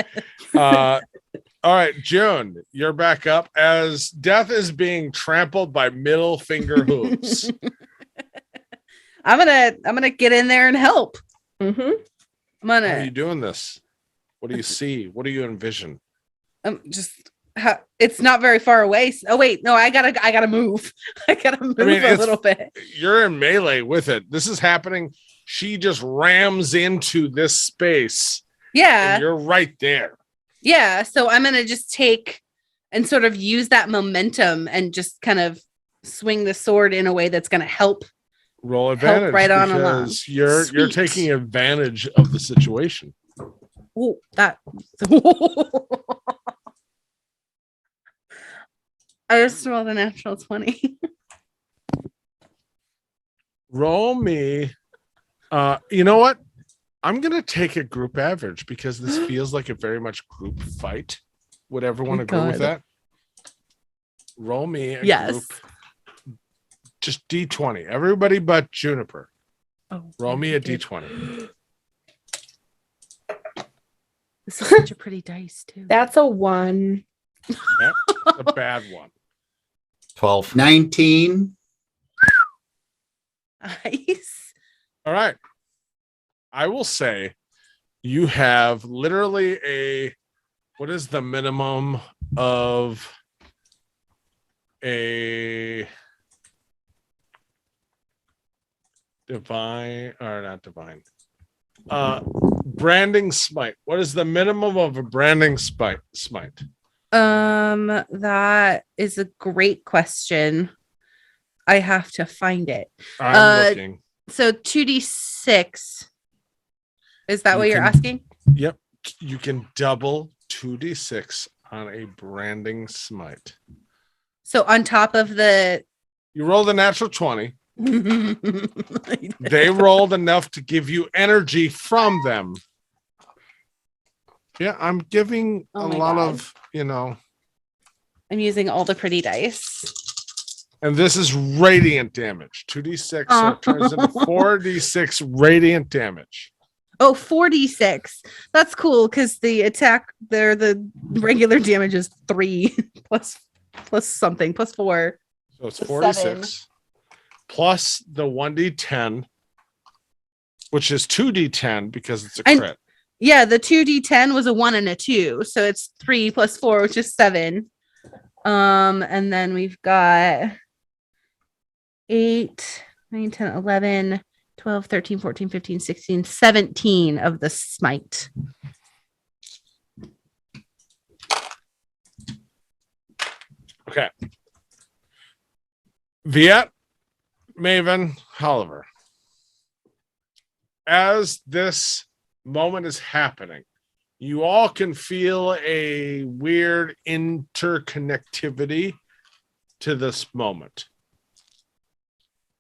All right, June, you're back up as Death is being trampled by middle finger hooves. I'm gonna get in there and help. Mhm. I'm How are gonna you doing this? What do you see? What do you envision? it's not very far away. Oh wait, no, I gotta move. I gotta move a it's- little bit. You're in melee with it. This is happening. She just rams into this space. Yeah. And you're right there. Yeah. So I'm gonna just take and sort of use that momentum and just kind of swing the sword in a way that's gonna help. Roll advantage right on along. because you're Sweet. taking advantage of the situation. Oh, that I just rolled a natural 20. Roll me. You know what? I'm gonna take a group average because this feels like a very much group fight. Would everyone Oh, agree with God. that? Roll me a Yes. group. Just D20. Everybody but Juniper. Oh, Roll me a good. D20. This is such a pretty dice too. That's a 1. That's a bad one. 12. 19. Nice. All right. I will say you have literally what is the minimum of a divine or not divine? Branding smite. What is the minimum of a branding smite? That is a great question. I have to find it. I'm looking. So 2d6. Is that You what you're can- asking? Yep. You can double 2d6 on a branding smite. So on top of the You roll the natural 20. They rolled enough to give you energy from them. Yeah, I'm giving Oh a my lot God. of, you know, I'm using all the pretty dice. and this is radiant damage. 2d6 so Aw. it turns into 4d6 radiant damage. Oh, 46. That's cool because the attack there, the regular damage is 3 plus something plus 4. So it's So 46 plus the 1d10, which is 2d10 because it's a And- crit. Yeah, the 2d10 was a 1 and a 2. So it's 3 plus 4, which is 7. And then we've got 8, 9, 10, 11, 12, 13, 14, 15, 16, 17 of the smite. Okay. Viet, Maven, Oliver. As this moment is happening, you all can feel a weird interconnectivity to this moment.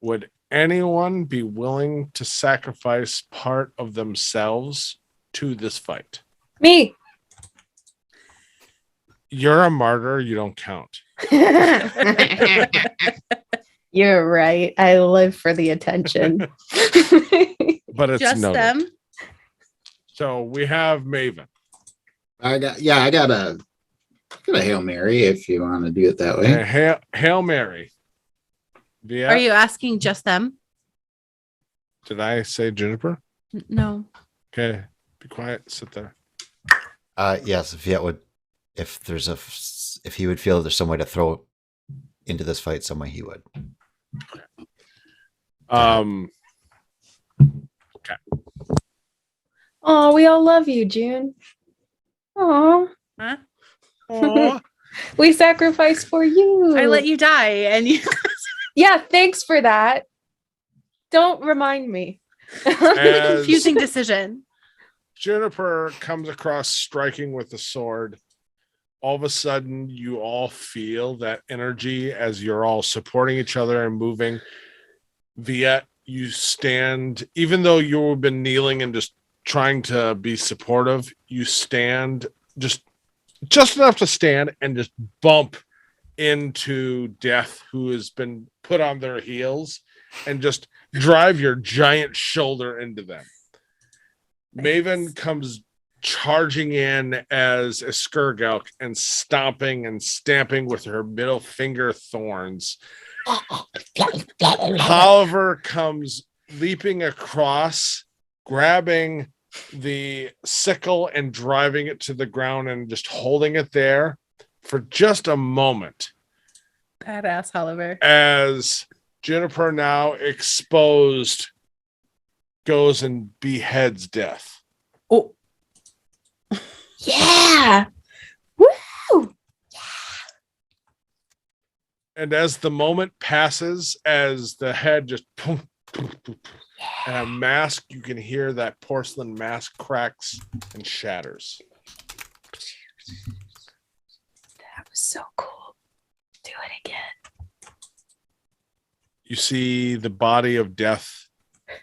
Would anyone be willing to sacrifice part of themselves to this fight? Me. You're a martyr, you don't count. You're right. I live for the attention. But it's Just noted. them. So we have Maven. I got a Hail Mary if you want to do it that way. Hail Mary. Viet, Are you asking just them? did I say Juniper? No. Okay, be quiet. Sit there. Yes, if Viet would, if he would feel there's some way to throw into this fight, some way he would. Oh, we all love you, June. Oh, Huh? Aw. we sacrifice for you. I let you die and you Yeah, thanks for that. Don't remind me. As confusing decision. Juniper comes across striking with the sword, all of a sudden you all feel that energy as you're all supporting each other and moving. Viet, you stand, even though you've been kneeling and just trying to be supportive, you stand just enough to stand and just bump into Death, who has been put on their heels, and just drive your giant shoulder into them. Maven comes charging in as a Skirgalk and stomping and stamping with her middle finger thorns. Oliver comes leaping across, grabbing the sickle and driving it to the ground and just holding it there for just a moment Badass Oliver. as Juniper, now exposed, goes and beheads Death. Oh, Yeah. Woo! And as the moment passes, as the head just and a mask, you can hear that porcelain mask cracks and shatters. That was so cool. Do it again. You see the body of Death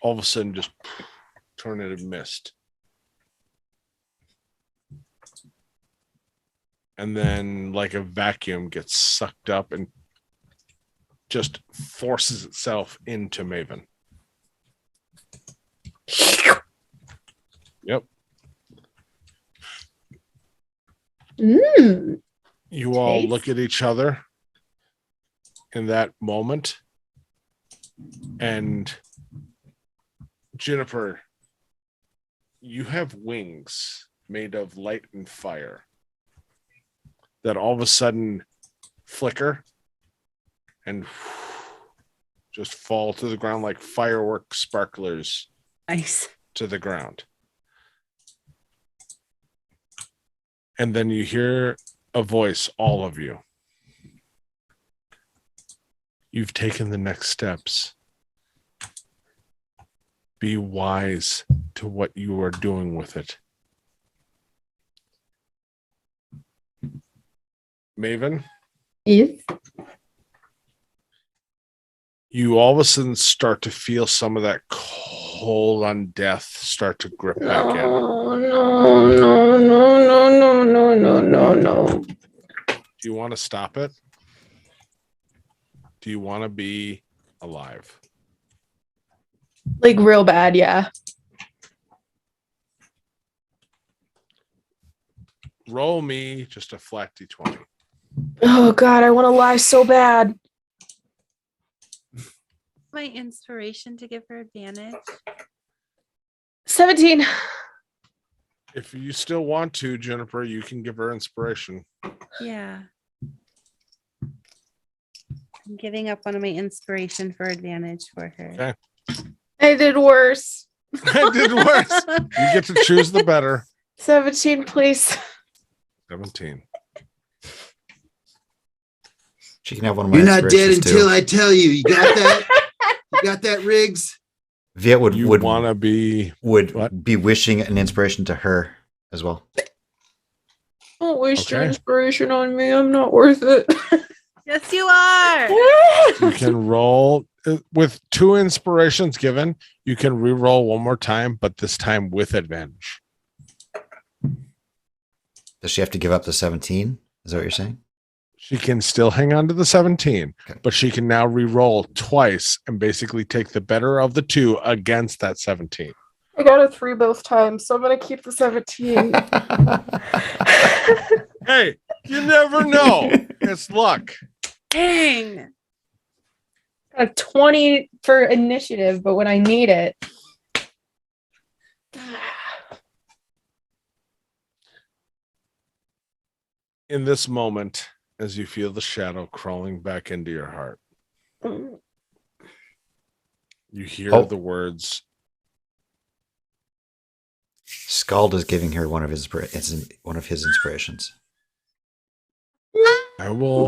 all of a sudden just turn into mist. And then, like a vacuum, gets sucked up and just forces itself into Maven. Yep. Mm. You all Taste. look at each other in that moment. And Juniper, you have wings made of light and fire that all of a sudden flicker and just fall to the ground like firework sparklers nice. to the ground. And then you hear a voice, all of you. You've taken the next steps. Be wise to what you are doing with it. Maven, Yes. you all of a sudden start to feel some of that cold on death start to grip back in. No, no, no, no, no, no, no, no, no. Do you want to stop it? Do you want to be alive? Like real bad, yeah. Roll me just a flat d20. Oh God, I want to lie so bad. My inspiration to give her advantage. 17. If you still want to, Juniper, you can give her inspiration. Yeah. I'm giving up one of my inspiration for advantage for her. Okay. I did worse. I did worse. You get to choose the better. 17, please. 17. She can have one of my You're not dead inspirations, until too. I tell you. You got that? You got that, Riggs? Viet would You would want to be would what? be wishing an inspiration to her as well. Don't waste your Okay. inspiration on me. I'm not worth it. Yes, you are. You can roll with 2 inspirations given. You can re-roll one more time, but this time with advantage. Does she have to give up the 17? Is that what you're saying? She can still hang on to the 17, Okay. but she can now re-roll twice and basically take the better of the 2 against that 17. I got a 3 both times, so I'm gonna keep the 17. Hey, you never know. It's luck. Dang. A 20 for initiative, but when I need it. In this moment, as you feel the shadow crawling back into your heart, you hear Oh. the words, Scald is giving her one of his inspirations. I will.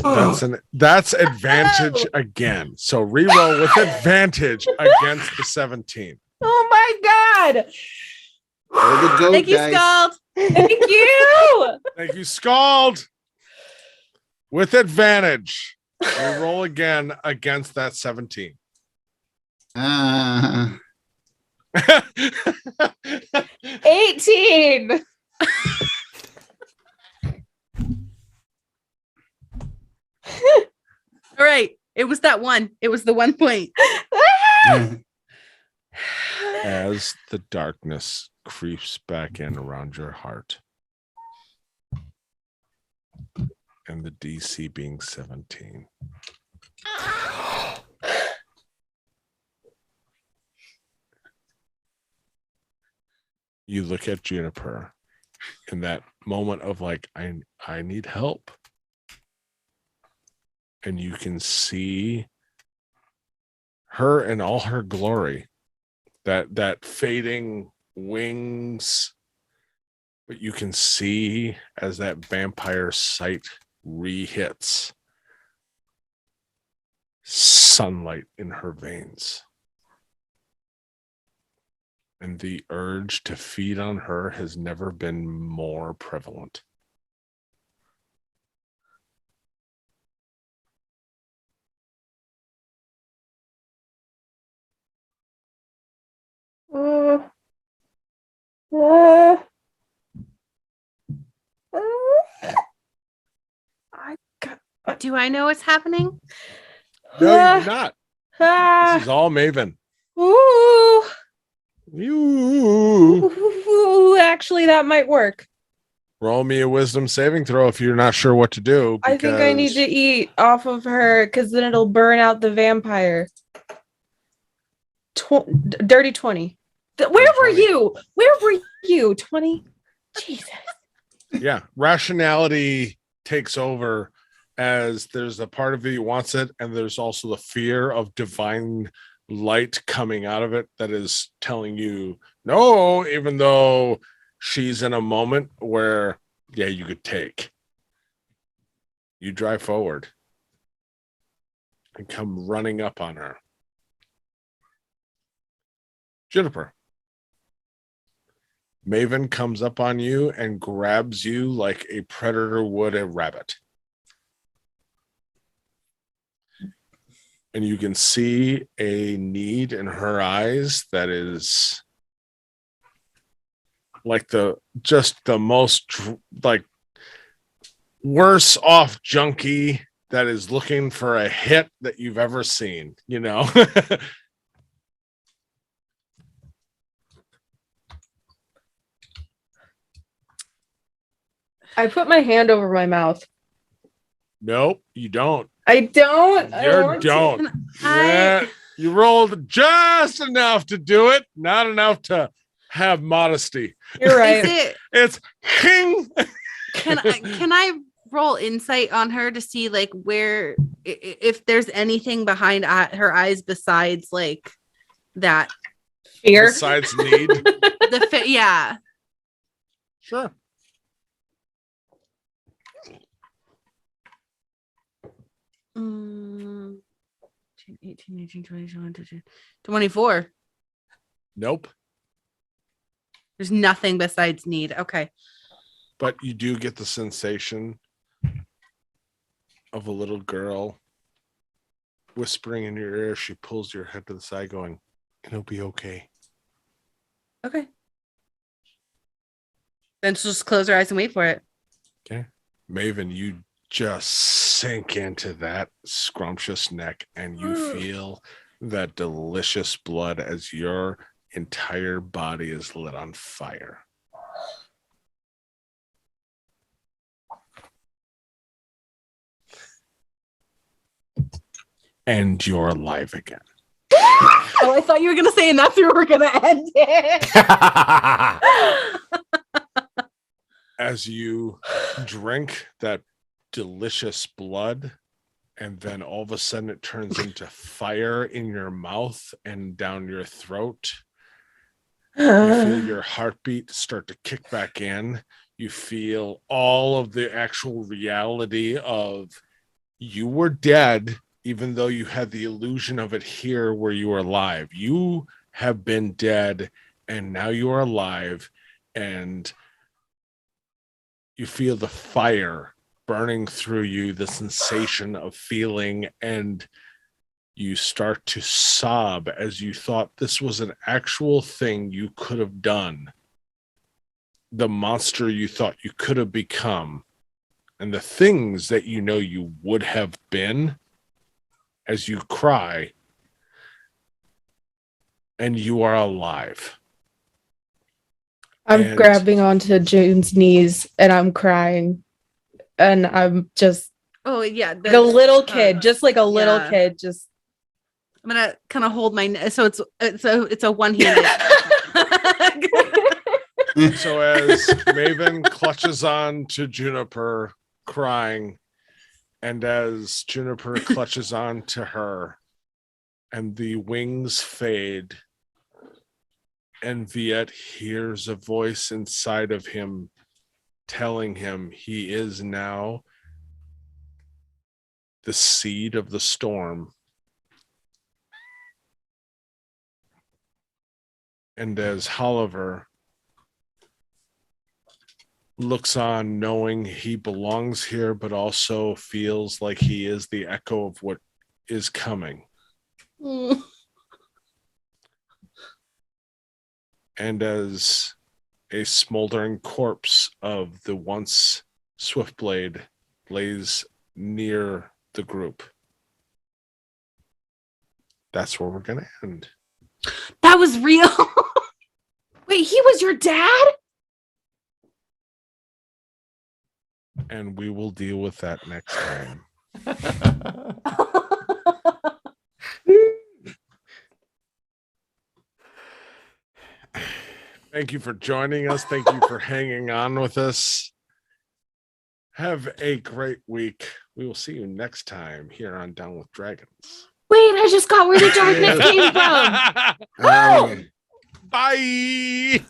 That's advantage again. So re-roll with advantage against the 17. Oh my God! There we go, Thank you, guys. Scald. Thank you! Thank you, Scald. With advantage, re-roll again against that 17. Uh, 18! All right. It was that one. It was the 1 point. As the darkness creeps back in around your heart, and the DC being 17. You look at Juniper in that moment of like, I need help. And you can see her in all her glory. That fading wings, but you can see as that vampire sight re-hits, sunlight in her veins. And the urge to feed on her has never been more prevalent. Do I know what's happening? No, you do not. This is all Maven. Ooh. You Ooh, actually, that might work. roll me a wisdom saving throw if you're not sure what to do. I think I need to eat off of her because then it'll burn out the vampire. Dirty 20. Where were 20. you? Where were you? 20? Jesus. Yeah, rationality takes over as there's a part of you that wants it, and there's also the fear of divine light coming out of it that is telling you no, even though she's in a moment where, yeah, you could take. You drive forward and come running up on her. Juniper. Maven comes up on you and grabs you like a predator would a rabbit. And you can see a need in her eyes that is like the most like worse off junkie that is looking for a hit that you've ever seen, you know. I put my hand over my mouth. Nope, you don't. I don't. I You want to. don't. Can Yeah, you rolled just enough to do it, not enough to have modesty. You're right. Is it? It's king. Can I roll insight on her to see like where if there's anything behind her eyes besides like that Fear. Besides need. yeah. Sure. Mm, 18, 19, 20, 21, 24. Nope. There's nothing besides need. Okay. But you do get the sensation of a little girl whispering in your ear. She pulls your head to the side, going, "It'll be okay." Okay. Then she'll just close her eyes and wait for it. Okay. Maven, you just sink into that scrumptious neck and you feel that delicious blood as your entire body is lit on fire. And you're alive again. Oh, I thought you were gonna say, and that's where we're gonna end it. As you drink that delicious blood, and then all of a sudden it turns into fire in your mouth and down your throat. You feel your heartbeat start to kick back in. You feel all of the actual reality of you were dead, even though you had the illusion of it here where you are alive. You have been dead and now you are alive, and you feel the fire burning through you, the sensation of feeling, and you start to sob as you thought this was an actual thing you could have done. The monster you thought you could have become, and the things that you know you would have been, as you cry, and you are alive. I'm And- grabbing onto June's knees and I'm crying. And I'm just Oh yeah, like a little kid, just like a little yeah. kid, just I'm gonna kind of hold my so it's a one-handed. So as Maven clutches on to Juniper crying, and as Juniper clutches on to her, and the wings fade, and Viet hears a voice inside of him telling him he is now the seed of the storm. And as Oliver looks on, knowing he belongs here, but also feels like he is the echo of what is coming. And as a smoldering corpse of the once Swiftblade lays near the group. That's where we're going to end. That was real. Wait, he was your dad? And we will deal with that next time. Thank you for joining us. Thank you for hanging on with us. Have a great week. We will see you next time here on Down with Dragons. Wait, I just got where the darkness came from. Bye.